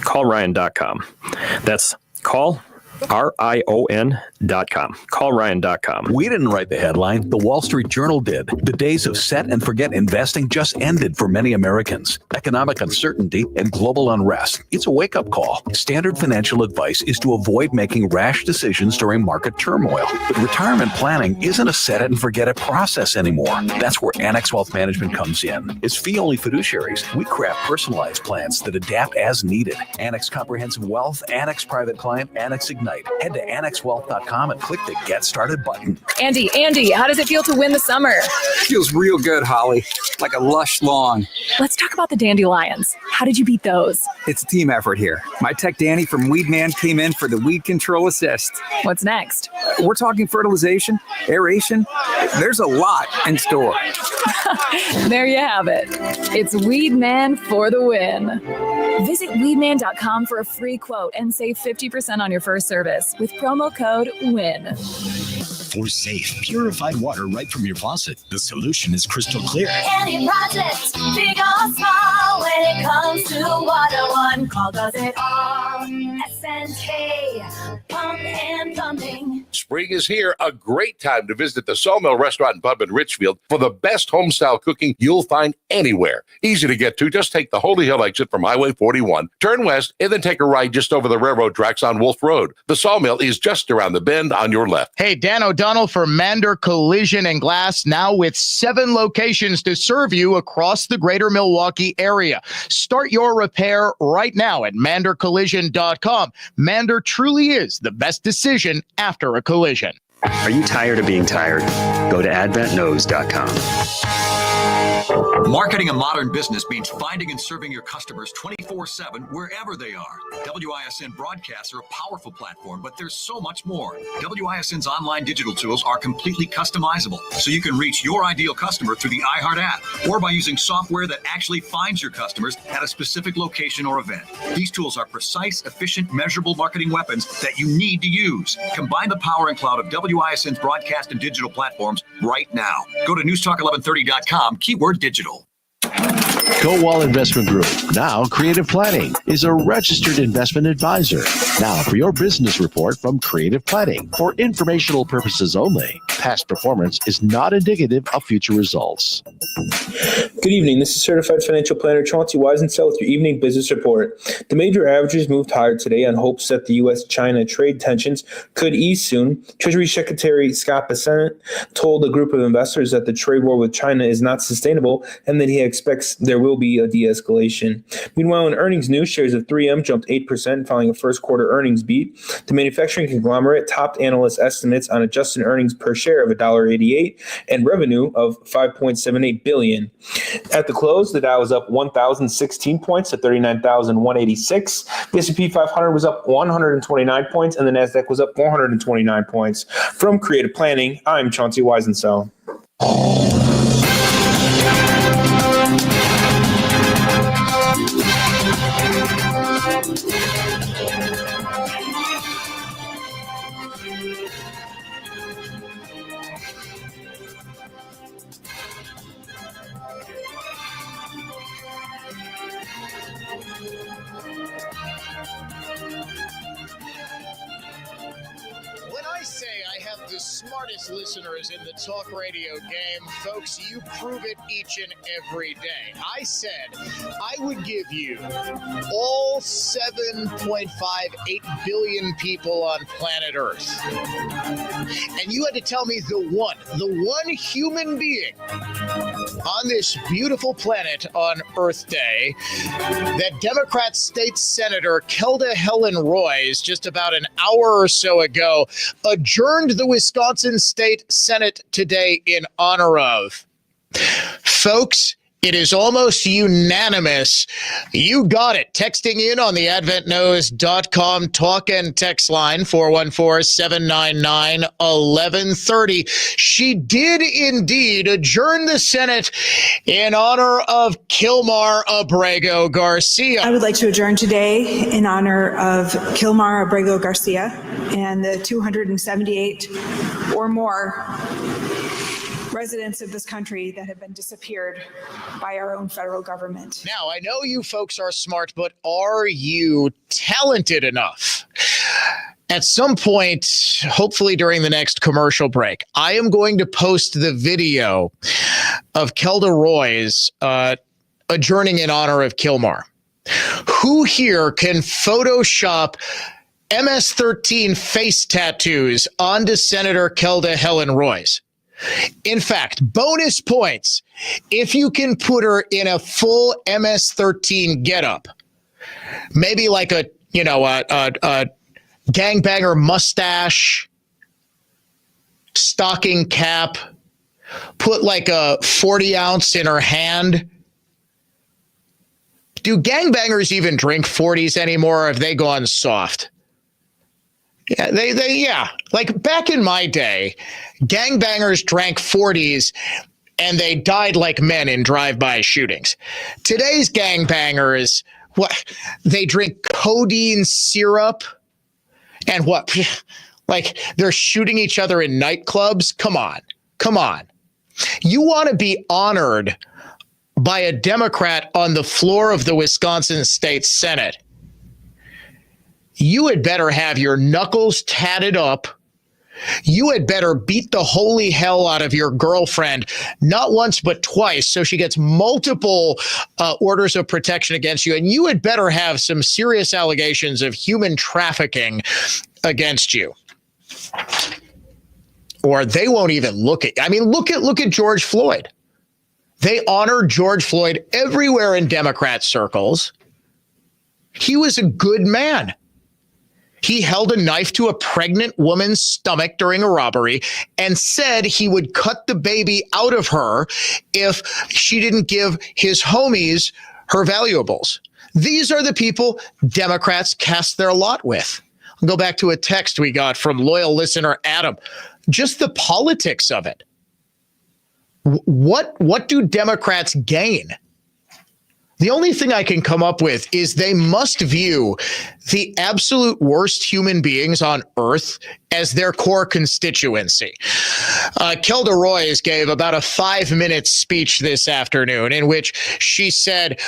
S11: Call Ryan.com. That's call RION.com. CallRyan.com.
S8: We didn't write the headline. The Wall Street Journal did. The days of set and forget investing just ended for many Americans. Economic uncertainty and global unrest. It's a wake-up call. Standard financial advice is to avoid making rash decisions during market turmoil. But retirement planning isn't a set it and forget it process anymore. That's where Annex Wealth Management comes in. As fee-only fiduciaries, we craft personalized plans that adapt as needed. Annex Comprehensive Wealth, Annex Private Client, Annex Ignite. Head to AnnexWealth.com and click the Get Started button.
S12: Andy, how does it feel to win the summer?
S13: Feels real good, Holly. Like a lush lawn.
S12: Let's talk about the dandelions. How did you beat those?
S13: It's a team effort here. My tech Danny from Weedman came in for the weed control assist.
S12: What's next?
S13: We're talking fertilization, aeration. There's a lot in store.
S12: There you have it. It's Weedman for the win. Visit weedman.com for a free quote and save 50% on your first service with promo code WIN.
S15: For safe, purified water right from your faucet, the solution is crystal clear.
S16: Any project, big or small, when it comes to water, one call does it all. SNK, pump and pumping.
S18: Spring is here, a great time to visit the Sawmill Restaurant and Pub in Richfield for the best home-style cooking you'll find anywhere. Easy to get to, just take the Holy Hill exit from Highway 41, turn west, and then take a right just over the railroad tracks on Wolf Road. The Sawmill is just around the bend on your left.
S1: Hey, Dan O'Donnell for Mander Collision and Glass, now with 7 locations to serve you across the greater Milwaukee area. Start your repair right now at mandercollision.com. Mander truly is the best decision after a collision.
S20: Are you tired of being tired? Go to adventknows.com.
S3: Marketing a modern business means finding and serving your customers 24/7 wherever they are. WISN broadcasts are a powerful platform, but there's so much more. WISN's online digital tools are completely customizable, so you can reach your ideal customer through the iHeart app or by using software that actually finds your customers at a specific location or event. These tools are precise, efficient, measurable marketing weapons that you need to use. Combine the power and cloud of WISN's broadcast and digital platforms right now. Go to newstalk1130.com, keyword digital.
S26: Kowal Investment Group, now Creative Planning, is a registered investment advisor. Now for your business report from Creative Planning. For informational purposes only, past performance is not indicative of future results.
S27: Good evening. This is Certified Financial Planner Chauncey Wisensell with your evening business report. The major averages moved higher today on hopes that the U.S.-China trade tensions could ease soon. Treasury Secretary Scott Bessent told a group of investors that the trade war with China is not sustainable and that he expects there will be a de-escalation. Meanwhile, in earnings news, shares of 3M jumped 8% following a first quarter earnings beat. The manufacturing conglomerate topped analyst estimates on adjusted earnings per share of $1.88 and revenue of $5.78 billion. At the close, the Dow was up 1,016 points to 39,186. The S&P 500 was up 129 points, and the Nasdaq was up 429 points. From Creative Planning, I'm Chauncey Wisensell.
S1: Smartest listeners in the talk radio game, folks, you prove it each and every day. I said I would give you all 7.58 billion people on planet Earth. And you had to tell me the one human being on this beautiful planet on Earth Day that Democrat State Senator Kelda Helen Royce just about an hour or so ago adjourned the Wisconsin State Senate today in honor of. Folks, it is almost unanimous. You got it. Texting in on the adventknows.com talk and text line 414-799-1130. She did indeed adjourn the Senate in honor of Kilmar Abrego Garcia.
S28: I would like to adjourn today in honor of Kilmar Abrego Garcia and the 278 or more residents of this country that have been disappeared by our own federal government.
S1: Now, I know you folks are smart, but are you talented enough At some point, hopefully during the next commercial break, I am going to post the video of Kelda Roy's adjourning in honor of Kilmar. Who here can Photoshop MS-13 face tattoos onto Senator Kelda Helen Roy's? In fact, bonus points if you can put her in a full MS-13 getup. Maybe like a gangbanger mustache, stocking cap, put like a 40 ounce in her hand. Do gangbangers even drink 40s anymore, or have they gone soft? Yeah, they like back in my day, gangbangers drank 40s and they died like men in drive-by shootings. Today's gangbangers, what? They drink codeine syrup and what? Like they're shooting each other in nightclubs? Come on. You want to be honored by a Democrat on the floor of the Wisconsin State Senate. You had better have your knuckles tatted up. You had better beat the holy hell out of your girlfriend, not once, but twice, so she gets multiple orders of protection against you. And you had better have some serious allegations of human trafficking against you. Or they won't even look at, look at George Floyd. They honor George Floyd everywhere in Democrat circles. He was a good man. He held a knife to a pregnant woman's stomach during a robbery and said he would cut the baby out of her if she didn't give his homies her valuables. These are the people Democrats cast their lot with. I'll go back to a text we got from loyal listener Adam. Just the politics of it. What do Democrats gain? The only thing I can come up with is they must view the absolute worst human beings on earth as their core constituency. Kelda Roy's gave about a 5-minute speech this afternoon in which she said,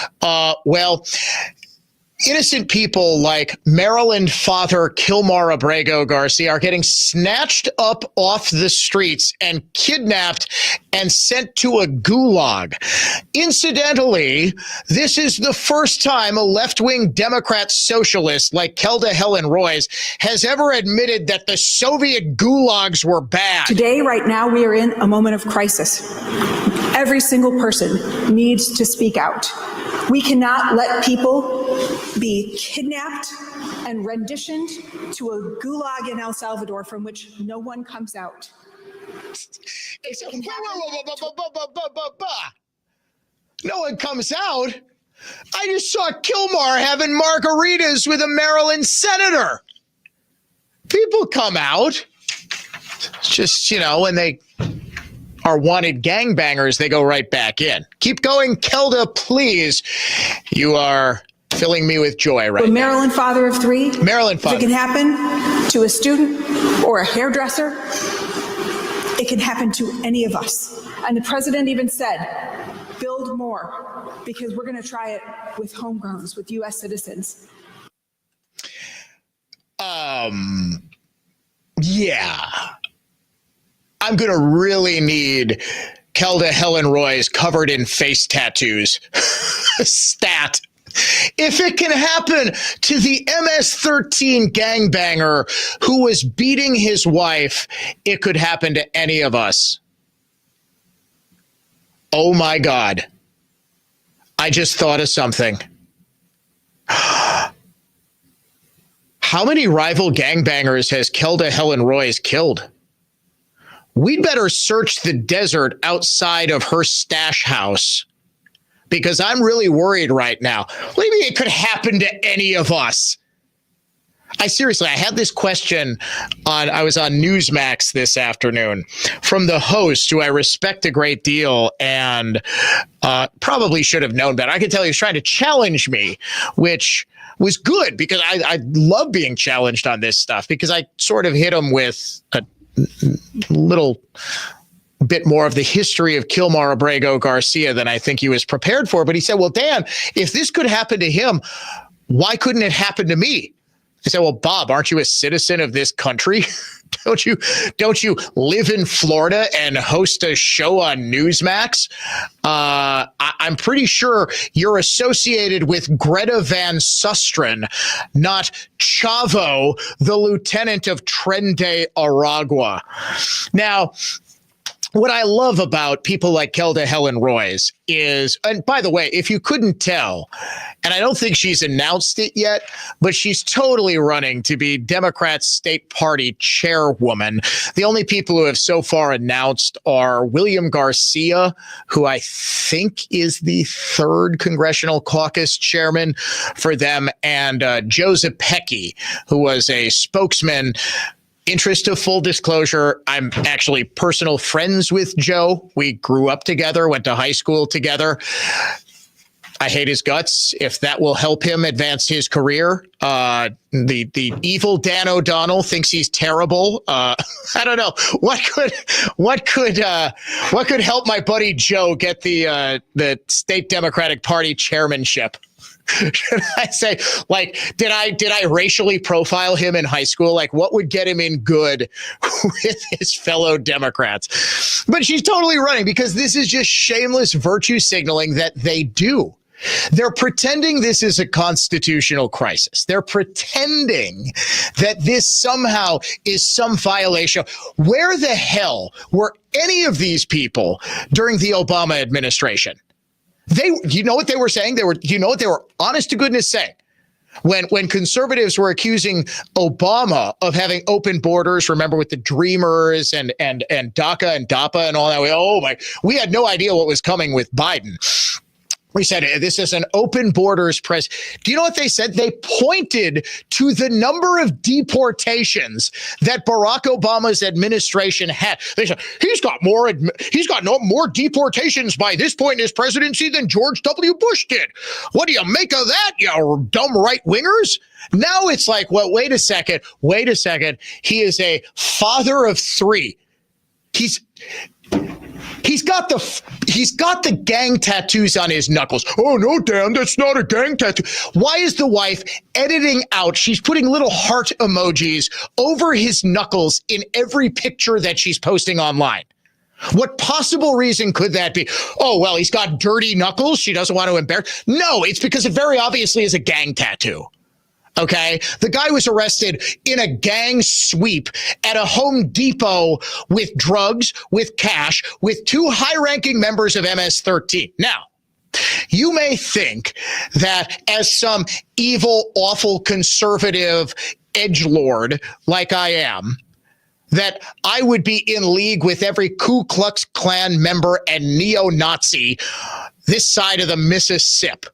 S1: innocent people like Maryland father Kilmar Abrego Garcia are getting snatched up off the streets and kidnapped and sent to a gulag. Incidentally, this is the first time a left-wing Democrat socialist like Kelda Helen Roy's has ever admitted that the Soviet gulags were bad.
S28: Today, right now, we are in a moment of crisis. Every single person needs to speak out. We cannot let people be kidnapped and renditioned to a gulag in El Salvador from which no one comes out.
S1: No one comes out? I just saw Kilmar having margaritas with a Maryland senator. People come out. It's just, when they are wanted gangbangers, they go right back in. Keep going, Kelda, please. You are filling me with joy right now.
S28: Maryland father of 3.
S1: Maryland father.
S28: If it can happen to a student or a hairdresser, it can happen to any of us. And the president even said, build more, because we're going to try it with homegrowns, with U.S. citizens.
S1: Yeah. I'm going to really need Kelda Helen Roy's covered in face tattoos stat. If it can happen to the MS-13 gangbanger who was beating his wife, it could happen to any of us. Oh my God. I just thought of something. How many rival gangbangers has Kelda Helen Roy's killed? We'd better search the desert outside of her stash house, because I'm really worried right now. Maybe it could happen to any of us. I had this question I was on Newsmax this afternoon from the host, who I respect a great deal and probably should have known better. I can tell he was trying to challenge me, which was good, because I love being challenged on this stuff, because I sort of hit him with a little bit more of the history of Kilmar Abrego Garcia than I think he was prepared for. But he said, well, Dan, if this could happen to him, why couldn't it happen to me? I said, well, Bob, aren't you a citizen of this country? Don't you live in Florida and host a show on Newsmax? I'm pretty sure you're associated with Greta Van Susteren, not Chavo, the lieutenant of Tren de Aragua. Now, what I love about people like Kelda Helen Royce is, and by the way, if you couldn't tell, and I don't think she's announced it yet, but she's totally running to be Democrat State Party chairwoman. The only people who have so far announced are William Garcia, who I think is the 3rd Congressional Caucus chairman for them, and Joe Zepecki, who was a spokesman. Interest of full disclosure, I'm actually personal friends with Joe. We grew up together, went to high school together. I hate his guts. If that will help him advance his career, the evil Dan O'Donnell thinks he's terrible. I don't know what could help my buddy Joe get the state Democratic Party chairmanship. Should I say, like, did I racially profile him in high school? Like, what would get him in good with his fellow Democrats? But she's totally running because this is just shameless virtue signaling that they do. They're pretending this is a constitutional crisis. They're pretending that this somehow is some violation. Where the hell were any of these people during the Obama administration? You know what they were saying? They were honest to goodness saying. When conservatives were accusing Obama of having open borders, remember with the Dreamers and DACA and DAPA and all that, we had no idea what was coming with Biden. We said, this is an open borders press. Do you know what they said? They pointed to the number of deportations that Barack Obama's administration had. They said, he's got more deportations by this point in his presidency than George W. Bush did. What do you make of that, you dumb right-wingers? Now it's like, well, wait a second. He is a father of 3. He's got the gang tattoos on his knuckles. Oh, no, Dan, that's not a gang tattoo. Why is the wife editing out? She's putting little heart emojis over his knuckles in every picture that she's posting online. What possible reason could that be? Oh, well, he's got dirty knuckles. She doesn't want to embarrass. No, it's because it very obviously is a gang tattoo. Okay, the guy was arrested in a gang sweep at a Home Depot with drugs, with cash, with 2 high-ranking members of MS-13. Now, you may think that as some evil, awful, conservative edgelord like I am, that I would be in league with every Ku Klux Klan member and neo-Nazi this side of the Mississippi.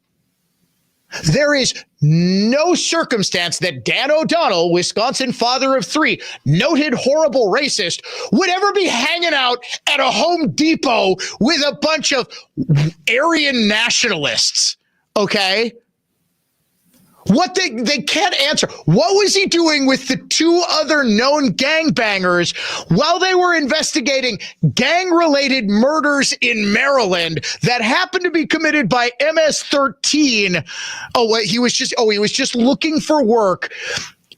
S1: There is no circumstance that Dan O'Donnell, Wisconsin father of 3, noted horrible racist, would ever be hanging out at a Home Depot with a bunch of Aryan nationalists. Okay? What they can't answer. What was he doing with the 2 other known gangbangers while they were investigating gang-related murders in Maryland that happened to be committed by MS-13? He was just looking for work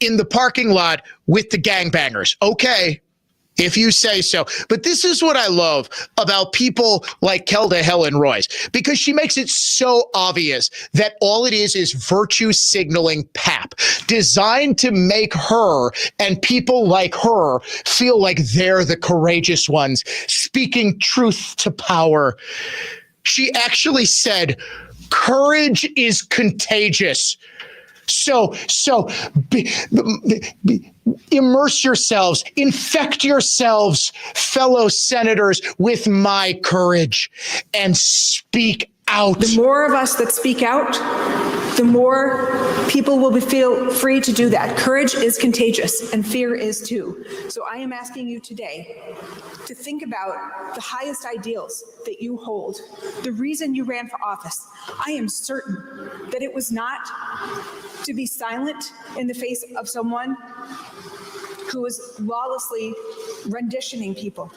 S1: in the parking lot with the gangbangers. Okay, if you say so. But this is what I love about people like Kelda Helen Royce, because she makes it so obvious that all it is virtue signaling pap, designed to make her and people like her feel like they're the courageous ones, speaking truth to power. She actually said, courage is contagious. So immerse yourselves, infect yourselves, fellow senators, with my courage and speak out.
S28: The more of us that speak out, the more people will feel free to do that. Courage is contagious, and fear is too. So I am asking you today to think about the highest ideals that you hold, the reason you ran for office. I am certain that it was not to be silent in the face of someone who was lawlessly renditioning people,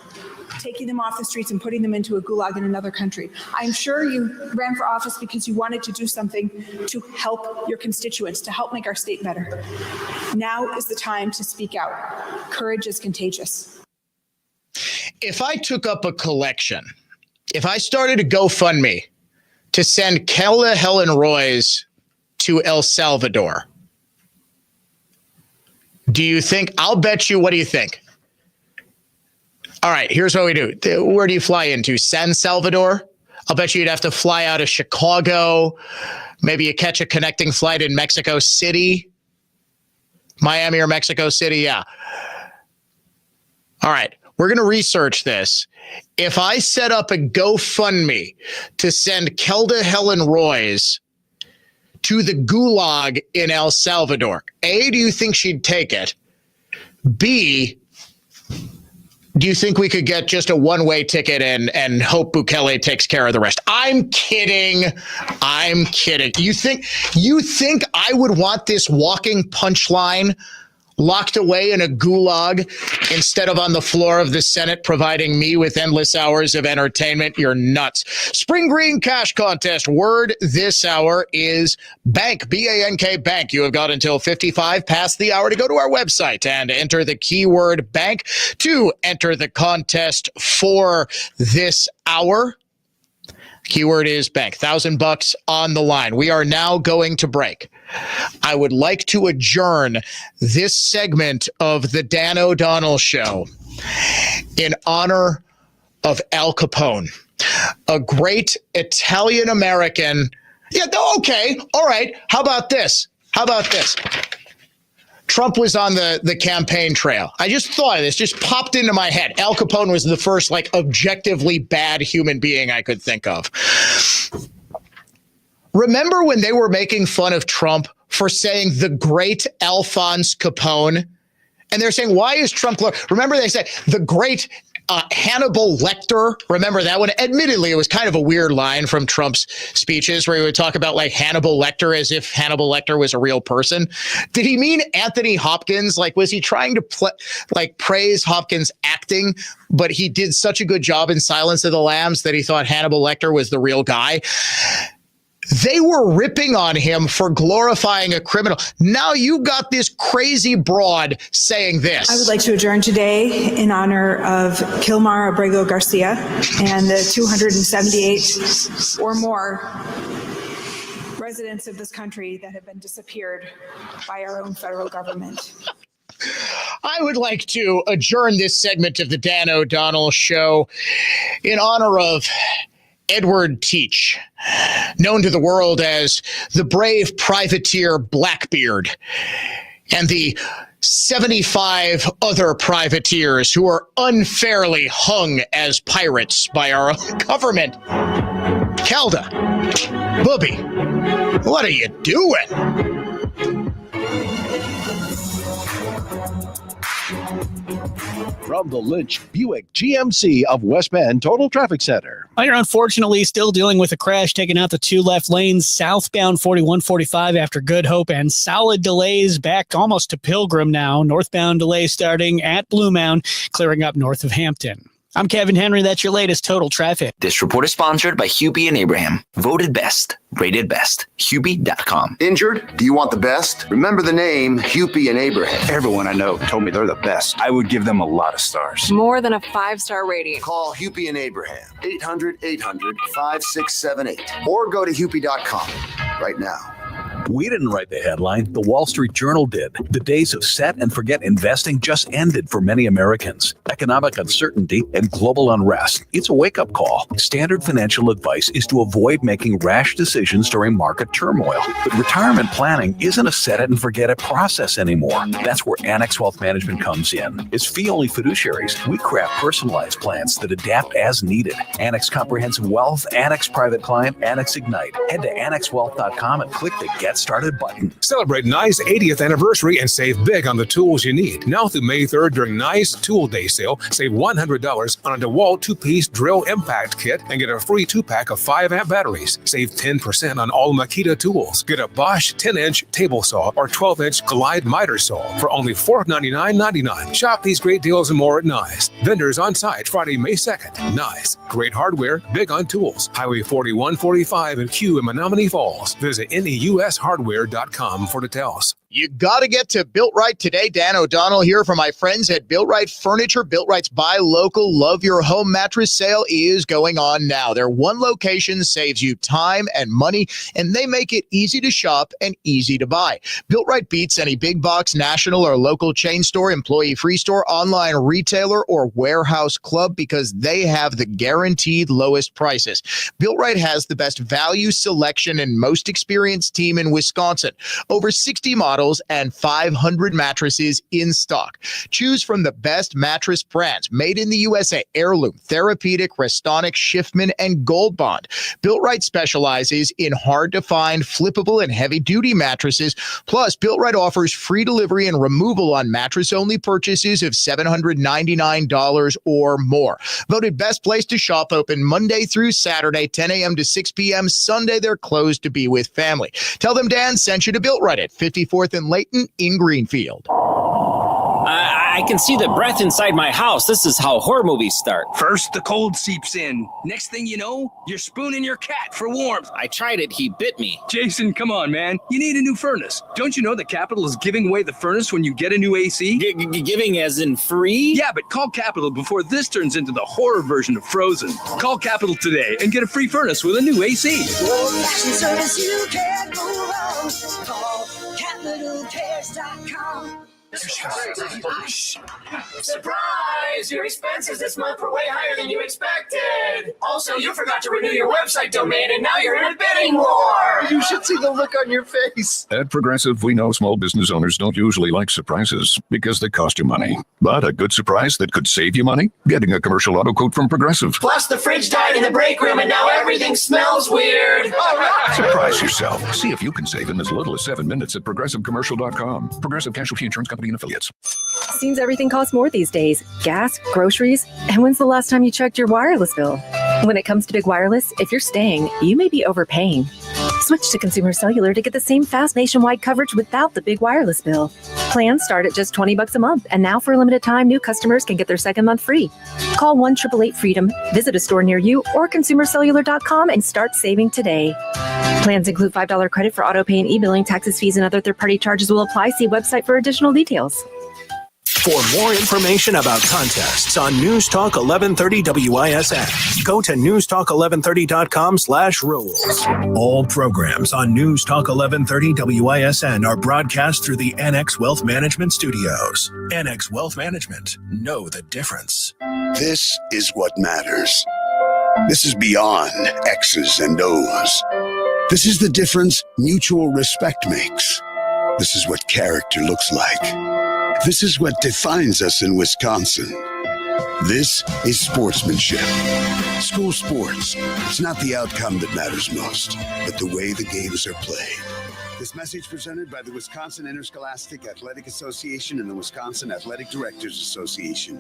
S28: taking them off the streets and putting them into a gulag in another country. I'm sure you ran for office because you wanted to do something to help your constituents, to help make our state better. Now is the time to speak out. Courage is contagious.
S1: If I took up a collection, if I started a GoFundMe to send Kelda Helen Royce to El Salvador, do you think, I'll bet you, what do you think? All right, here's what we do. Where do you fly into? San Salvador? I'll bet you'd have to fly out of Chicago. Maybe you catch a connecting flight in Mexico City. Miami or Mexico City, yeah. All right, we're going to research this. If I set up a GoFundMe to send Kelda Helen Royce to the gulag in El Salvador, A, do you think she'd take it? B, do you think we could get just a one-way ticket and hope Bukele takes care of the rest? I'm kidding. I'm kidding. You think I would want this walking punchline locked away in a gulag instead of on the floor of the Senate providing me with endless hours of entertainment? You're nuts. Spring Green Cash Contest. Word this hour is bank, B-A-N-K, bank. You have got until 55 past the hour to go to our website and enter the keyword bank to enter the contest for this hour. Keyword is bank. $1,000 on the line. We are now going to break. I would like to adjourn this segment of the Dan O'Donnell Show in honor of Al Capone, a great Italian-American. Yeah, okay, all right. How about this? Trump was on the campaign trail. I just thought of this, just popped into my head. Al Capone was the first, objectively bad human being I could think of. Remember when they were making fun of Trump for saying the great Alphonse Capone? And they're saying, why is Trump... Remember they said the great Hannibal Lecter. Remember that one? Admittedly, it was kind of a weird line from Trump's speeches where he would talk about Hannibal Lecter as if Hannibal Lecter was a real person. Did he mean Anthony Hopkins? Was he trying to praise Hopkins' acting, but he did such a good job in Silence of the Lambs that he thought Hannibal Lecter was the real guy? They were ripping on him for glorifying a criminal. Now you got this crazy broad saying this.
S28: I would like to adjourn today in honor of Kilmar Abrego Garcia and the 278 or more residents of this country that have been disappeared by our own federal government.
S1: I would like to adjourn this segment of the Dan O'Donnell Show in honor of Edward Teach, known to the world as the brave privateer Blackbeard, and the 75 other privateers who were unfairly hung as pirates by our own government. Kelda, Booby, what are you doing?
S26: From the Lynch Buick GMC of West Bend Total Traffic Center.
S14: Well, you're unfortunately still dealing with a crash taking out the two left lanes southbound 4145 after Good Hope, and solid delays back almost to Pilgrim now. Northbound delays starting at Blue Mound, clearing up north of Hampton. I'm Kevin Henry. That's your latest Total Traffic.
S17: This report is sponsored by Hubie and Abraham. Voted best. Rated best. Hubie.com.
S19: Injured? Do you want the best? Remember the name Hubie and Abraham. Everyone I know told me they're the best. I would give them a lot of stars.
S21: More than a 5-star rating.
S19: Call Hubie and Abraham. 800-800-5678. Or go to Hubie.com right now.
S8: We didn't write the headline. The Wall Street Journal did. The days of set and forget investing just ended for many Americans. Economic uncertainty and global unrest. It's a wake-up call. Standard financial advice is to avoid making rash decisions during market turmoil. But retirement planning isn't a set it and forget it process anymore. That's where Annex Wealth Management comes in. As fee-only fiduciaries, we craft personalized plans that adapt as needed. Annex Comprehensive Wealth, Annex Private Client, Annex Ignite. Head to annexwealth.com and click the Get Get Started button.
S2: Celebrate Nye's 80th anniversary and save big on the tools you need. Now through May 3rd during Nye's Tool Day sale, save $100 on a DeWalt 2-piece drill impact kit and get a free 2-pack of 5-amp batteries. Save 10% on all Makita tools. Get a Bosch 10-inch table saw or 12-inch Glide miter saw for only $499.99. Shop these great deals and more at Nye's. Vendors on site Friday, May 2nd. Nye's. Great hardware, big on tools. Highway 4145 and Q in Menominee Falls. Visit NEUShardware.com for details.
S1: You got to get to Built Right today. Dan O'Donnell here for my friends at Built Right Furniture. Built Right's Buy Local, Love Your Home mattress sale is going on now. Their one location saves you time and money, and they make it easy to shop and easy to buy. Built Right beats any big box, national, or local chain store, employee-free store, online retailer, or warehouse club because they have the guaranteed lowest prices. Built Right has the best value, selection, and most experienced team in Wisconsin. Over 60 models and 500 mattresses in stock. Choose from the best mattress brands made in the USA: Heirloom, Therapeutic, Restonic, Schiffman, and Gold Bond. Built Right specializes in hard-to-find, flippable, and heavy-duty mattresses. Plus, Built Right offers free delivery and removal on mattress-only purchases of $799 or more. Voted best place to shop, open Monday through Saturday, 10 a.m. to 6 p.m. Sunday, they're closed to be with family. Tell them Dan sent you to Built Right at 54th and Layton in Greenfield.
S4: I can see the breath inside my house. This is how horror movies start.
S5: First, the cold seeps in. Next thing you know, you're spooning your cat for warmth.
S4: I tried it. He bit me.
S5: Jason, come on, man. You need a new furnace. Don't you know that Capital is giving away the furnace when you get a new AC?
S4: Giving as in free?
S5: Yeah, but call Capital before this turns into the horror version of Frozen. Call Capital today and get a free furnace with a new AC.
S16: Service you can't move on. Call CapitalCares.com.
S6: Surprise! Your expenses this month were way higher than you expected. Also, you forgot to renew your website domain, and now you're in a bidding war.
S22: You should see the look on your face. At Progressive, we know small business owners don't usually like surprises because they cost you money. But a good surprise that could save you money? Getting a commercial auto quote from Progressive.
S6: Plus, the fridge died in the break room, and now everything smells weird. All right.
S22: Surprise yourself. See if you can save in as little as 7 minutes at ProgressiveCommercial.com. Progressive Casualty Insurance Company and Affiliates.
S23: Seems everything costs more these days. Gas, groceries, and when's the last time you checked your wireless bill? When it comes to big wireless, if you're staying, you may be overpaying. Switch to Consumer Cellular to get the same fast nationwide coverage without the big wireless bill. Plans start at just $20 a month, and now for a limited time, new customers can get their second month free. Call 1-888-FREEDOM, visit a store near you, or consumercellular.com and start saving today. Plans include $5 credit for auto pay and e-billing. Taxes, fees, and other third-party charges will apply. See website for additional details.
S24: For more information about contests on News Talk 1130 WISN, go to newstalk1130.com/rules. All programs on News Talk 1130 WISN are broadcast through the NX Wealth Management Studios. NX Wealth Management. Know the difference.
S25: This is what matters. This is beyond X's and O's. This is the difference mutual respect makes. This is what character looks like. This is what defines us in Wisconsin. This is sportsmanship. School sports. It's not the outcome that matters most, but the way the games are played. This message presented by the Wisconsin Interscholastic Athletic Association and the Wisconsin Athletic Directors Association.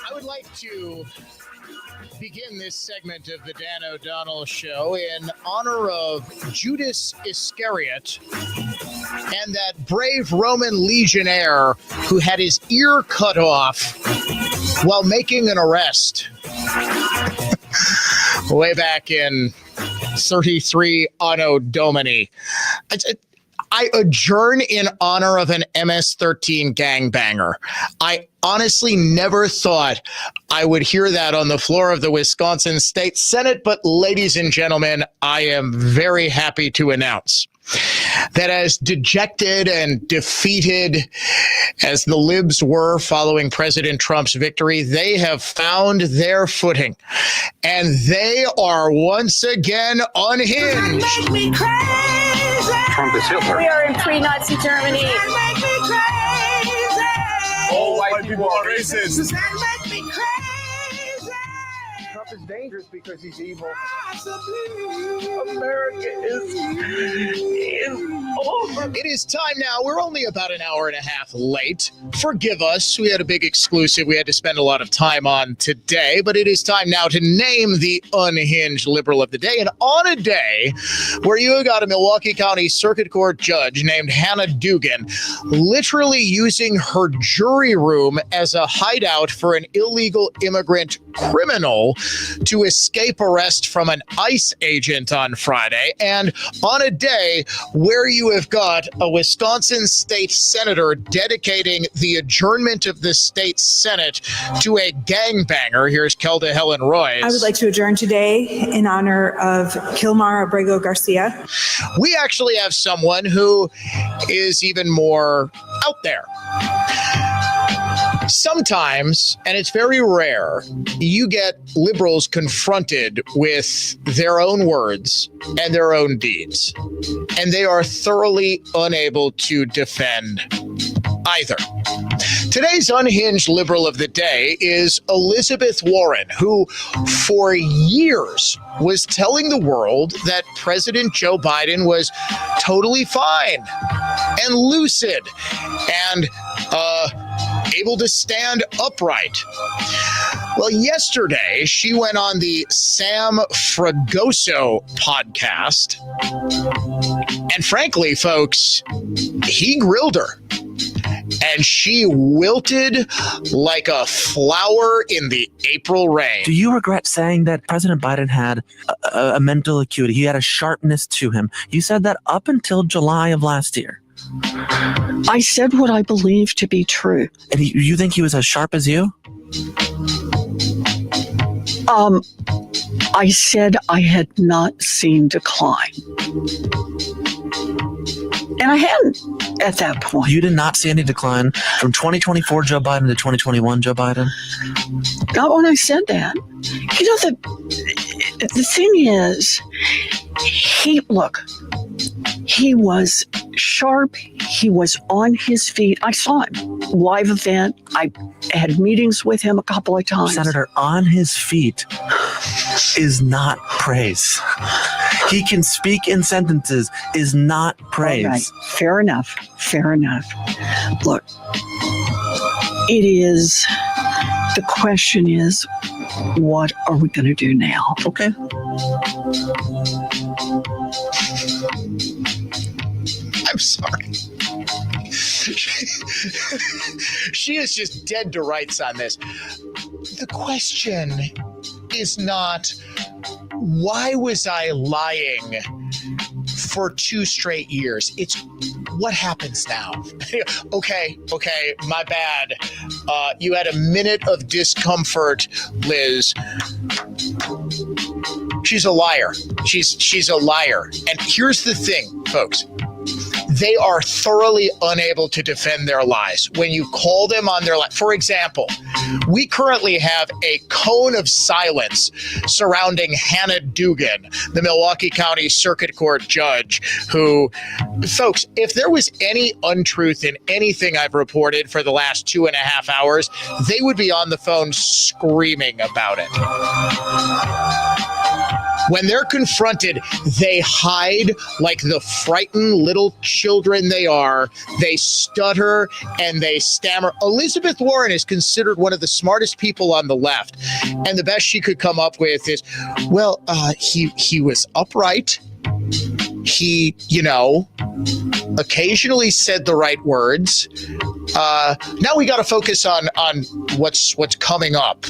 S1: I would like to begin this segment of the Dan O'Donnell Show in honor of Judas Iscariot and that brave Roman legionnaire who had his ear cut off while making an arrest way back in 33 Anno Domini. I adjourn in honor of an MS-13 gangbanger. I honestly never thought I would hear that on the floor of the Wisconsin State Senate, but ladies and gentlemen, I am very happy to announce that as dejected and defeated as the libs were following President Trump's victory, they have found their footing. And they are once again unhinged.
S6: Make me crazy.
S22: Trump is Hitler.
S16: We are in pre-Nazi Germany.
S6: Make me crazy.
S22: All white people are racist.
S6: Make me crazy.
S22: Trump is dangerous because he's evil.
S6: America is over.
S1: It is time now. We're only about an hour and a half late. Forgive us. We had a big exclusive we had to spend a lot of time on today, but it is time now to name the unhinged liberal of the day. And on a day where you got a Milwaukee County Circuit Court judge named Hannah Dugan literally using her jury room as a hideout for an illegal immigrant criminal to escape arrest from an ICE agent on Friday, and on a day where you have got a Wisconsin state senator dedicating the adjournment of the state Senate to a gangbanger. Here's Kelda Helen Royce.
S28: I would like to adjourn today in honor of Kilmar Abrego Garcia.
S1: We actually have someone who is even more out there. Sometimes, and it's very rare, you get liberals confronted with their own words and their own deeds, and they are thoroughly unable to defend either. Today's unhinged liberal of the day is Elizabeth Warren, who for years was telling the world that President Joe Biden was totally fine and lucid and able to stand upright. Well, yesterday she went on the Sam Fragoso podcast, and frankly, folks, he grilled her. And she wilted like a flower in the April rain.
S7: Do you regret saying that President Biden had a mental acuity? He had a sharpness to him. You said that up until July of last year.
S9: I said what I believe to be true.
S7: And you think he was as sharp as you?
S9: I said I had not seen decline. And I hadn't at that point.
S7: You did not see any decline from 2024 Joe Biden to 2021 Joe Biden?
S9: Not when I said that. You know, the thing is, he was sharp. He was on his feet. I saw him. Live event. I had meetings with him a couple of times.
S7: Senator, on his feet is not praise. He can speak in sentences is not praise.
S9: All right. Fair enough. Fair enough. Look, the question is, what are we going to do now?
S7: Okay.
S1: I'm sorry. She is just dead to rights on this. The question is not, why was I lying for 2 straight years? It's what happens now? Okay, my bad. You had a minute of discomfort, Liz. She's a liar. She's a liar. And here's the thing, folks. They are thoroughly unable to defend their lies when you call them on their lie. For example, we currently have a cone of silence surrounding Hannah Dugan, the Milwaukee County Circuit Court judge, who, folks, if there was any untruth in anything I've reported for the last 2.5 hours, they would be on the phone screaming about it. When they're confronted, they hide like the frightened little children they are. They stutter and they stammer. Elizabeth Warren is considered one of the smartest people on the left. And the best she could come up with is, well, he was upright. He, occasionally said the right words. Now we got to focus on what's coming up.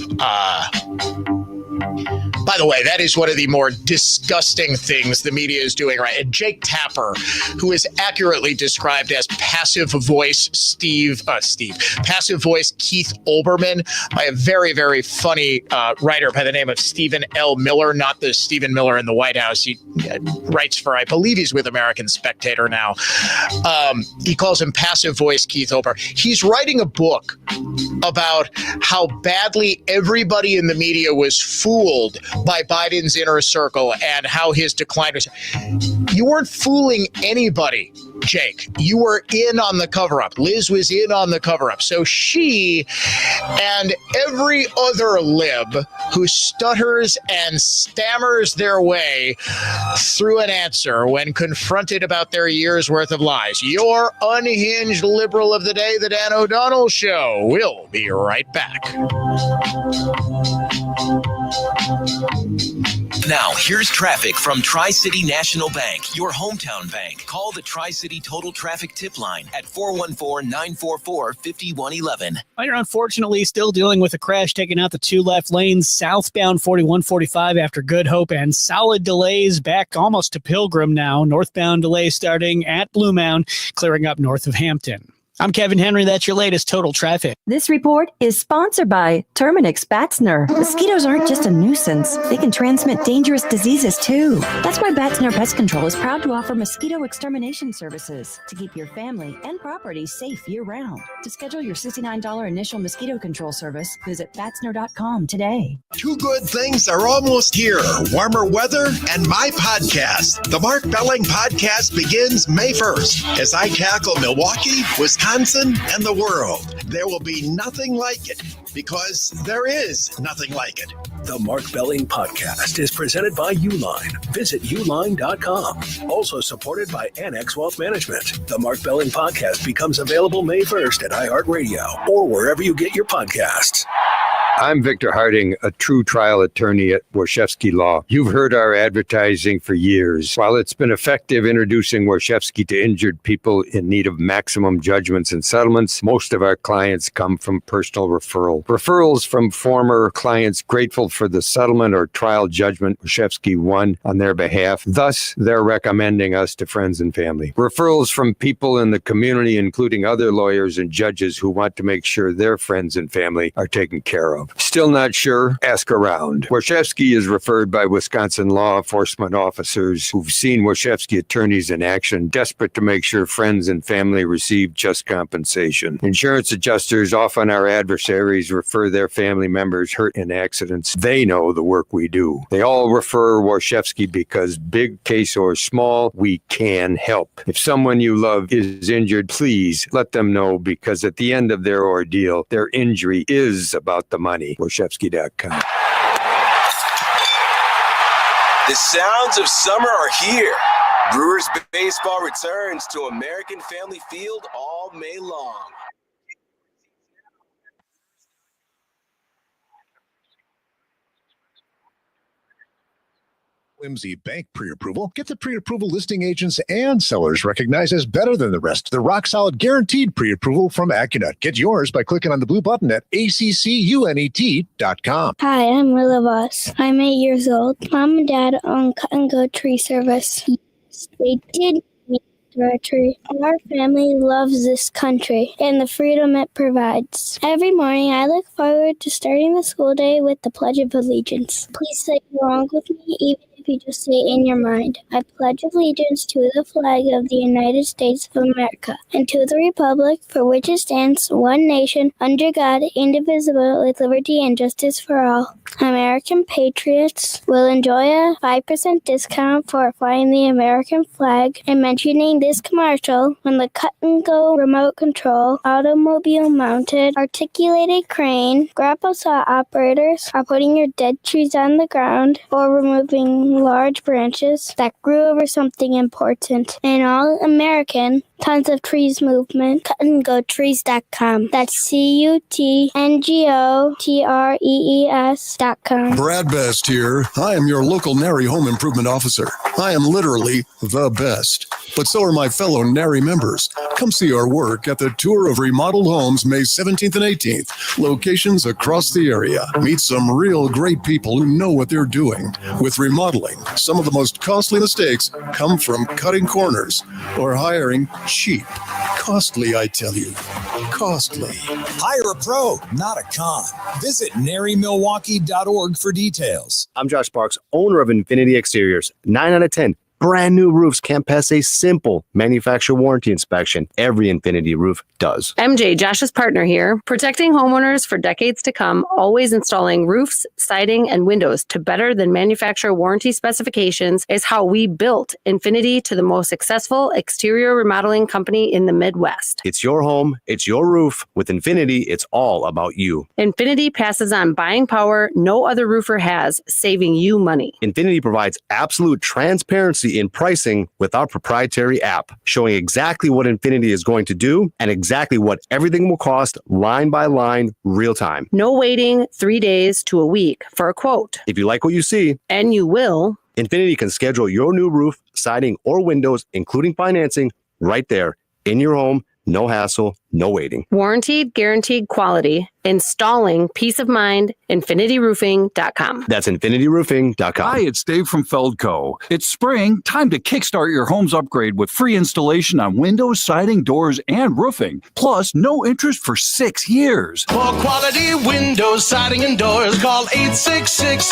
S1: By the way, that is one of the more disgusting things the media is doing, right? And Jake Tapper, who is accurately described as passive voice passive voice Keith Olbermann, by a very, very funny writer by the name of Stephen L. Miller, not the Stephen Miller in the White House. He writes for, I believe he's with American Spectator now. He calls him passive voice Keith Olbermann. He's writing a book about how badly everybody in the media was fooled by Biden's inner circle and how his decline was. You weren't fooling anybody, Jake. You were in on the cover-up. Liz was in on the cover-up. So she and every other lib who stutters and stammers their way through an answer when confronted about their year's worth of lies. Your unhinged liberal of the day, the Dan O'Donnell Show. We'll be right back.
S3: Now, here's traffic from Tri-City National Bank, your hometown bank. Call the Tri-City Total Traffic Tip Line at 414-944-5111.
S14: Well, you're unfortunately still dealing with a crash taking out the two left lanes southbound 4145 after Good Hope, and solid delays back almost to Pilgrim now. Northbound delays starting at Blue Mound, clearing up north of Hampton. I'm Kevin Henry. That's your latest total traffic.
S23: This report is sponsored by Terminix Batzner. Mosquitoes aren't just a nuisance. They can transmit dangerous diseases, too. That's why Batzner Pest Control is proud to offer mosquito extermination services to keep your family and property safe year-round. To schedule your $69 initial mosquito control service, visit Batzner.com today.
S10: Two good things are almost here. Warmer weather and my podcast. The Mark Belling Podcast begins May 1st as I tackle Milwaukee, Wisconsin, and the world. There will be nothing like it because there is nothing like it.
S24: The Mark Belling Podcast is presented by Uline. Visit uline.com. Also supported by Annex Wealth Management. The Mark Belling Podcast becomes available May 1st at iHeartRadio or wherever you get your podcasts.
S11: I'm Victor Harding, a true trial attorney at Warshevsky Law. You've heard our advertising for years. While it's been effective introducing Warshevsky to injured people in need of maximum judgments and settlements, most of our clients come from personal referral. Referrals from former clients grateful for the settlement or trial judgment Warshevsky won on their behalf. Thus, they're recommending us to friends and family. Referrals from people in the community, including other lawyers and judges who want to make sure their friends and family are taken care of. Still not sure? Ask around. Warshevsky is referred by Wisconsin law enforcement officers who've seen Warshevsky attorneys in action, desperate to make sure friends and family receive just compensation. Insurance adjusters, often our adversaries, refer their family members hurt in accidents. They know the work we do. They all refer Warshevsky because, big case or small, we can help. If someone you love is injured, please let them know, because at the end of their ordeal, their injury is about the money. Warshevsky.com.
S3: The sounds of summer are here. Brewers baseball returns to American Family Field all May long.
S22: Whimsy Bank pre-approval. Get the pre-approval listing agents and sellers recognized as better than the rest. The rock-solid guaranteed pre-approval from AccuNet. Get yours by clicking on the blue button at accunet.com.
S12: Hi, I'm Rilla Voss. I'm 8 years old. Mom and Dad own Cut and Go Tree Service. They did our tree. Our family loves this country and the freedom it provides. Every morning, I look forward to starting the school day with the Pledge of Allegiance. Please say along with me, even if you just say in your mind. I pledge allegiance to the flag of the United States of America and to the republic for which it stands, one nation, under God, indivisible, with liberty and justice for all. American patriots will enjoy a 5% discount for flying the American flag and mentioning this commercial when the Cut and Go remote control, automobile mounted, articulated crane, grapple saw operators are putting your dead trees on the ground or removing large branches that grew over something important. An all-American Tons of Trees movement. CutandGoTrees.com. That's CutandGoTrees.com.
S13: Brad Best here. I am your local Nary home improvement officer. I am literally the best, but so are my fellow Nary members. Come see our work at the Tour of Remodeled Homes May 17th and 18th. Locations across the area. Meet some real great people who know what they're doing. With remodeling, some of the most costly mistakes come from cutting corners or hiring cheap. Costly, I tell you. Costly.
S15: Hire a pro, not a con. Visit narymilwaukee.org for details.
S17: I'm Josh Sparks, owner of Infinity Exteriors. 9 out of 10. Brand new roofs can't pass a simple manufacturer warranty inspection. Every Infinity roof does.
S23: MJ, Josh's partner here, protecting homeowners for decades to come, always installing roofs, siding, and windows to better than manufacturer warranty specifications is how we built Infinity to the most successful exterior remodeling company in the Midwest.
S17: It's your home, it's your roof. With Infinity, it's all about you.
S23: Infinity passes on buying power no other roofer has, saving you money.
S17: Infinity provides absolute transparency in pricing with our proprietary app, showing exactly what Infinity is going to do and exactly what everything will cost line by line, real time.
S23: No waiting 3 days to a week for a quote.
S17: If you like what you see,
S23: and you will,
S17: Infinity can schedule your new roof, siding, or windows, including financing, right there in your home. No hassle, no waiting.
S23: Warranted, guaranteed quality. Installing peace of mind. InfinityRoofing.com.
S17: That's InfinityRoofing.com.
S18: Hi, it's Dave from Feldco. It's spring. Time to kickstart your home's upgrade with free installation on windows, siding, doors, and roofing. Plus, no interest for 6 years.
S19: For quality windows, siding, and doors, call 866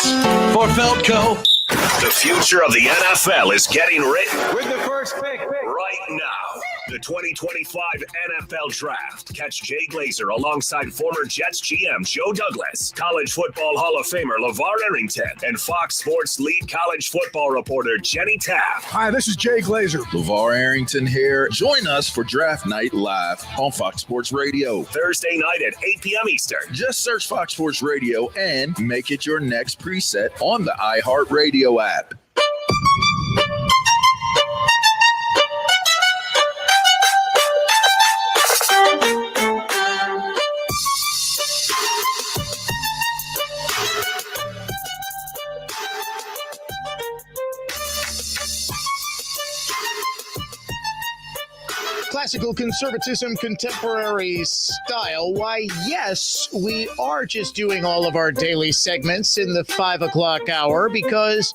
S19: for Feldco.
S20: The future of the NFL is getting written.
S19: With the first pick
S20: right now. The 2025 NFL Draft. Catch Jay Glazer alongside former Jets GM Joe Douglas, College Football Hall of Famer LeVar Arrington, and Fox Sports lead college football reporter Jenny Taft.
S21: Hi, this is Jay Glazer. LeVar Arrington here. Join us for Draft Night Live on Fox Sports Radio.
S20: Thursday night at 8 p.m. Eastern.
S21: Just search Fox Sports Radio and make it your next preset on the iHeartRadio app.
S1: Classical conservatism, contemporary style. Why, yes, we are just doing all of our daily segments in the 5 o'clock hour because,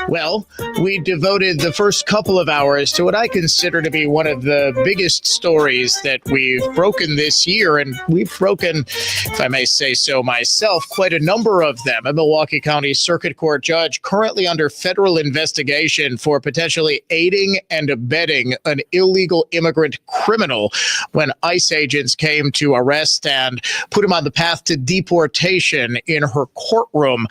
S1: well, we devoted the first couple of hours to what I consider to be one of the biggest stories that we've broken this year. And we've broken, if I may say so myself, quite a number of them. A Milwaukee County Circuit Court judge currently under federal investigation for potentially aiding and abetting an illegal immigrant criminal when ICE agents came to arrest and put him on the path to deportation in her courtroom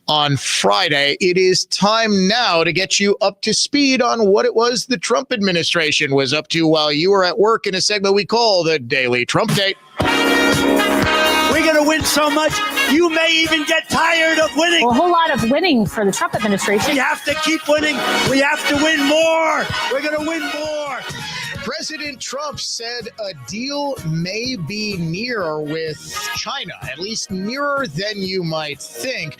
S1: on Friday. It is time now to get you up to speed on what it was the Trump administration was up to while you were at work in a segment we call the Daily Trump Date.
S26: We're going to win so much, you may even get tired of winning.
S27: Well, a whole lot of winning for the Trump administration.
S26: We have to keep winning. We have to win more. We're going to win more.
S1: President Trump said a deal may be near with China, at least nearer than you might think.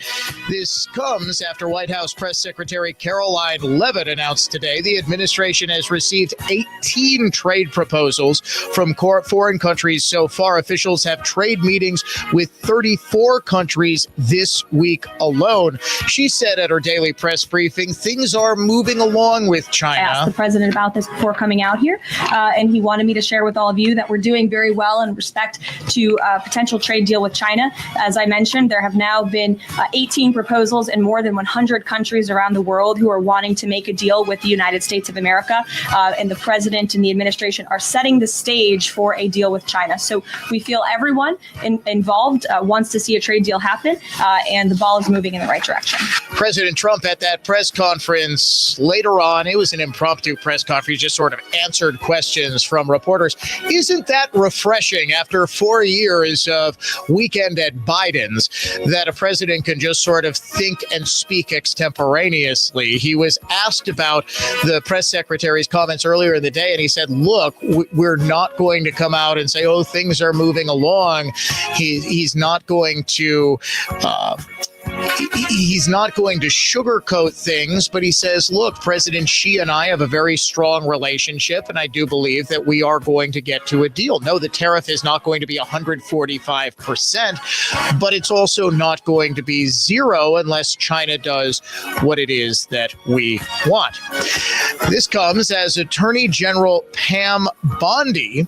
S1: This comes after White House Press Secretary Caroline Leavitt announced today the administration has received 18 trade proposals from foreign countries so far. Officials have trade meetings with 34 countries this week alone. She said at her daily press briefing, things are moving along with China.
S27: I asked the president about this before coming out here. And he wanted me to share with all of you that we're doing very well in respect to a potential trade deal with China. As I mentioned, there have now been 18 proposals in more than 100 countries around the world who are wanting to make a deal with the United States of America. And the president and the administration are setting the stage for a deal with China. So we feel everyone involved wants to see a trade deal happen, and the ball is moving in the right direction.
S1: President Trump at that press conference later on, it was an impromptu press conference, just sort of answered questions from reporters. Isn't that refreshing after 4 years of weekend at Biden's that a president can just sort of think and speak extemporaneously? He was asked about the press secretary's comments earlier in the day, and he said, look, we're not going to come out and say, oh, things are moving along. He's not going to he's not going to sugarcoat things, but he says, look, President Xi and I have a very strong relationship, and I do believe that we are going to get to a deal. No, the tariff is not going to be 145%, but it's also not going to be zero unless China does what it is that we want. This comes as Attorney General Pam Bondi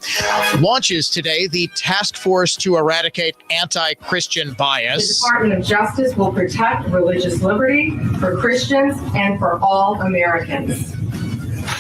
S1: launches today the task force to eradicate anti-Christian bias.
S2: The Department of Justice will protect religious liberty for Christians and for all Americans.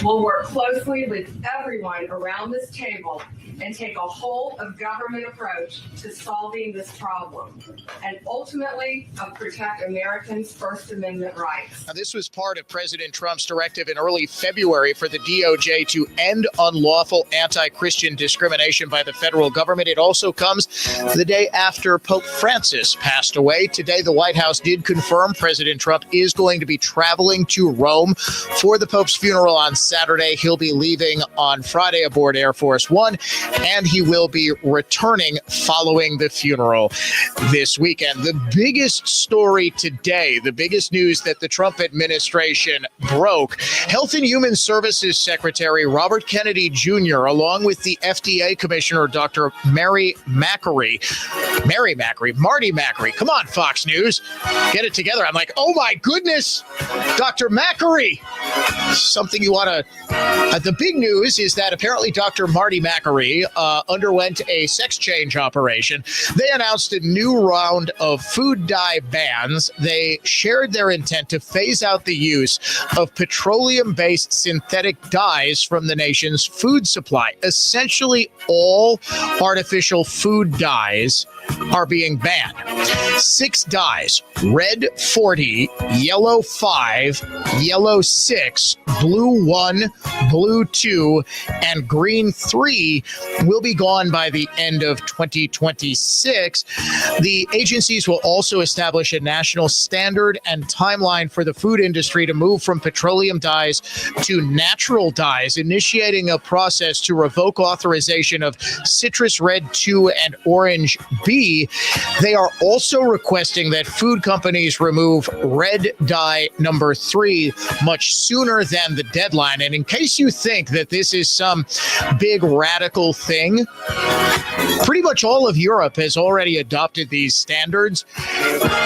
S2: We'll work closely with everyone around this table and take a whole of government approach to solving this problem and ultimately protect Americans' First Amendment rights.
S1: Now, this was part of President Trump's directive in early February for the DOJ to end unlawful anti-Christian discrimination by the federal government. It also comes the day after Pope Francis passed away. Today, the White House did confirm President Trump is going to be traveling to Rome for the Pope's funeral on Saturday. He'll be leaving on Friday aboard Air Force One, and he will be returning following the funeral this weekend. The biggest story today, the biggest news that the Trump administration broke, Health and Human Services Secretary Robert Kennedy Jr., along with the FDA Commissioner, Dr. Marty Makary. Come on, Fox News. Get it together. I'm like, oh my goodness, Dr. Makary. Something you want to... the big news is that apparently Dr. Marty Makary underwent a sex change operation. They announced a new round of food dye bans. They shared their intent to phase out the use of petroleum-based synthetic dyes from the nation's food supply. Essentially, all artificial food dyes are being banned. 6 dyes, red 40, yellow 5, yellow 6, blue 1, blue 2, and green 3 will be gone by the end of 2026. The agencies will also establish a national standard and timeline for the food industry to move from petroleum dyes to natural dyes, initiating a process to revoke authorization of citrus red 2 and orange B. They are also requesting that food companies remove red dye number 3 much sooner than the deadline. And in case you think that this is some big radical thing, pretty much all of Europe has already adopted these standards.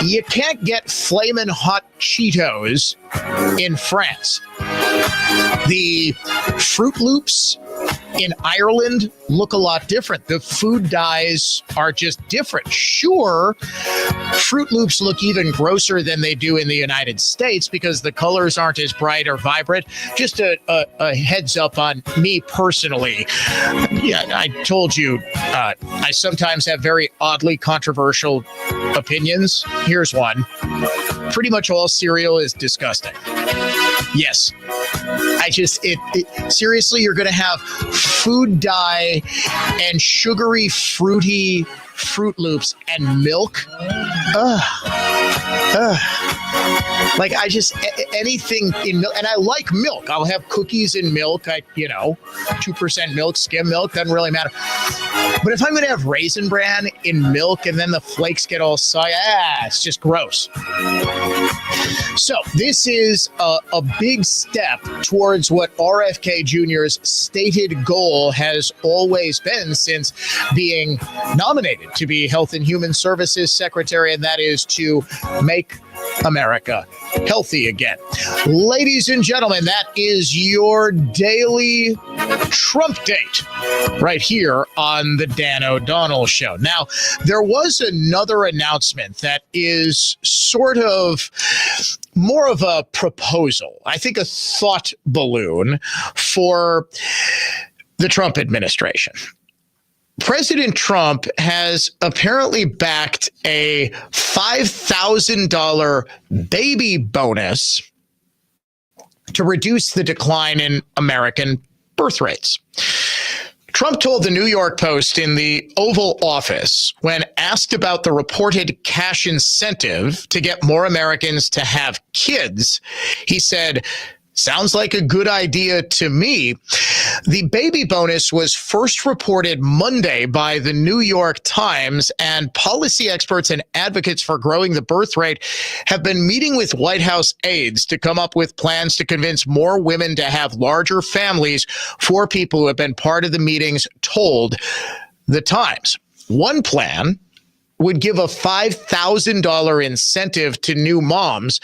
S1: You can't get flamin' hot Cheetos in France. The Fruit Loops in Ireland look a lot different. The food dyes are just different. Sure, Fruit Loops look even grosser than they do in the United States because the colors aren't as bright or vibrant. Just a heads up on me personally. Yeah, I told you, I sometimes have very oddly controversial opinions. Here's one. Pretty much all cereal is disgusting. Yes. Seriously, you're going to have food dye and sugary, fruity Fruit Loops and milk. Anything in milk, and I like milk. I'll have cookies in milk. 2% milk, skim milk, doesn't really matter. But if I'm going to have Raisin Bran in milk and then the flakes get all soggy, it's just gross. So this is a big step towards what RFK Jr.'s stated goal has always been since being nominated to be Health and Human Services Secretary, and that is to make America healthy again. Ladies and gentlemen, that is your daily Trump date right here on the Dan O'Donnell Show. Now, there was another announcement that is sort of more of a proposal, I think a thought balloon for the Trump administration. President Trump has apparently backed a $5,000 baby bonus to reduce the decline in American birth rates. Trump told the New York Post in the Oval Office, when asked about the reported cash incentive to get more Americans to have kids, he said, Sounds like a good idea to me. The baby bonus was first reported Monday by the New York Times, and policy experts and advocates for growing the birth rate have been meeting with White House aides to come up with plans to convince more women to have larger families. Four people who have been part of the meetings told the Times. One plan would give a $5,000 incentive to new moms,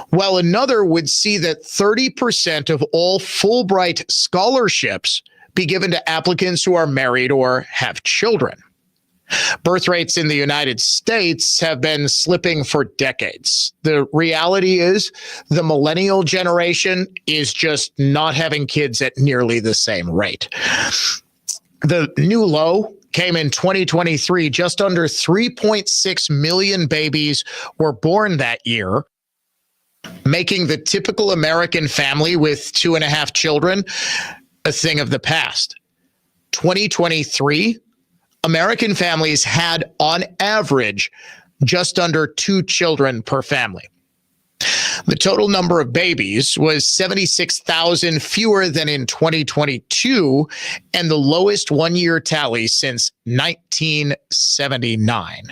S1: while another would see that 30% of all Fulbright scholarships be given to applicants who are married or have children. Birth rates in the United States have been slipping for decades. The reality is the millennial generation is just not having kids at nearly the same rate. The new low came in 2023. Just under 3.6 million babies were born that year, making the typical American family with 2.5 children a thing of the past. 2023, American families had, on average, just under 2 children per family. The total number of babies was 76,000 fewer than in 2022, and the lowest one-year tally since 1979.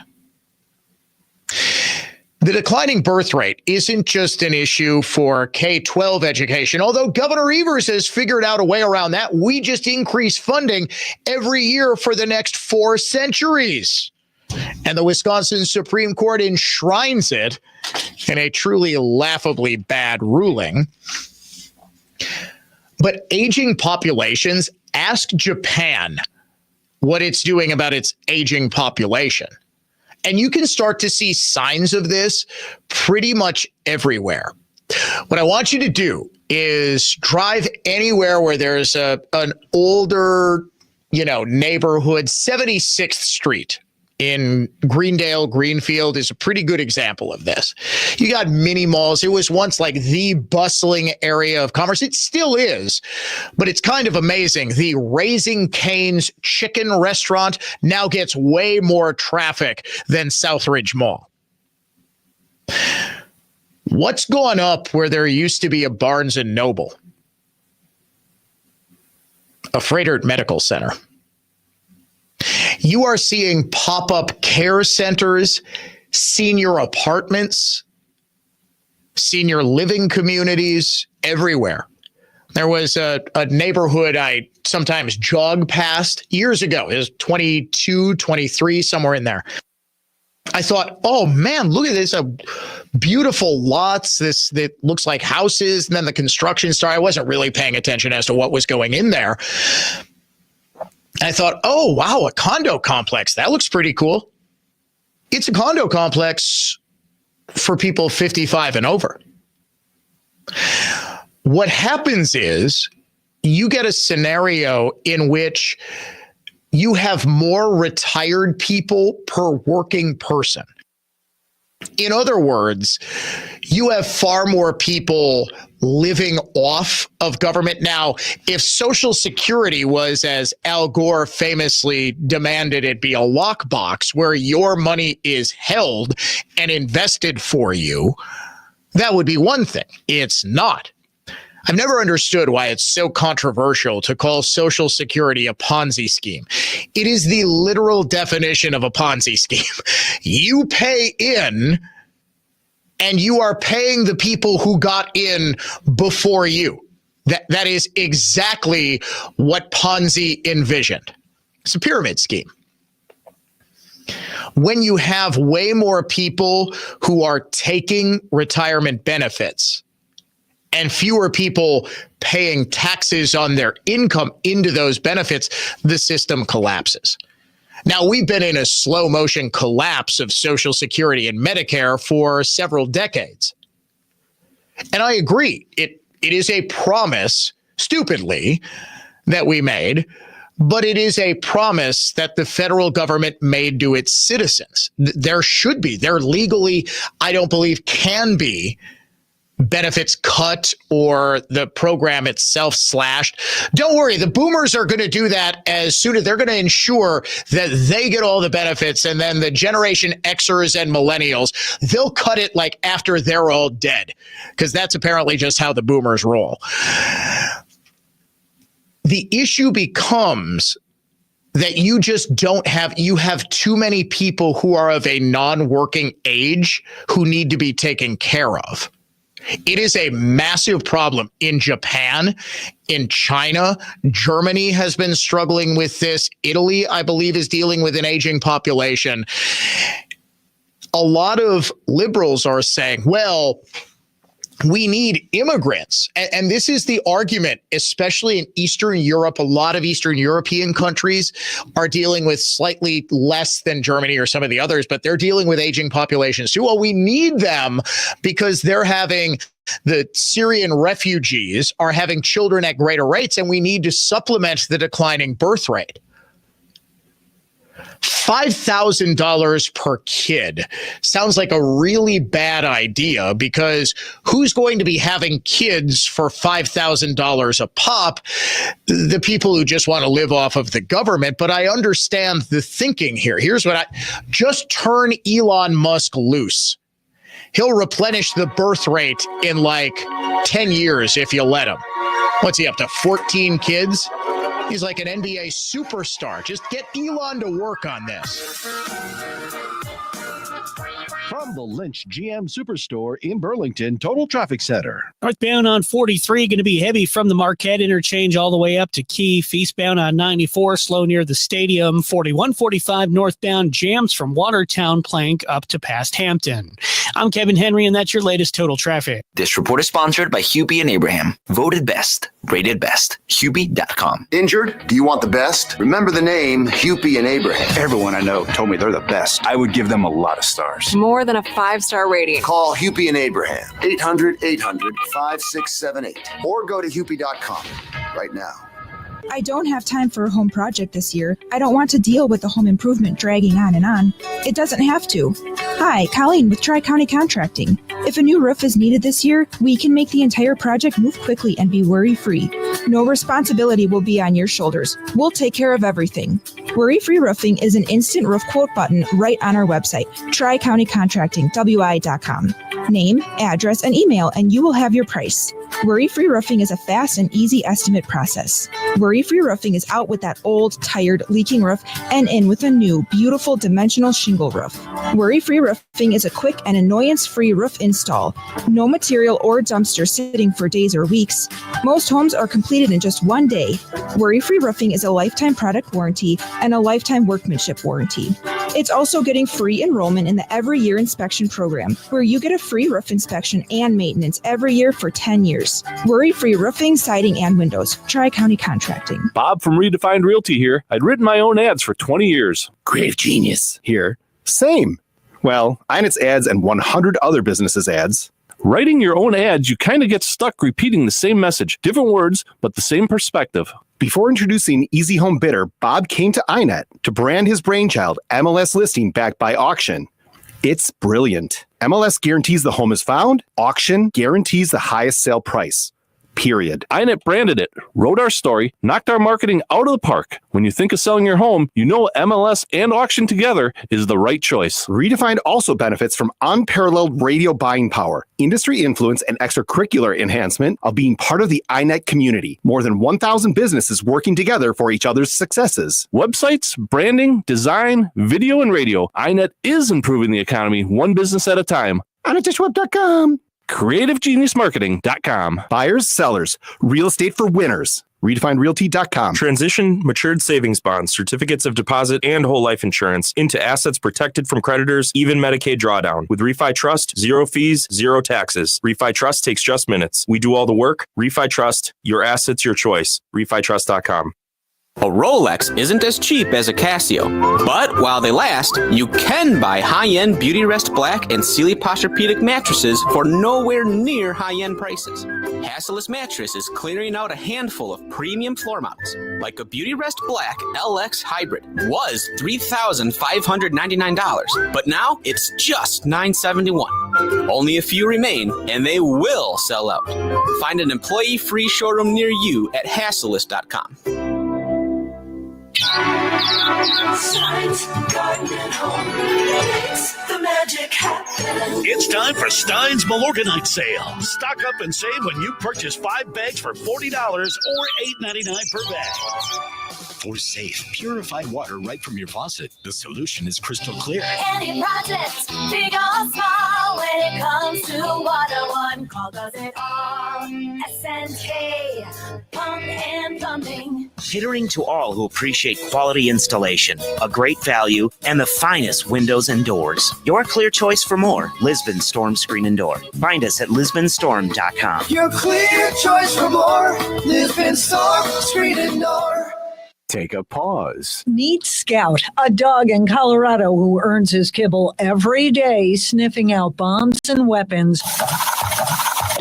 S1: The declining birth rate isn't just an issue for K-12 education, although Governor Evers has figured out a way around that. We just increase funding every year for the next 4 centuries. And the Wisconsin Supreme Court enshrines it in a truly laughably bad ruling. But aging populations, ask Japan what it's doing about its aging population. And you can start to see signs of this pretty much everywhere. What I want you to do is drive anywhere where there's an older, neighborhood. 76th Street in Greendale, Greenfield is a pretty good example of this. You got mini malls. It was once like the bustling area of commerce. It still is, but it's kind of amazing. The Raising Cane's chicken restaurant now gets way more traffic than Southridge Mall. What's gone up where there used to be a Barnes & Noble? A Freighter Medical Center. You are seeing pop-up care centers, senior apartments, senior living communities everywhere. There was a neighborhood I sometimes jog past years ago. It was 22, 23, somewhere in there. I thought, oh man, look at this, beautiful lots. That looks like houses. And then the construction started. I wasn't really paying attention as to what was going in there. I thought, oh, wow, a condo complex. That looks pretty cool. It's a condo complex for people 55 and over. What happens is you get a scenario in which you have more retired people per working person. In other words, you have far more people living off of government. Now, if Social Security was, as Al Gore famously demanded it be, a lockbox where your money is held and invested for you, that would be one thing. It's not. I've never understood why it's so controversial to call Social Security a Ponzi scheme. It is the literal definition of a Ponzi scheme. You pay in, and you are paying the people who got in before you. That is exactly what Ponzi envisioned. It's a pyramid scheme. When you have way more people who are taking retirement benefits and fewer people paying taxes on their income into those benefits, the system collapses. Now, we've been in a slow motion collapse of Social Security and Medicare for several decades. And I agree, it is a promise, stupidly, that we made, but it is a promise that the federal government made to its citizens. There should be, there legally, I don't believe, can be benefits cut or the program itself slashed. Don't worry, the boomers are going to do that as soon as they're going to ensure that they get all the benefits, and then the Generation Xers and millennials, they'll cut it like after they're all dead, because that's apparently just how the boomers roll. The issue becomes that you just you have too many people who are of a non-working age who need to be taken care of. It is a massive problem in Japan, in China. Germany has been struggling with this. Italy, I believe, is dealing with an aging population. A lot of liberals are saying, well, we need immigrants. And this is the argument, especially in Eastern Europe. A lot of Eastern European countries are dealing with slightly less than Germany or some of the others, but they're dealing with aging populations too. Well, we need them because the Syrian refugees are having children at greater rates, and we need to supplement the declining birth rate. $5,000 per kid sounds like a really bad idea, because who's going to be having kids for $5,000 a pop? The people who just want to live off of the government. But I understand the thinking here. Here's what just turn Elon Musk loose. He'll replenish the birth rate in like 10 years if you let him. What's he up to, 14 kids? He's like an NBA superstar. Just get Elon to work on this.
S4: From the Lynch GM Superstore in Burlington, Total Traffic Center.
S14: Northbound on 43, going to be heavy from the Marquette interchange all the way up to Key. Eastbound on 94, slow near the stadium. 4145 northbound jams from Watertown Plank up to past Hampton. I'm Kevin Henry, and that's your latest Total Traffic.
S5: This report is sponsored by Hubie and Abraham. Voted best, rated best. Hubie.com.
S6: Injured? Do you want the best? Remember the name Hubie and Abraham.
S8: Everyone I know told me they're the best. I would give them a lot of stars.
S9: More than a 5-star rating.
S6: Call Hubie and Abraham, 800-800-5678, or go to Hubie.com right now.
S16: I don't have time for a home project this year. I don't want to deal with the home improvement dragging on and on. It doesn't have to. Hi, Colleen with Tri-County Contracting. If a new roof is needed this year, we can make the entire project move quickly and be worry-free. No responsibility will be on your shoulders. We'll take care of everything. Worry-free roofing is an instant roof quote button right on our website, TriCountyContracting.wi.com. Name, address, and email, and you will have your price. Worry-free roofing is a fast and easy estimate process. Worry-free roofing is out with that old, tired, leaking roof and in with a new, beautiful, dimensional shingle roof. Worry-free roofing is a quick and annoyance-free roof install. No material or dumpster sitting for days or weeks. Most homes are completed in just one day. Worry-free roofing is a lifetime product warranty and a lifetime workmanship warranty. It's also getting free enrollment in the Every Year Inspection Program, where you get a free roof inspection and maintenance every year for 10 years. Worry-free roofing, siding, and windows. Tri-County Contracting.
S25: Bob from Redefined Realty here. I'd written my own ads for 20 years.
S28: Creative genius. Here. Same. Well, Inet's ads and 100 other businesses' ads.
S25: Writing your own ads, you kind of get stuck repeating the same message. Different words, but the same perspective.
S28: Before introducing Easy Home Bidder, Bob came to Inet to brand his brainchild, MLS Listing Backed by Auction. It's brilliant. MLS guarantees the home is found. Auction guarantees the highest sale price. Period.
S25: Inet branded it, wrote our story, knocked our marketing out of the park. When you think of selling your home, you know MLS and auction together is the right choice.
S28: Redefined also benefits from unparalleled radio buying power, industry influence, and extracurricular enhancement of being part of the Inet community. More than 1,000 businesses working together for each other's successes.
S25: Websites, branding, design, video, and radio. Inet is improving the economy one business at a time.
S28: InetDishWeb.com.
S25: CreativeGeniusMarketing.com.
S28: Buyers, sellers, real estate for winners. RedefinedRealty.com.
S29: Transition matured savings bonds, certificates of deposit, and whole life insurance into assets protected from creditors, even Medicaid drawdown. With Refi Trust, 0 fees, 0 taxes. Refi Trust takes just minutes. We do all the work. Refi Trust, your assets, your choice. RefiTrust.com.
S3: A Rolex isn't as cheap as a Casio, but while they last, you can buy high-end Beauty Rest Black and Sealy Posturepedic mattresses for nowhere near high-end prices. Hasseless Mattress is clearing out a handful of premium floor models, like a Beauty Rest Black LX Hybrid. Was $3,599, but now it's just $971. Only a few remain, and they will sell out. Find an employee-free showroom near you at Hasseless.com.
S19: Steins Garden and Home makes the magic happen.
S26: It's time for Stein's Milorganite sale. Stock up and save when you purchase 5 bags for $40 or $8.99 per bag. For safe, purified water right from your faucet, the solution is crystal clear.
S19: Any project, big or small, when it comes to water, one call does it all. SNK, Pump and Plumbing.
S7: Catering to all who appreciate quality installation, a great value, and the finest windows and doors. Your clear choice for more, Lisbon Storm Screen and Door. Find us at lisbonstorm.com.
S19: Your clear choice for more, Lisbon Storm Screen and Door.
S4: Take a pause.
S10: Meet Scout, a dog in Colorado who earns his kibble every day sniffing out bombs and weapons.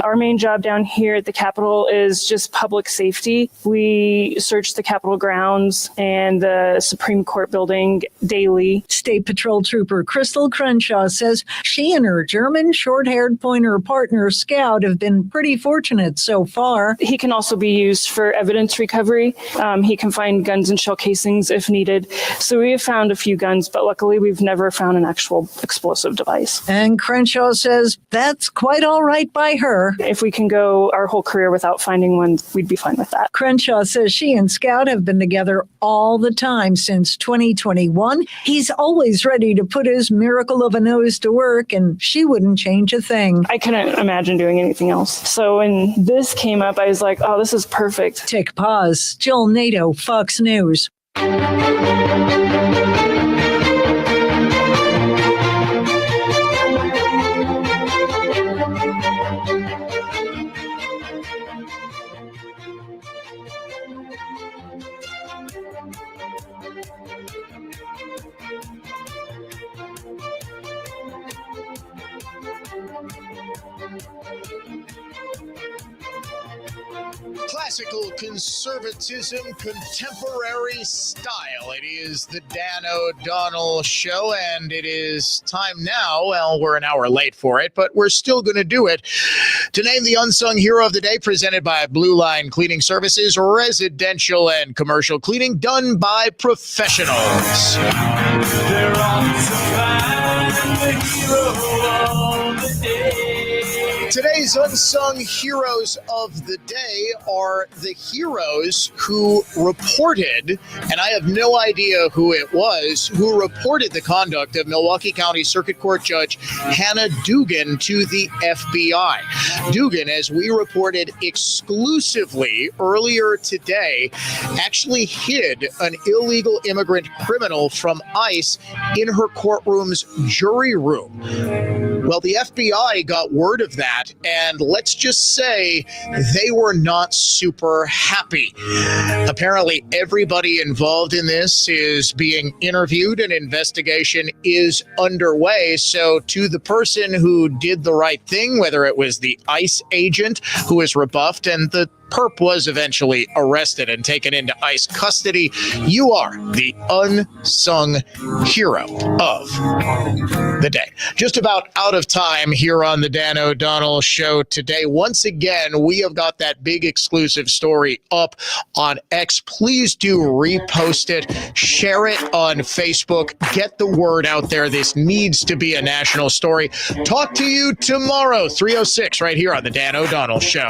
S27: Our main job down here at the Capitol is just public safety. We search the Capitol grounds and the Supreme Court building daily.
S10: State Patrol Trooper Crystal Crenshaw says she and her German short-haired pointer partner Scout have been pretty fortunate so far.
S27: He can also be used for evidence recovery. He can find guns and shell casings if needed. So we have found a few guns, but luckily we've never found an actual explosive device.
S10: And Crenshaw says that's quite all right by her.
S27: If we can go our whole career without finding one, we'd be fine with that.
S10: Crenshaw says she and Scout have been together all the time since 2021. He's always ready to put his miracle of a nose to work, and she wouldn't change a thing.
S27: I couldn't imagine doing anything else. So when this came up, I was like, oh, this is perfect.
S10: Take a pause. Jill Nato, Fox News.
S1: Classical conservatism, contemporary style. It is the Dan O'Donnell Show, and it is time now. Well, we're an hour late for it, but we're still going to do it. To name the unsung hero of the day, presented by Blue Line Cleaning Services, residential and commercial cleaning done by professionals.
S19: They're on to find the hero of the day.
S1: Today's unsung heroes of the day are the heroes who reported, and I have no idea who it was, who reported the conduct of Milwaukee County Circuit Court Judge Hannah Dugan to the FBI. Dugan, as we reported exclusively earlier today, actually hid an illegal immigrant criminal from ICE in her courtroom's jury room. Well, the FBI got word of that, and let's just say they were not super happy. Apparently, everybody involved in this is being interviewed. An investigation is underway. So to the person who did the right thing, whether it was the ICE agent who was rebuffed and the perp was eventually arrested and taken into ICE custody, you are the unsung hero of the day. Just about out of time here on the Dan O'Donnell Show today. Once again, we have got that big exclusive story up on X. Please do repost it, share it on Facebook, get the word out there. This needs to be a national story. Talk to you tomorrow, 3:06, right here on the Dan O'Donnell Show.